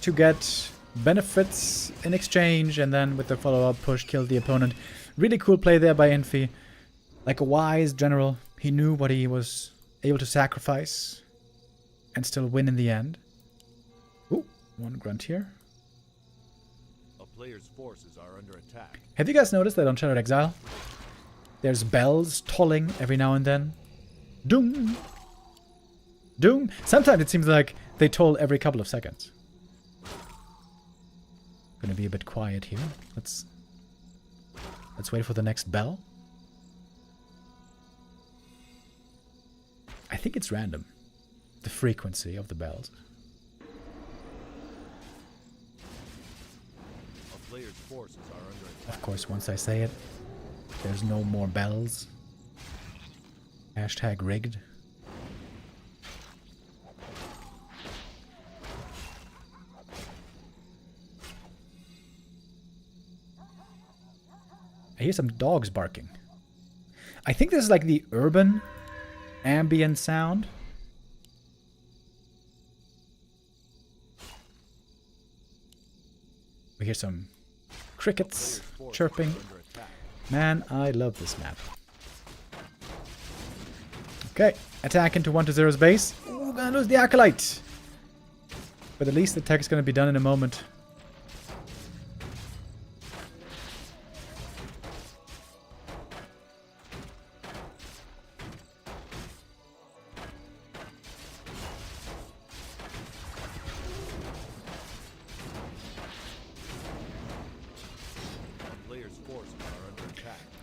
to get benefits in exchange, and then with the follow-up push killed the opponent. Really cool play there by Infi. Like a wise general, he knew what he was able to sacrifice and still win in the end. Ooh, one grunt here. A player's forces are under attack. Have you guys noticed that on Shattered Exile, there's bells tolling every now and then? Doom! Doom! Sometimes it seems like they toll every couple of seconds. Gonna be a bit quiet here. Let's wait for the next bell. I think it's random, the frequency of the bells. A player's forces are under attack. Of course, once I say it, there's no more bells. Hashtag rigged. I hear some dogs barking. I think this is like the urban ambient sound. We hear some crickets chirping. Man, I love this map. Okay, attack into 1-0's base. Ooh, gonna lose the Acolyte. But at least the attack is gonna be done in a moment.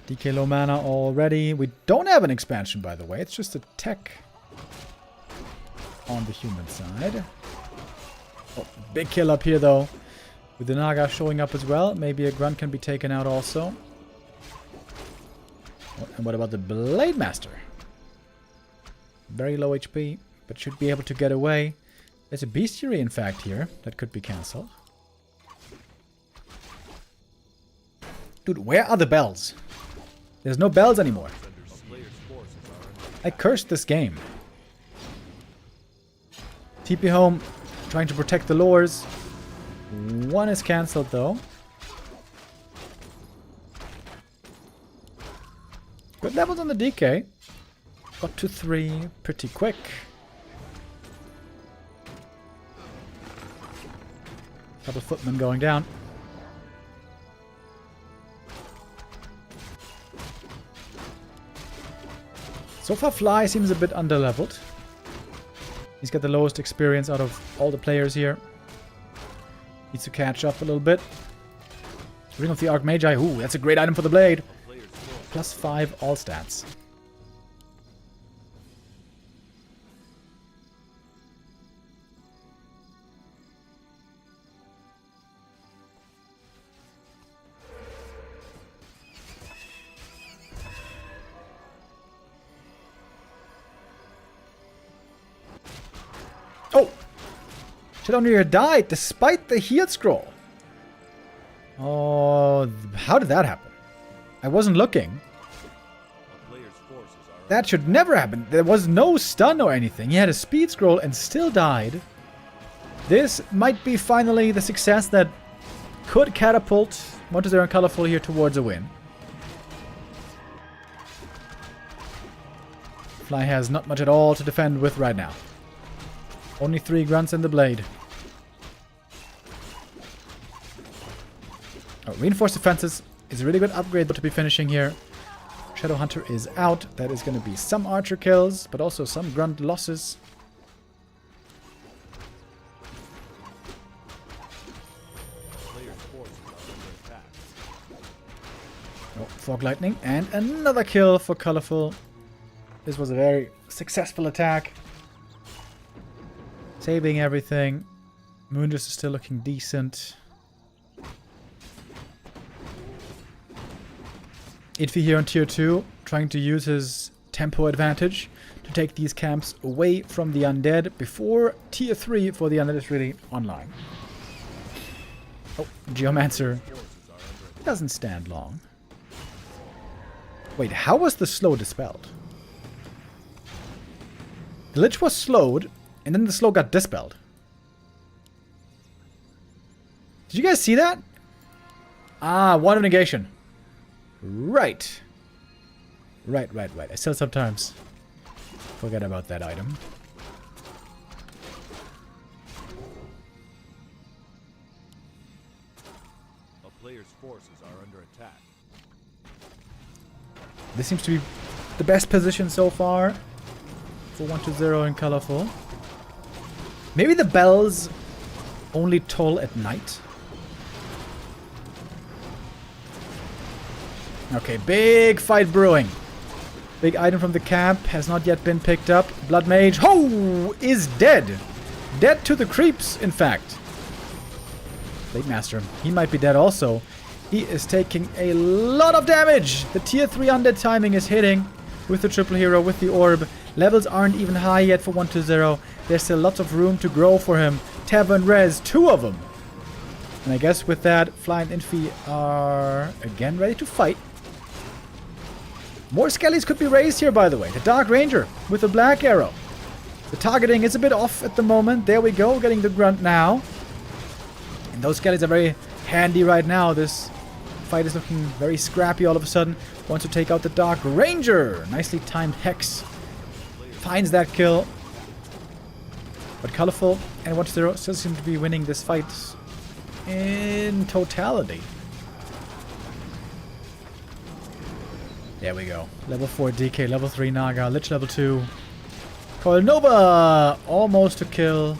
DK low mana already. We don't have an expansion, by the way. It's just a tech on the human side. Oh, big kill up here, though. With the Naga showing up as well. Maybe a grunt can be taken out also. Oh, and what about the Blade Master? Very low HP, but should be able to get away. There's a bestiary, in fact, here that could be cancelled. Dude, where are the bells? There's no bells anymore. I cursed this game. TP home, trying to protect the lures. One is cancelled though. Good levels on the DK. Got to 3 pretty quick. Couple footmen going down. So far, Fly seems a bit underleveled. He's got the lowest experience out of all the players here. Needs to catch up a little bit. Ring of the Archmagi. Ooh, that's a great item for the blade. +5 all stats. Oh! Shadowneer died despite the heal scroll. Oh, how did that happen? I wasn't looking. That should never happen. There was no stun or anything. He had a speed scroll and still died. This might be finally the success that could catapult 1-0 and Colorful here towards a win. Fly has not much at all to defend with right now. Only 3 grunts in the blade. Oh, reinforced defenses is a really good upgrade to be finishing here. Shadow Hunter is out. That is going to be some archer kills, but also some grunt losses. Oh, Fog Lightning and another kill for Colorful. This was a very successful attack. Saving everything. Moondress is still looking decent. Infi here on tier 2, trying to use his tempo advantage to take these camps away from the undead before tier 3 for the undead is really online. Oh, Geomancer Doesn't stand long. Wait, how was the slow dispelled? The Lich was slowed, and then the slow got dispelled. Did you guys see that? Ah, one of negation. Right. Right. I still sometimes forget about that item. A player's forces are under attack. This seems to be the best position so far for 1-0 in colorful. Maybe the bells only toll at night. Okay, big fight brewing. Big item from the camp has not yet been picked up. Blood Mage, ho, is dead. Dead to the creeps, in fact. Blade Master, he might be dead also. He is taking a lot of damage. The tier 3 undead timing is hitting with the triple hero, with the orb. Levels aren't even high yet for 1-0. There's still lots of room to grow for him. Tavern Res, 2 of them. And I guess with that, Fly and Infi are again ready to fight. More skellies could be raised here, by the way. The Dark Ranger with the black arrow. The targeting is a bit off at the moment. There we go, getting the grunt now. And those skellies are very handy right now. This fight is looking very scrappy all of a sudden. Wants to take out the Dark Ranger. Nicely timed Hex. Finds that kill. But Colorful and 1-0 still seem to be winning this fight in totality. There we go. Level 4 DK, level 3 Naga, Lich level 2. Coil Nova! Almost to kill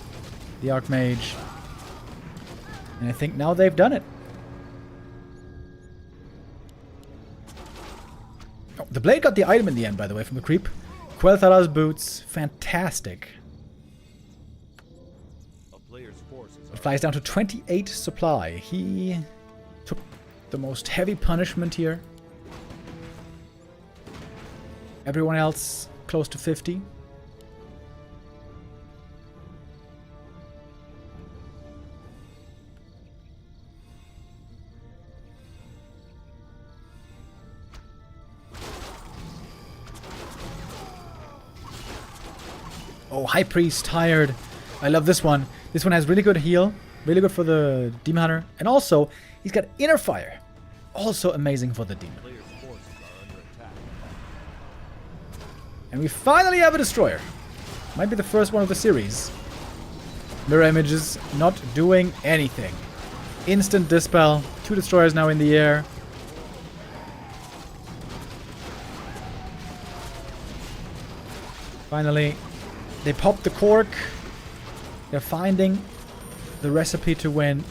the Archmage. And I think now they've done it. Oh, the Blade got the item in the end, by the way, from the creep. Quel'Thala's boots. Fantastic. It flies down to 28 supply. He took the most heavy punishment here. Everyone else close to 50. Oh, High Priest tired. I love this one. This one has really good heal. Really good for the Demon Hunter. And also, he's got Inner Fire. Also amazing for the Demon. And we finally have a Destroyer. Might be the first one of the series. Mirror Images not doing anything. Instant Dispel. 2 Destroyers now in the air. Finally, they popped the cork. They're finding the recipe to win.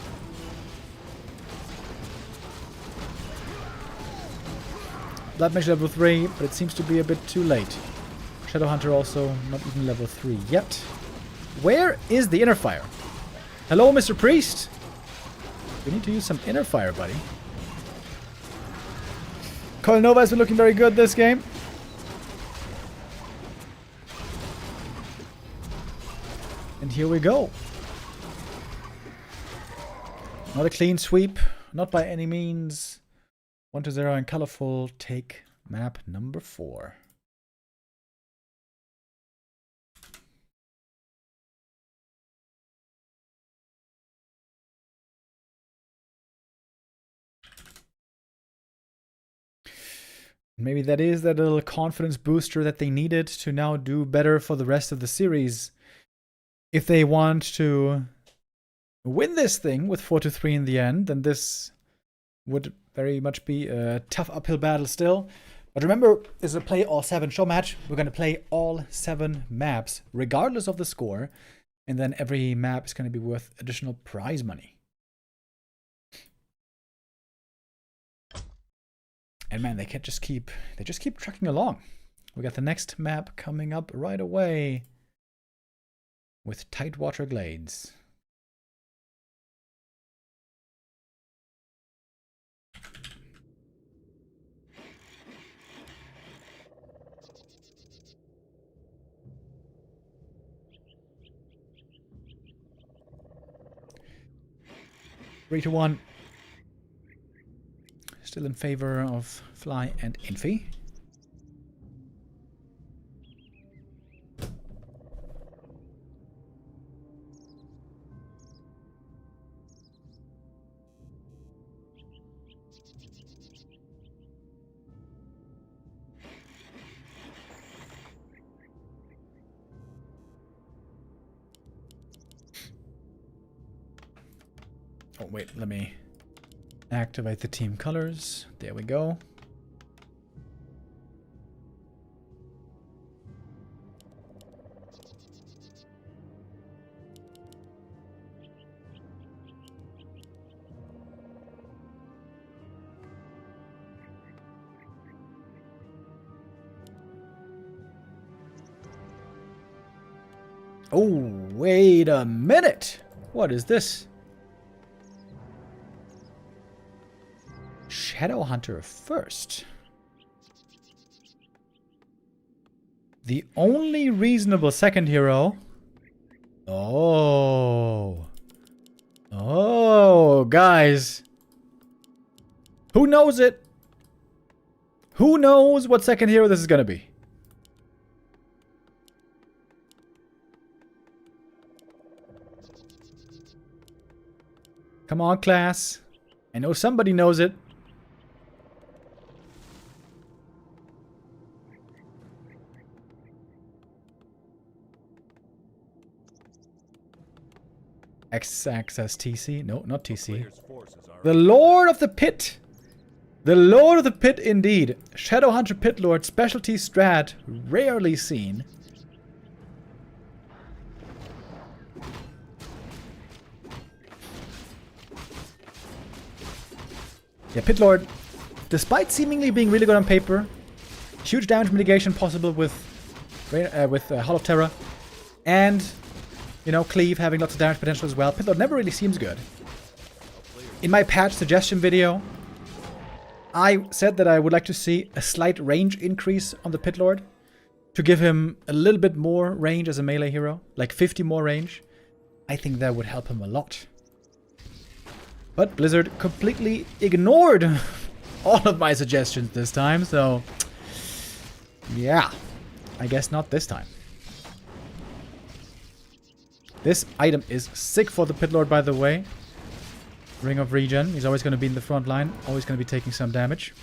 Blood Mage level 3, but it seems to be a bit too late. Shadow Hunter also not even level 3 yet. Where is the Inner Fire? Hello, Mr. Priest? We need to use some Inner Fire, buddy. Coil Nova has been looking very good this game. And here we go. Not a clean sweep. Not by any means. 1-0 and Colorful take map number 4. Maybe that is that little confidence booster that they needed to now do better for the rest of the series. If they want to win this thing with 4-3 in the end, then this would very much be a tough uphill battle still. But remember, it's a play all 7 show match. We're going to play all 7 maps, regardless of the score. And then every map is going to be worth additional prize money. And man, they just keep trucking along. We got the next map coming up right away with Tidewater Glades. Three to 1. Still in favor of Fly and Infi. Oh, wait, let me activate the team colors. There we go. Oh, wait a minute. What is this? Shadow Hunter first. The only reasonable second hero. Oh. Oh, guys. Who knows it? Who knows what second hero this is gonna be? Come on, class. I know somebody knows it. X-Access TC? No, not TC. The Lord of the Pit! The Lord of the Pit indeed. Shadowhunter Pit Lord, specialty strat, rarely seen. Yeah, Pit Lord, despite seemingly being really good on paper, huge damage mitigation possible with Hall of Terror, and, you know, Cleave having lots of damage potential as well. Pit Lord never really seems good. In my patch suggestion video, I said that I would like to see a slight range increase on the Pit Lord to give him a little bit more range as a melee hero, like 50 more range. I think that would help him a lot. But Blizzard completely ignored all of my suggestions this time, so yeah, I guess not this time. This item is sick for the Pit Lord, by the way. Ring of Regen. He's always going to be in the front line, always going to be taking some damage.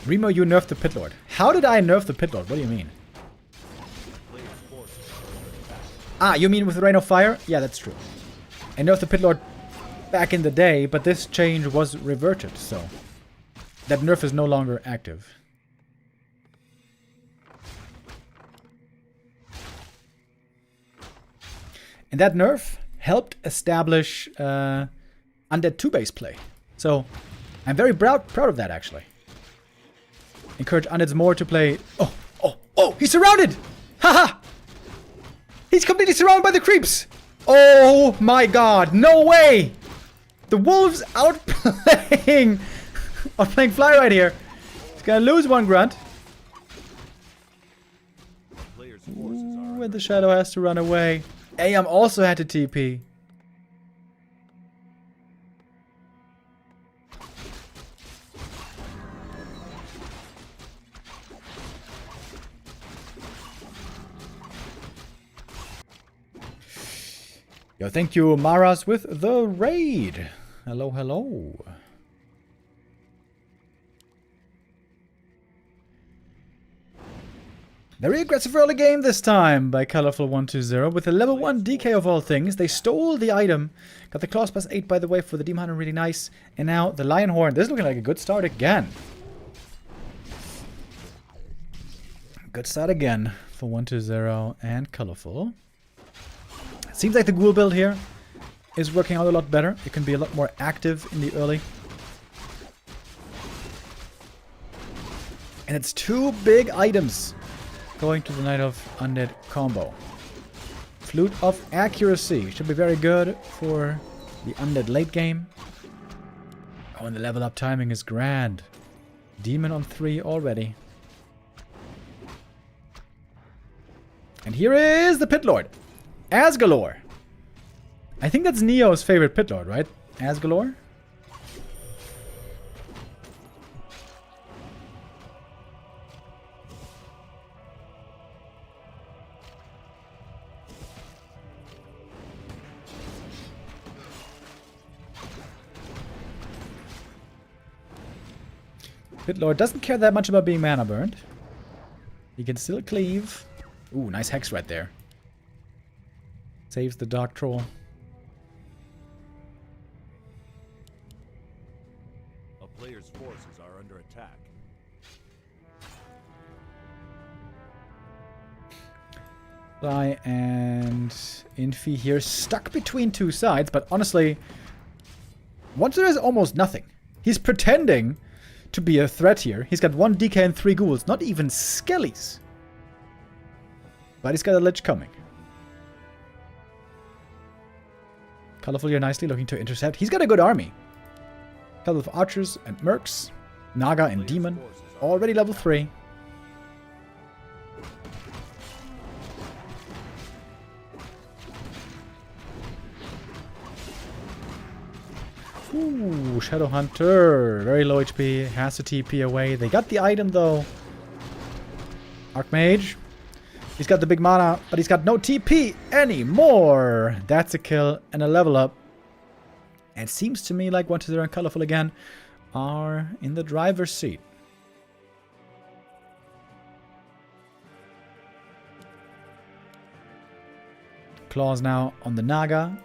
Remo, you nerfed the Pit Lord. How did I nerf the Pit Lord? What do you mean? Ah, you mean with the Rain of Fire? Yeah, that's true. I nerfed the Pit Lord back in the day, but this change was reverted, so that nerf is no longer active. And that nerf helped establish Undead 2-base play. So I'm very proud of that, actually. Encourage Undeads more to play... Oh! He's surrounded! Haha! He's completely surrounded by the creeps! Oh my god, no way! The wolves outplaying Fly right here. He's gonna lose one grunt. Ooh, and the shadow has to run away. AM also had to TP. Yo, thank you, Maras, with the raid. Hello, hello. Very aggressive early game this time by Colorful120 with a level 1 DK of all things. They stole the item. Got the Claws plus 8, by the way, for the Demon Hunter, really nice. And now the Lion Horn. This is looking like a good start again. Good start again for 120 and Colorful. Seems like the Ghoul build here is working out a lot better. It can be a lot more active in the early. And it's 2 big items going to the Knight of Undead combo. Flute of Accuracy should be very good for the Undead late game. Oh, and the level up timing is grand. Demon on 3 already. And here is the Pit Lord. As galore. I think that's Neo's favorite pit lord, right? Asgalore? Pit lord doesn't care that much about being mana burned. He can still cleave. Ooh, nice hex right there. Saves the Dark Troll. A player's forces are under attack. Fly and Infi here stuck between two sides, but honestly, Wanted is almost nothing. He's pretending to be a threat here. He's got 1 DK and 3 ghouls, not even skellies. But he's got a lich coming. Colorful here nicely, looking to intercept. He's got a good army. Couple of archers and mercs. Naga and demon. Already level 3. Ooh, Shadow Hunter. Very low HP. Has to TP away. They got the item though. Archmage. He's got the big mana, but he's got no TP anymore. That's a kill and a level up. And it seems to me like 1-0 and Colorful again are in the driver's seat. Claws now on the Naga.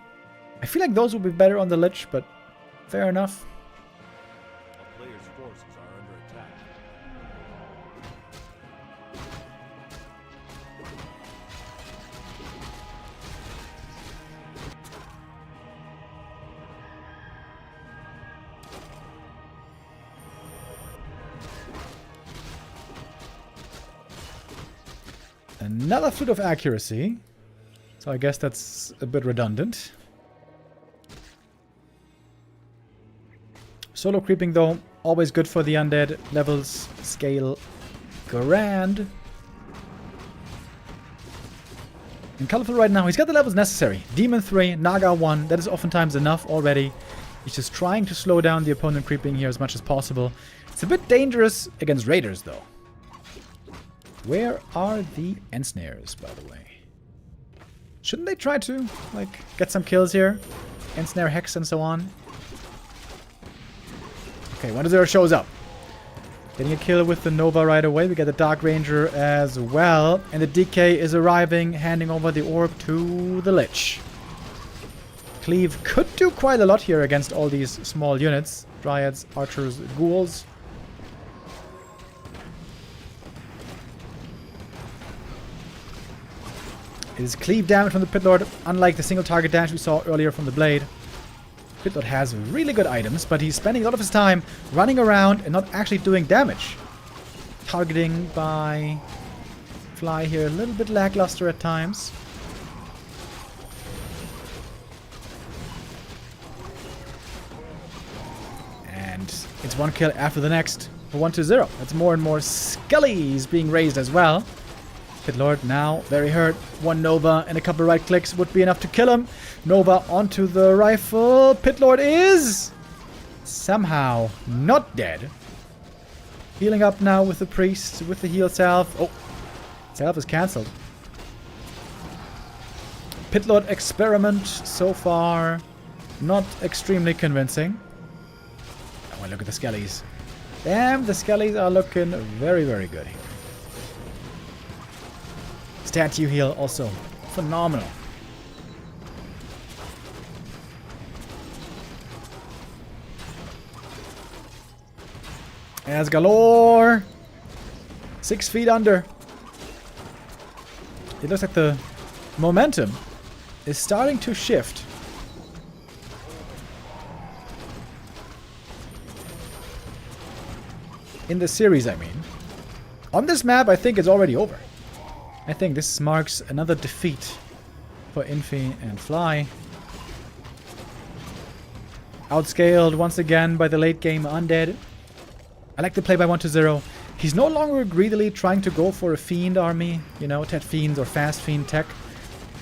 I feel like those would be better on the Lich, but fair enough. A player's forces are under attack. Another Flute of Accuracy. So I guess that's a bit redundant. Solo creeping though, always good for the undead. Levels, scale, grand. And Colorful right now, he's got the levels necessary. Demon 3, Naga 1, that is oftentimes enough already. He's just trying to slow down the opponent creeping here as much as possible. It's a bit dangerous against raiders though. Where are the ensnares, by the way? Shouldn't they try to, like, get some kills here? Ensnare, Hex, and so on. Okay, 1-0 shows up. Getting a kill with the Nova right away. We get the Dark Ranger as well. And the DK is arriving, handing over the orb to the Lich. Cleave could do quite a lot here against all these small units. Dryads, Archers, Ghouls. It is cleave damage from the Pit Lord, unlike the single target damage we saw earlier from the Blade. Pit Lord has really good items, but he's spending a lot of his time running around and not actually doing damage. Targeting by Fly here, a little bit lackluster at times. And it's one kill after the next for 1-0. That's more and more skellies being raised as well. Pit Lord now very hurt. 1 Nova and a couple right clicks would be enough to kill him. Nova onto the rifle. Pit Lord is somehow not dead. Healing up now with the priest, with the heal salve. Oh, salve is cancelled. Pit Lord experiment so far not extremely convincing. Oh, and look at the skellies. Damn, the skellies are looking very, very good here. Statue heal also phenomenal. As galore. 6 feet under. It looks like the momentum is starting to shift. In the series, I mean. On this map, I think it's already over. I think this marks another defeat for Infi and Fly. Outscaled once again by the late game undead. I like the play by 1-0. He's no longer greedily trying to go for a fiend army, you know, Tet Fiends or Fast Fiend tech.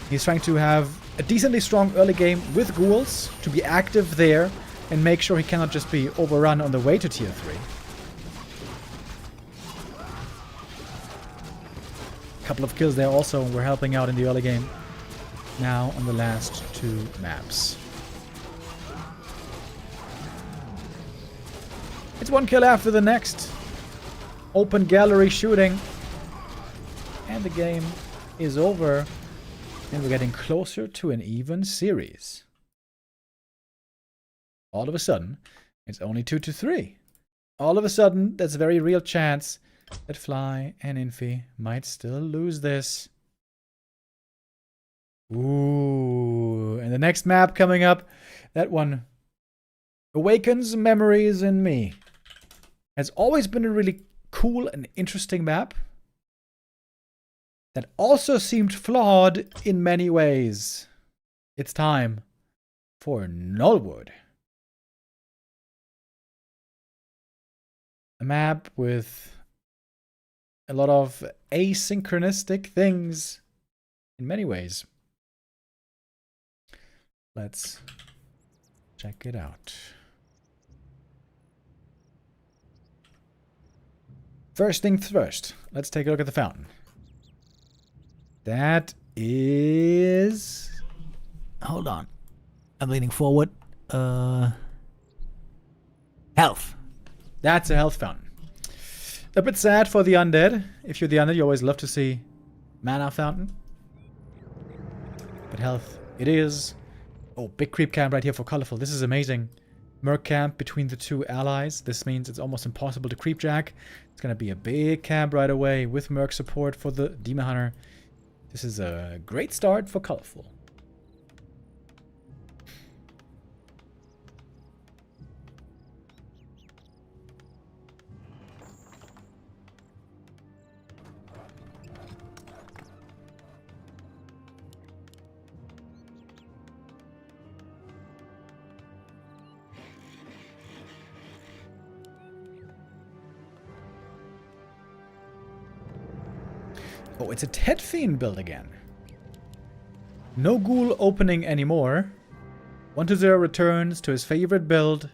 He's trying to have a decently strong early game with ghouls to be active there and make sure he cannot just be overrun on the way to tier 3. A couple of kills there also were helping out in the early game. Now on the last 2 maps. It's one kill after the next. Open gallery shooting. And the game is over. And we're getting closer to an even series. All of a sudden, it's only 2-3. All of a sudden, there's a very real chance that Fly and Infi might still lose this. Ooh, and the next map coming up, that one awakens memories in me. Has always been a really cool and interesting map that also seemed flawed in many ways. It's time for Nullwood. A map with a lot of asynchronistic things in many ways. Let's check it out. First things first, let's take a look at the fountain. That is... Hold on. I'm leaning forward. Health. That's a health fountain. A bit sad for the undead. If you're the undead, you always love to see mana fountain. But health, it is. Oh, big creep camp right here for colorful. This is amazing. Merc camp between the 2 allies. This means it's almost impossible to creep jack. It's going to be a big camp right away with Merc support for the Demon Hunter. This is a great start for colorful. Oh, it's a Ted Fiend build again. No ghoul opening anymore. 1-0 returns to his favorite build,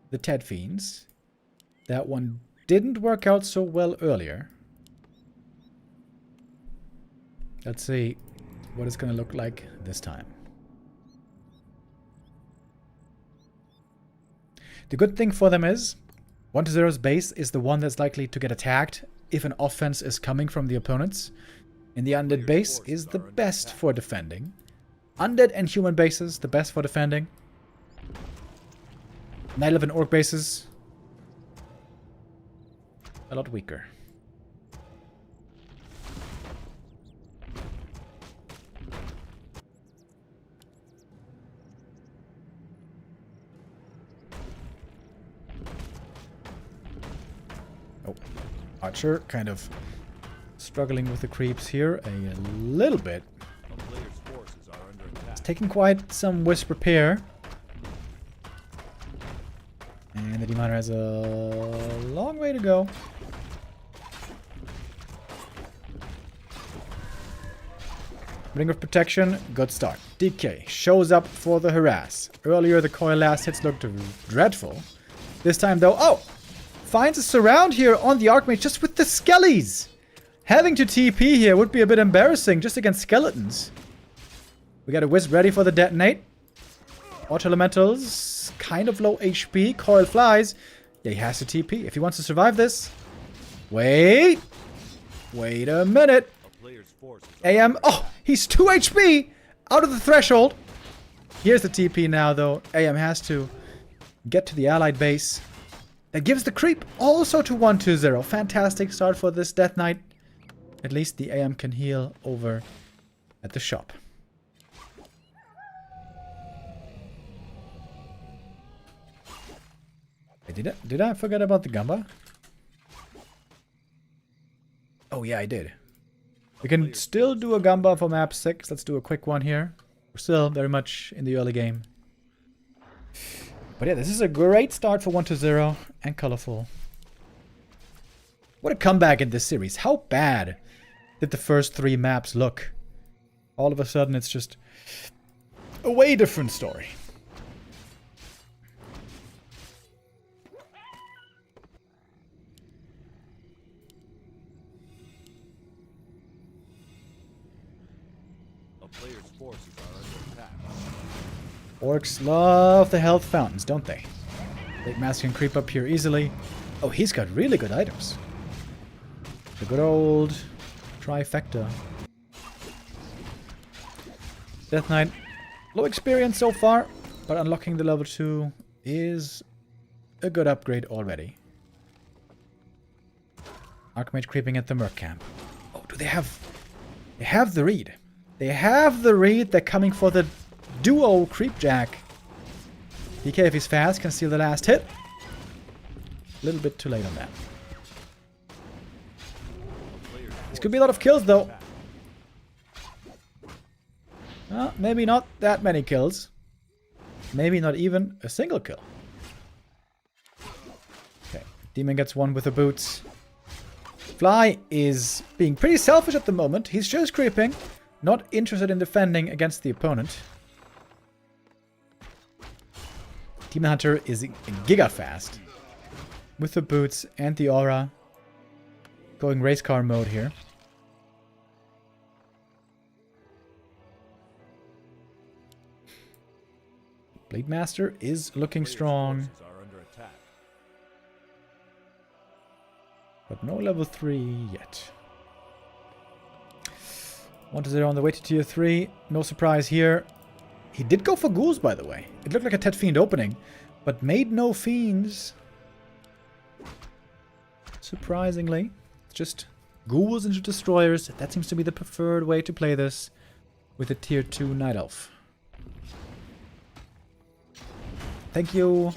the Ted Fiends. That one didn't work out so well earlier. Let's see what it's going to look like this time. The good thing for them is 1-0's base is the one that's likely to get attacked if an offense is coming from the opponents. And the undead base is the best for defending. Undead and human bases, the best for defending. Night Elf and Orc bases, a lot weaker. Oh, Archer kind of struggling with the creeps here a little bit. It's taking quite some wisp repair. And the Demon Hunter has a long way to go. Ring of Protection, good start. DK shows up for the harass. Earlier the coil last hits looked dreadful. This time though, oh! Finds a surround here on the Archmage just with the skellies! Having to TP here would be a bit embarrassing just against skeletons. We got a Wisp ready for the detonate. Auto Elementals, kind of low HP. Coil flies. Yeah, he has to TP if he wants to survive this. Wait a minute. AM, oh, he's 2 HP out of the threshold. Here's the TP now, though. AM has to get to the allied base. That gives the creep also to 1-2-0. Fantastic start for this Death Knight. At least the AM can heal over at the shop. Hey, did I forget about the Gamba? Oh yeah, I did. We can still do a Gamba for map 6. Let's do a quick one here. We're still very much in the early game. But yeah, this is a great start for 1-0 and colorful. What a comeback in this series. How bad did the first 3 maps look? All of a sudden it's just a way different story. A player's forces are under attack. Orcs love the health fountains, don't they? Blade Master can creep up here easily. Oh, he's got really good items. The good old trifecta. Death Knight, low experience so far, but unlocking the level 2 is a good upgrade already. Archmage creeping at the Merc camp. Oh, do they have... They have the read. They have the read. They're coming for the duo creepjack. DK, if he's fast, can steal the last hit. A little bit too late on that. This could be a lot of kills, though. Maybe not that many kills. Maybe not even a single kill. Okay, Demon gets one with the boots. Fly is being pretty selfish at the moment. He's just creeping. Not interested in defending against the opponent. Demon Hunter is giga fast. With the boots and the aura. Going race car mode here. Blade Master is looking strong. But no level 3 yet. 1-0 on the way to tier 3. No surprise here. He did go for ghouls, by the way. It looked like a Tet Fiend opening, but made no fiends. Surprisingly. Just ghouls into destroyers. That seems to be the preferred way to play this with a tier 2 Night Elf. Thank you,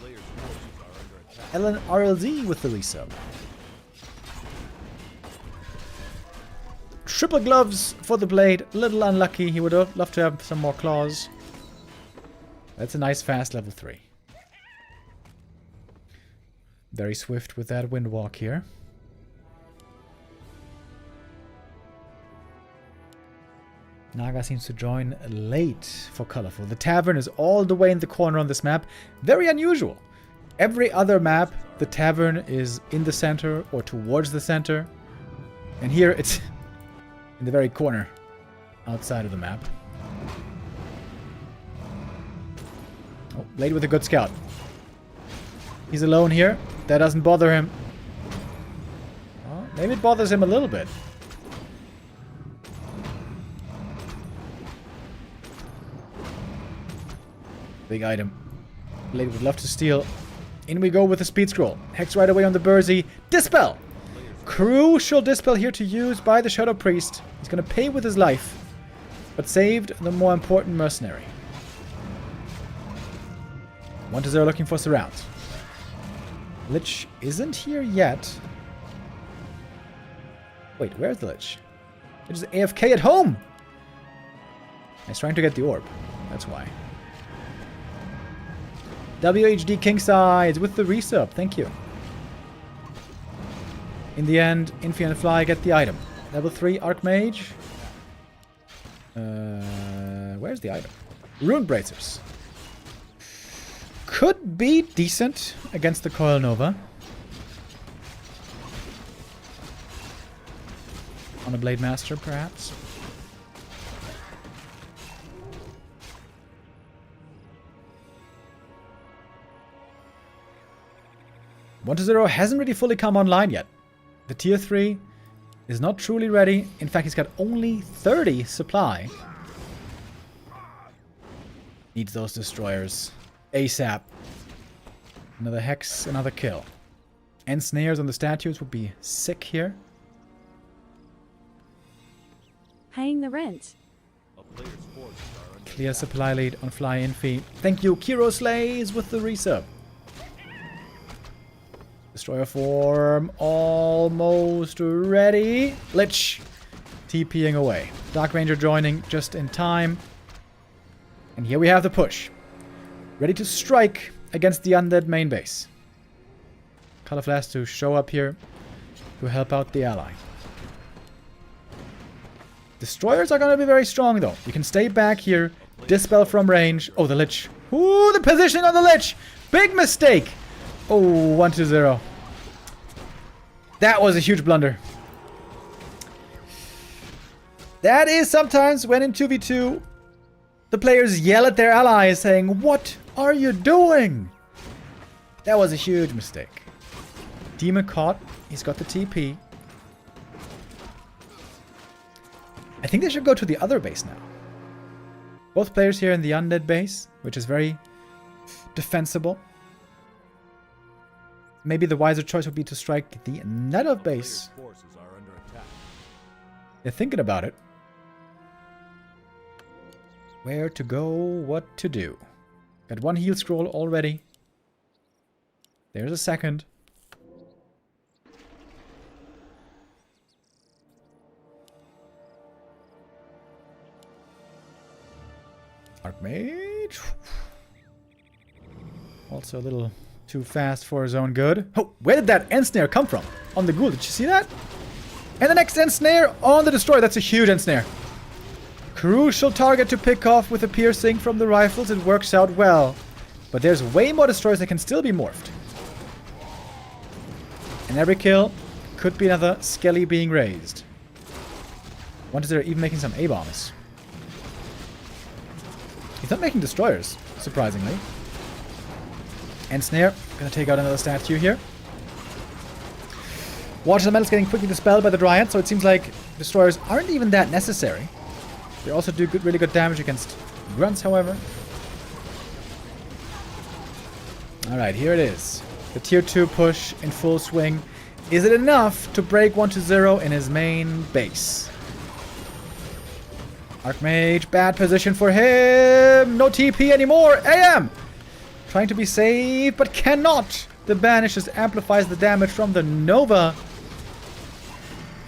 Ellen RLZ with the resub. Triple gloves for the blade. A little unlucky. He would have loved to have some more claws. That's a nice fast level 3. Very swift with that wind walk here. Naga seems to join late for Colorful. The tavern is all the way in the corner on this map. Very unusual. Every other map, the tavern is in the center or towards the center. And here it's in the very corner outside of the map. Oh, Blade with a good scout. He's alone here. That doesn't bother him. Well, maybe it bothers him a little bit. Big item. Blade would love to steal. In we go with the speed scroll. Hex right away on the Bursey. Dispel! Crucial dispel here to use by the Shadow Priest. He's going to pay with his life, but saved the more important mercenary. 1-0 looking for surrounds. Lich isn't here yet. Wait, where's the Lich? It is AFK at home! He's trying to get the orb. That's why. WHD Kingsides with the resub. Thank you. In the end, Infi and Fly get the item. Level 3 Archmage. Where's the item? Rune Bracers. Could be decent against the Coil Nova. On a Blade Master, perhaps. One to 0 hasn't really fully come online yet. The tier 3 is not truly ready. In fact, he's got only 30 supply. Needs those destroyers. ASAP. Another hex, another kill. And snares on the statues would be sick here. Paying the rent. Clear supply lead on Fly Infi. Thank you, Kiro Slays with the resub. Destroyer form almost ready. Lich TPing away. Dark Ranger joining just in time. And here we have the push. Ready to strike against the undead main base. Colorful has to show up here to help out the ally. Destroyers are going to be very strong though. You can stay back here, Dispel from range. Oh, the Lich. Ooh, the positioning on the Lich. Big mistake. Oh, 1-0. That was a huge blunder. That is sometimes when in 2v2, the players yell at their allies saying, "What are you doing?" That was a huge mistake. Demon caught. He's got the TP. I think they should go to the other base now. Both players here in the undead base, which is very defensible. Maybe the wiser choice would be to strike the nether base. Forces are under attack. They're thinking about it. Where to go, what to do. Got one heal scroll already. There's a second. Archmage. Also a little too fast for his own good. Oh, where did that end snare come from? On the ghoul, did you see that? And the next end snare on the destroyer. That's a huge end snare. Crucial target to pick off with the piercing from the rifles. It works out well. But there's way more destroyers that can still be morphed. And every kill could be another skelly being raised. Wonder if they're even making some A-bombs. He's not making destroyers, surprisingly. End snare. Gonna take out another statue here. Watch the metal's getting quickly dispelled by the Dryad, so it seems like destroyers aren't even that necessary. They also do really good damage against grunts, however. Alright, here it is. The tier 2 push in full swing. Is it enough to break 1-0 in his main base? Archmage, bad position for him. No TP anymore. AM! Trying to be safe, but cannot. The banish just amplifies the damage from the Nova.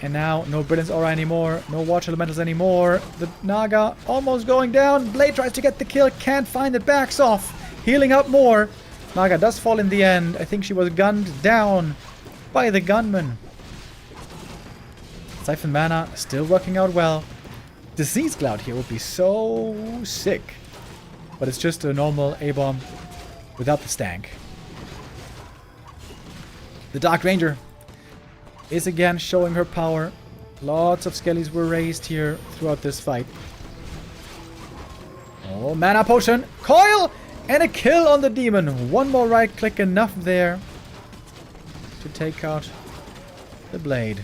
And now, no Brilliance Aura anymore. No Watch Elementals anymore. The Naga almost going down. Blade tries to get the kill. Can't find it. Backs off. Healing up more. Naga does fall in the end. I think she was gunned down by the gunman. Siphon Mana still working out well. Disease Cloud here would be so sick. But it's just a normal A-bomb without the stank. The Dark Ranger is again showing her power. Lots of skellies were raised here throughout this fight. Oh, mana potion. Coil! And a kill on the demon. One more right click, enough there to take out the blade.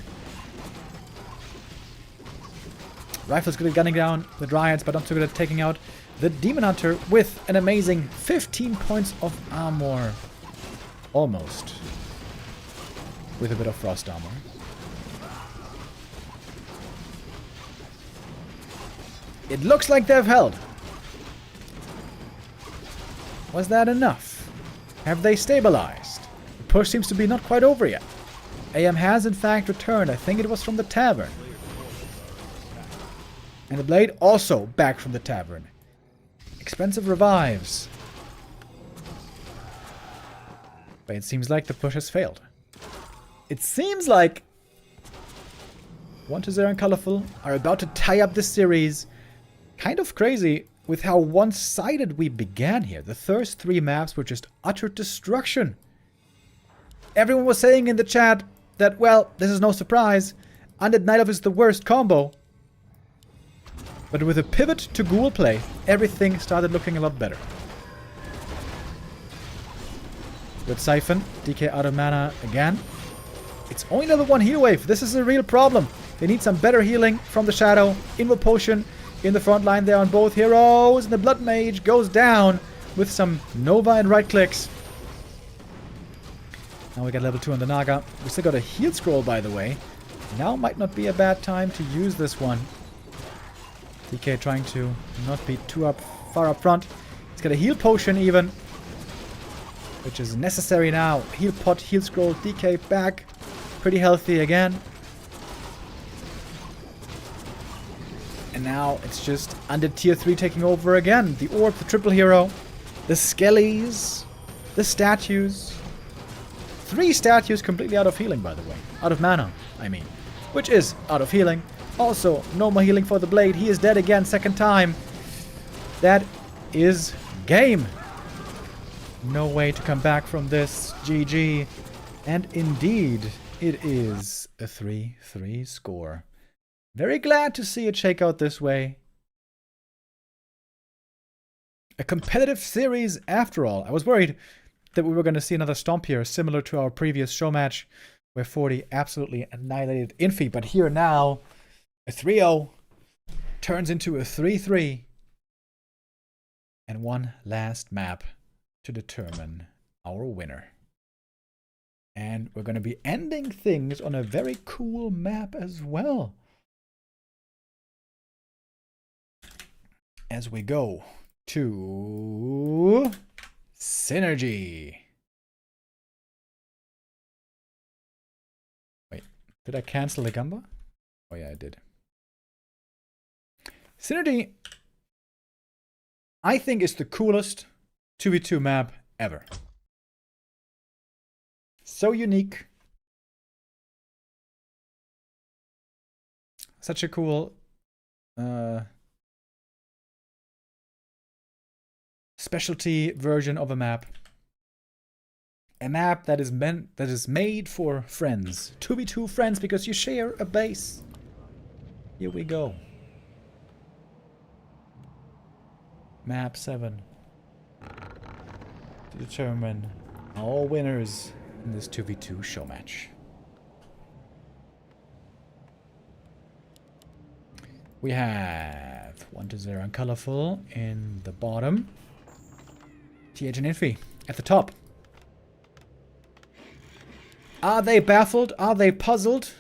Rifle's good at gunning down the Dryads, but not so good at taking out the Demon Hunter with an amazing 15 points of armor. Almost. With a bit of frost armor. It looks like they've held. Was that enough? Have they stabilized? The push seems to be not quite over yet. AM has in fact returned. I think it was from the tavern. And the blade also back from the tavern. Expensive revives. But it seems like the push has failed. It seems like 1-0 and Colorful are about to tie up this series. Kind of crazy with how one-sided we began here. The first 3 maps were just utter destruction. Everyone was saying in the chat that, well, this is no surprise. Undead Night Elf is the worst combo. But with a pivot to ghoul play, everything started looking a lot better. Good Siphon, DK out of mana again. It's only another 1 heal wave. This is a real problem. They need some better healing from the Shadow. Invo Potion in the front line there on both heroes. And the Blood Mage goes down with some Nova and right clicks. Now we got level 2 on the Naga. We still got a heal scroll, by the way. Now might not be a bad time to use this one. DK trying to not be too far up front. He's got a heal potion even, which is necessary now. Heal pot, heal scroll, DK back. Pretty healthy again. And now it's just Undead Tier 3 taking over again. The Orb, the triple hero, the Skellies, the statues. 3 statues completely out of healing, by the way. Out of mana, I mean. Which is out of healing. Also, no more healing for the Blade. He is dead again, second time. That is game. No way to come back from this. GG. And indeed, it is a 3-3 score. Very glad to see it shake out this way. A competitive series after all. I was worried that we were going to see another stomp here, similar to our previous show match, where Forti absolutely annihilated Infi. But here now, a 3-0 turns into a 3-3. And one last map to determine our winner. And we're going to be ending things on a very cool map as well. As we go to Synergy. Wait, did I cancel the Gamba? Oh yeah, I did. Synergy, I think, is the coolest 2v2 map ever. So unique. Such a cool specialty version of a map. A map that is made for friends. 2v2 friends, because you share a base. Here we go. Map 7. To determine all winners in this 2v2 show match. We have 1-0 and Colorful in the bottom. TH and Infi at the top. Are they baffled? Are they puzzled?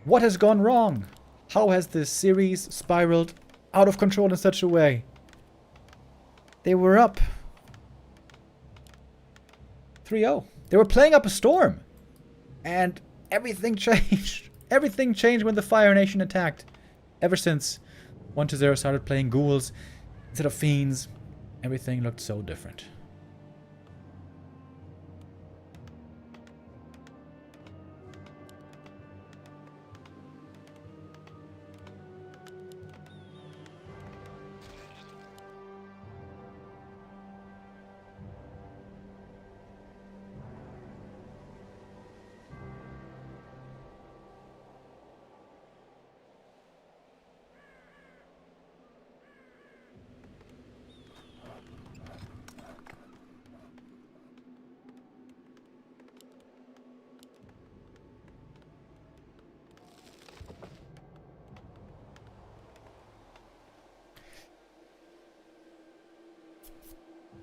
What has gone wrong? How has this series spiraled out of control in such a way? They were up 3-0. They were playing up a storm. And everything changed. Everything changed when the Fire Nation attacked. Ever since 1-0 started playing ghouls instead of fiends, everything looked so different.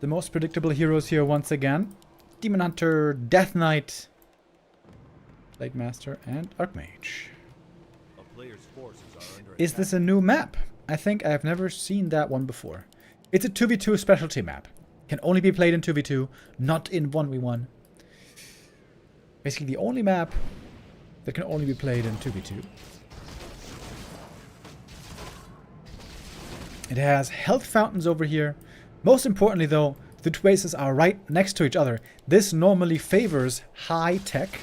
The most predictable heroes here once again. Demon Hunter, Death Knight, Blade Master, and Archmage. Is this a new map? I think I have never seen that one before. It's a 2v2 specialty map. Can only be played in 2v2, not in 1v1. Basically the only map that can only be played in 2v2. It has health fountains over here. Most importantly though, the two bases are right next to each other. This normally favors high tech,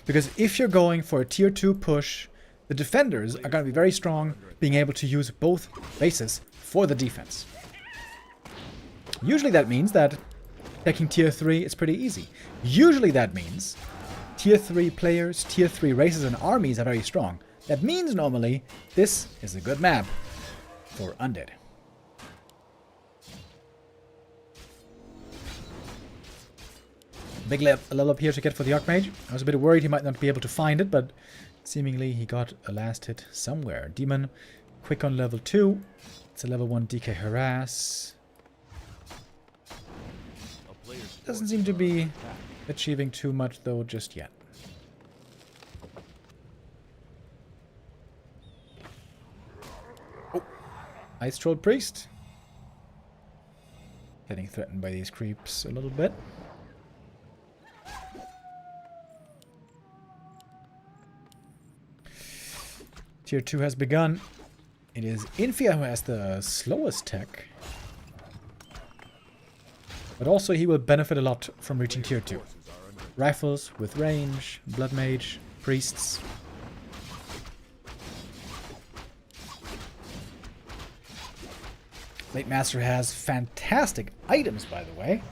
because if you're going for a tier 2 push, the defenders are going to be very strong, being able to use both bases for the defense. Usually that means that taking tier 3 is pretty easy. Usually that means tier 3 players, tier 3 races and armies are very strong. That means normally this is a good map for Undead. Big level up here to get for the Archmage. I was a bit worried he might not be able to find it, but seemingly he got a last hit somewhere. Demon, quick on level 2. It's a level 1 DK Harass. Doesn't seem to be achieving too much though just yet. Oh, Ice Troll Priest. Getting threatened by these creeps a little bit. Tier 2 has begun. It is Infi who has the slowest tech. But also he will benefit a lot from reaching tier 2. Rifles with range, Blood Mage, Priests. Blade Master has fantastic items, by the way.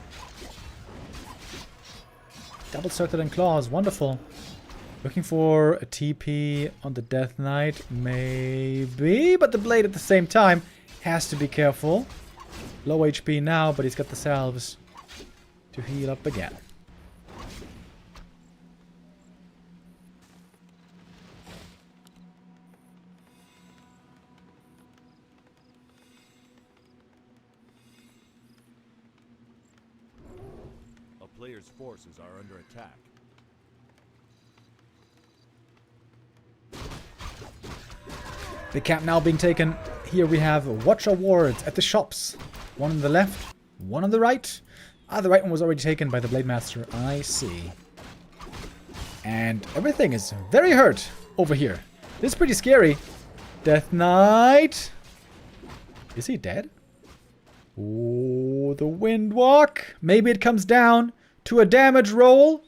Double Circlet and Claws, wonderful. Looking for a TP on the Death Knight, maybe, but the Blade at the same time has to be careful. Low HP now, but he's got the salves to heal up again. A player's forces are under attack. The camp now being taken. Here we have watch awards at the shops. One on the left, one on the right. Ah, the right one was already taken by the Blade Master. I see. And everything is very hurt over here. This is pretty scary. Death Knight. Is he dead? Oh, the Windwalk. Maybe it comes down to a damage roll.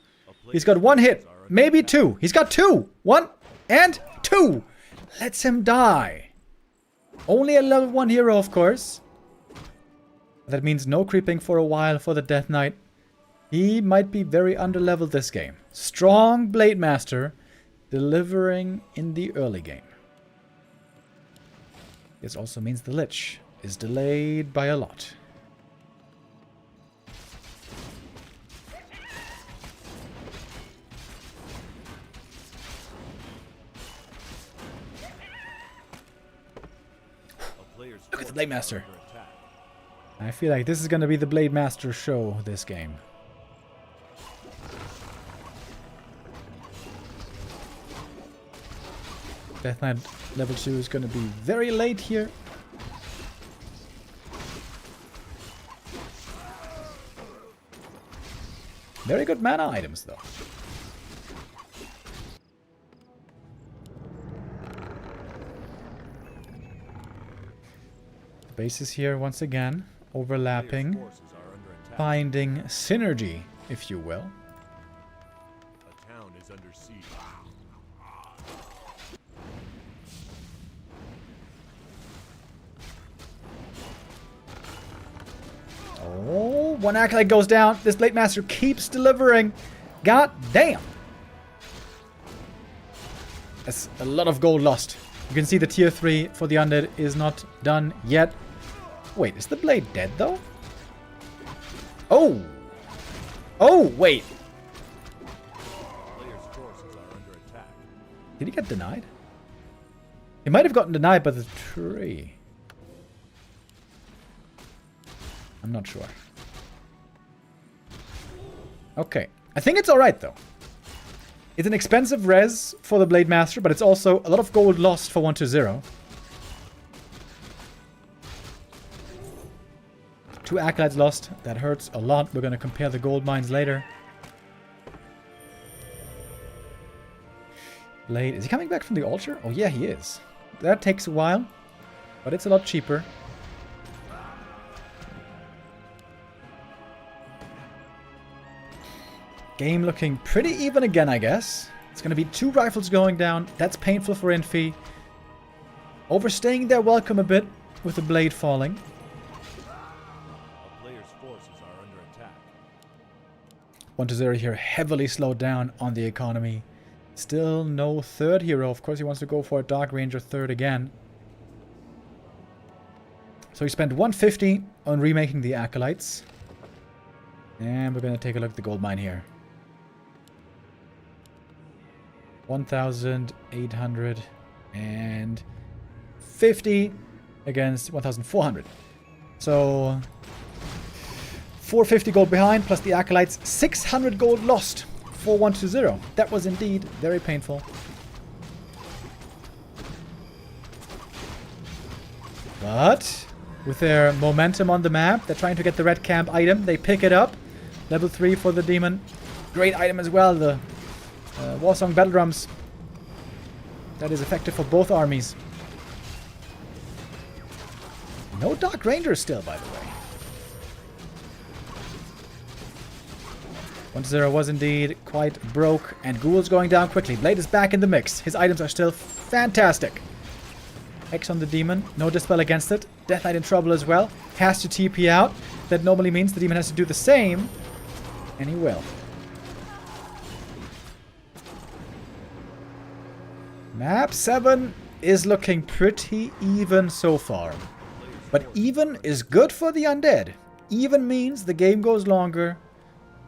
He's got one hit. Maybe two. He's got two. One and two. Lets him die. Only a level 1 hero, of course. That means no creeping for a while for the Death Knight. He might be very underleveled this game. Strong Blade Master delivering in the early game. This also means the Lich is delayed by a lot. Look at the Blade Master. I feel like this is going to be the Blade Master show this game. Death Knight level 2 is going to be very late here. Very good mana items though. Bases here once again, overlapping, finding synergy, if you will. A town is under siege. Oh, one acolyte goes down. This Blade Master keeps delivering. God damn. That's a lot of gold lost. You can see the tier 3 for the undead is not done yet. Wait, is the blade dead though? Oh! Oh, wait! Player's forces are under attack. Did he get denied? He might have gotten denied by the tree. I'm not sure. Okay. I think it's alright though. It's an expensive res for the Blade Master, but it's also a lot of gold lost for 1-0. 2 acolytes lost. That hurts a lot. We're going to compare the gold mines later. Blade. Is he coming back from the altar? Oh yeah, he is. That takes a while, but it's a lot cheaper. Game looking pretty even again, I guess. It's going to be 2 rifles going down. That's painful for Infi. Overstaying their welcome a bit with the blade falling. A player's forces are under attack. 1-0 here, heavily slowed down on the economy. Still no third hero. Of course, he wants to go for a Dark Ranger third again. So he spent 150 on remaking the Acolytes. And we're going to take a look at the gold mine here. 1,850 against 1,400. So 450 gold behind, plus the Acolytes. 600 gold lost for 1-0. That was indeed very painful. But with their momentum on the map, they're trying to get the red camp item. They pick it up. Level 3 for the demon. Great item as well, the Warsong Battle Drums. That is effective for both armies. No Dark Rangers still, by the way. 1-0 was indeed quite broke, and Ghoul's going down quickly. Blade is back in the mix. His items are still fantastic. X on the demon. No dispel against it. Death Knight in trouble as well. Has to TP out. That normally means the demon has to do the same. And he will. Map 7 is looking pretty even so far. But even is good for the undead. Even means the game goes longer.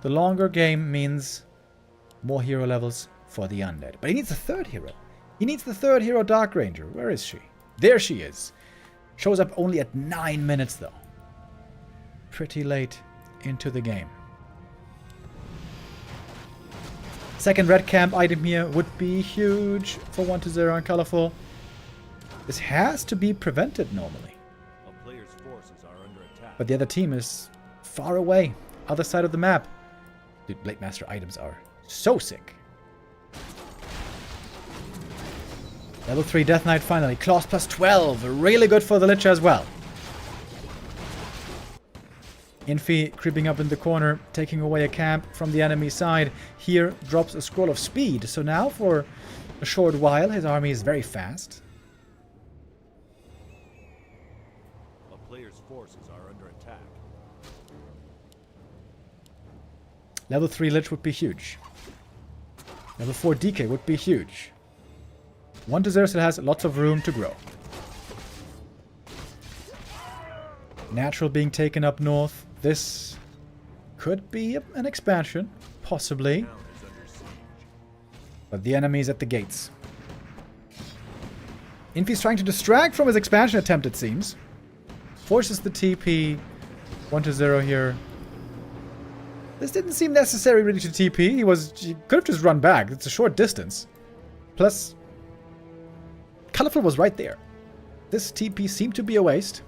The longer game means more hero levels for the undead. But he needs a third hero. He needs the third hero, Dark Ranger. Where is she? There she is. Shows up only at 9 minutes though. Pretty late into the game. Second red camp item here would be huge for 1-0 and Colorful. This has to be prevented normally. A player's forces are under attack. But the other team is far away. Other side of the map. Dude, Blade Master items are so sick. Level 3 Death Knight finally. Claws plus 12. Really good for the Lich as well. Infi creeping up in the corner, taking away a camp from the enemy side. Here drops a scroll of speed. So now for a short while his army is very fast. A player's forces are under attack. Level 3 Lich would be huge. Level 4 DK would be huge. 1-0 still has lots of room to grow. Natural being taken up north. This could be an expansion, possibly. But the enemy is at the gates. Infi's trying to distract from his expansion attempt, it seems. Forces the TP. 1-0 here. This didn't seem necessary really to TP. He could have just run back. It's a short distance. Plus, Colorful was right there. This TP seemed to be a waste.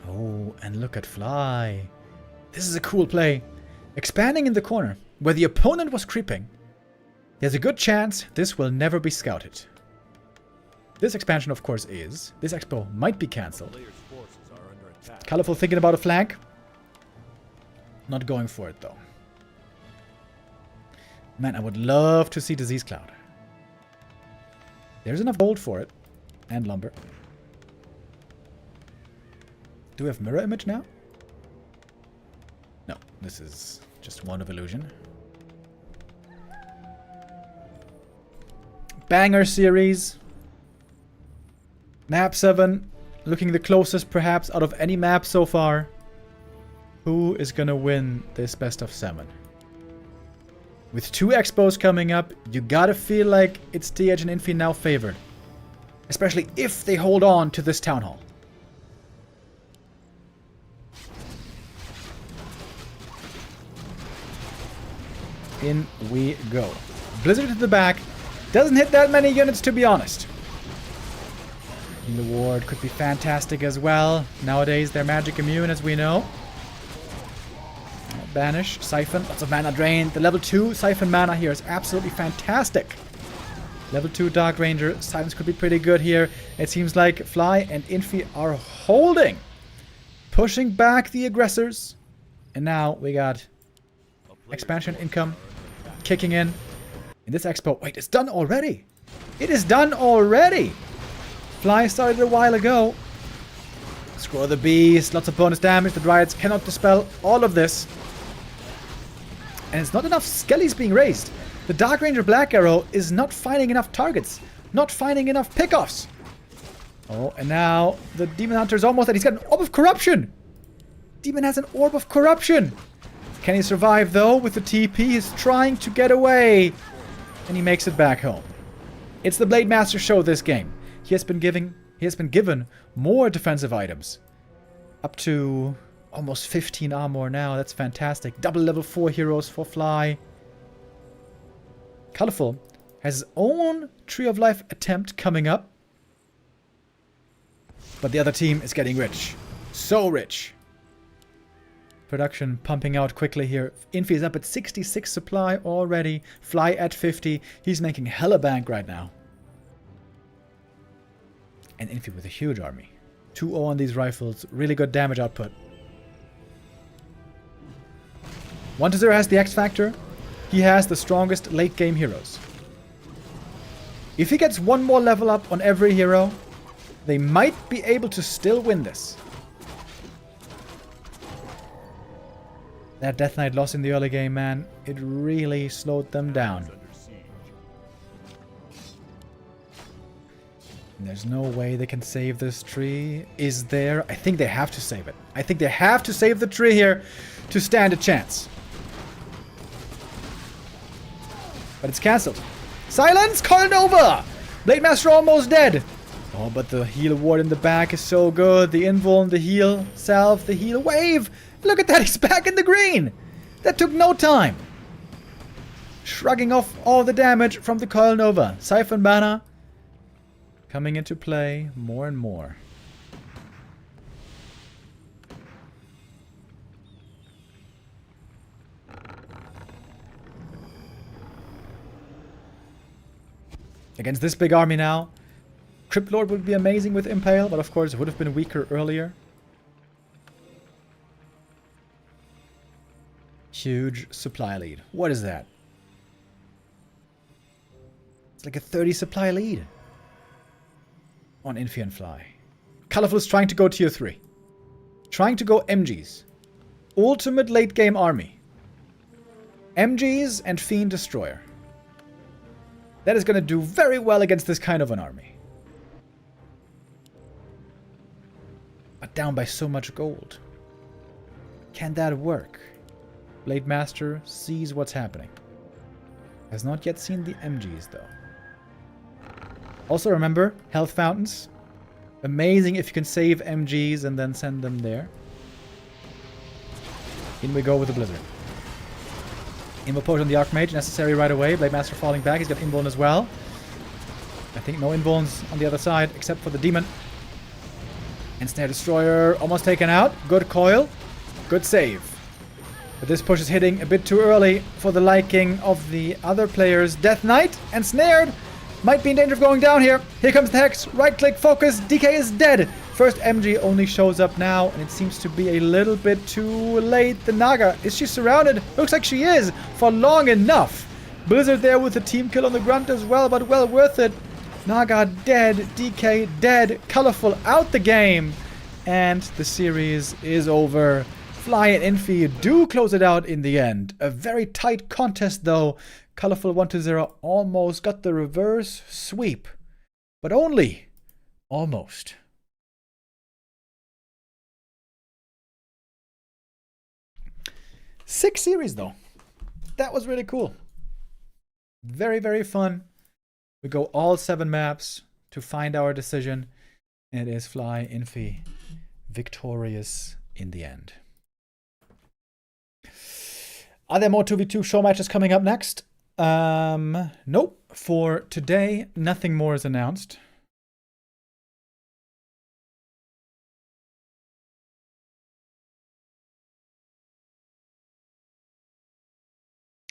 Oh, and look at Fly. This is a cool play. Expanding in the corner, where the opponent was creeping. There's a good chance this will never be scouted. This expansion, of course, is. This expo might be cancelled. Colorful thinking about a flank. Not going for it, though. Man, I would love to see Disease Cloud. There's enough gold for it. And lumber. Do we have mirror image now? No, this is just one of illusion. Banger series. Map 7. Looking the closest perhaps out of any map so far. Who is gonna win this best of 7? With 2 expos coming up, you gotta feel like it's TH and Infi now favored. Especially if they hold on to this Town Hall. In we go. Blizzard to the back. Doesn't hit that many units, to be honest. And the ward could be fantastic as well. Nowadays, they're magic immune, as we know. Banish, Siphon, lots of mana drain. The level 2 Siphon mana here is absolutely fantastic. Level 2 Dark Ranger. Siphons could be pretty good here. It seems like Fly and Infi are holding. Pushing back the aggressors. And now we got expansion income kicking in this expo. Wait, it's done already. It is done already. Fly started a while ago. Scroll the beast, lots of bonus damage. The Dryads cannot dispel all of this. And it's not enough skellies being raised. The Dark Ranger Black Arrow is not finding enough targets. Not finding enough pickoffs. Oh, and now the Demon Hunter is almost dead. He's got an Orb of Corruption. Demon has an Orb of Corruption. Can he survive though with the TP? He's trying to get away. And he makes it back home. It's the Blade Master show this game. He has been given more defensive items. Up to almost 15 armor now. That's fantastic. Double level 4 heroes for Fly. Colorful has his own Tree of Life attempt coming up. But the other team is getting rich. So rich. Production pumping out quickly here. Infi is up at 66 supply already. Fly at 50. He's making hella bank right now. And Infi with a huge army. 2-0 on these rifles. Really good damage output. 1-0 has the X Factor. He has the strongest late game heroes. If he gets one more level up on every hero, They might be able to still win this. That Death Knight loss in the early game, man, it really slowed them down. Under siege. And there's no way they can save this tree, is there? I think they have to save it. I think they have to save the tree here to stand a chance. But it's cancelled. Silence! Coiled over! Blade Master almost dead. Oh, but the heal ward in the back is so good. The invuln, the heal self, the heal wave. Look at that, he's back in the green. That took no time. Shrugging off all the damage from the Coil Nova. Siphon Mana coming into play more and more. Against this big army now, Crypt Lord would be amazing with Impale, but of course it would have been weaker earlier. Huge supply lead. What is that? It's like a 30 supply lead on Infi and Fly. Colorful is trying to go tier 3. Trying to go MGs. Ultimate late game army. MGs and Fiend Destroyer. That is going to do very well against this kind of an army. But down by so much gold. Can that work? Blade Master sees what's happening. Has not yet seen the MGs though. Also remember, health fountains. Amazing if you can save MGs and then send them there. In we go with the Blizzard. Invo potion on the Archmage, necessary right away. Blade Master falling back, he's got Invuln as well. I think no Invulns on the other side, except for the Demon. And Snare Destroyer almost taken out. Good coil. Good save. But this push is hitting a bit too early for the liking of the other players. Death Knight and Snared might be in danger of going down here. Here comes the Hex. Right click, focus. DK is dead. First MG only shows up now, and it seems to be a little bit too late. The Naga, is she surrounded? Looks like she is for long enough. Blizzard there with the team kill on the Grunt as well, but well worth it. Naga dead, DK dead, Colorful out the game, and the series is over. Fly and Infi do close it out in the end. A very tight contest though. Colorful 1-0 almost got the reverse sweep, but only almost. Six series though. That was really cool. Very, very fun. We go all 7 maps to find our decision. It is Fly Infi victorious in the end. Are there more 2v2 show matches coming up next? Nope. For today, nothing more is announced.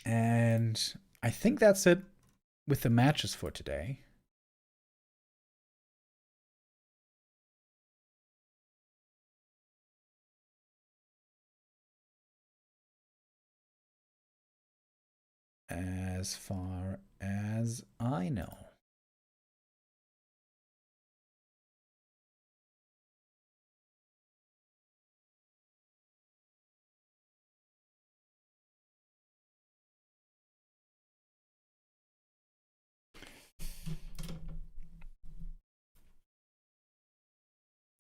And I think that's it with the matches for today. As far as I know.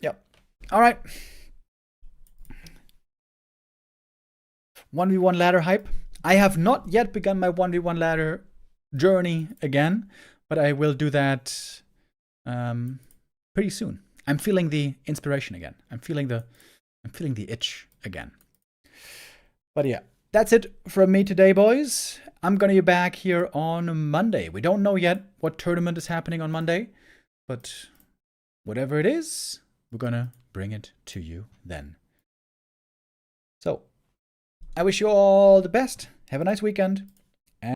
Yep. All right. 1v1 ladder hype. I have not yet begun my 1v1 ladder journey again, but I will do that pretty soon. I'm feeling the inspiration again. I'm feeling the itch again. But yeah, that's it from me today, boys. I'm gonna be back here on Monday. We don't know yet what tournament is happening on Monday, but whatever it is, we're gonna bring it to you then. So, I wish you all the best. Have a nice weekend.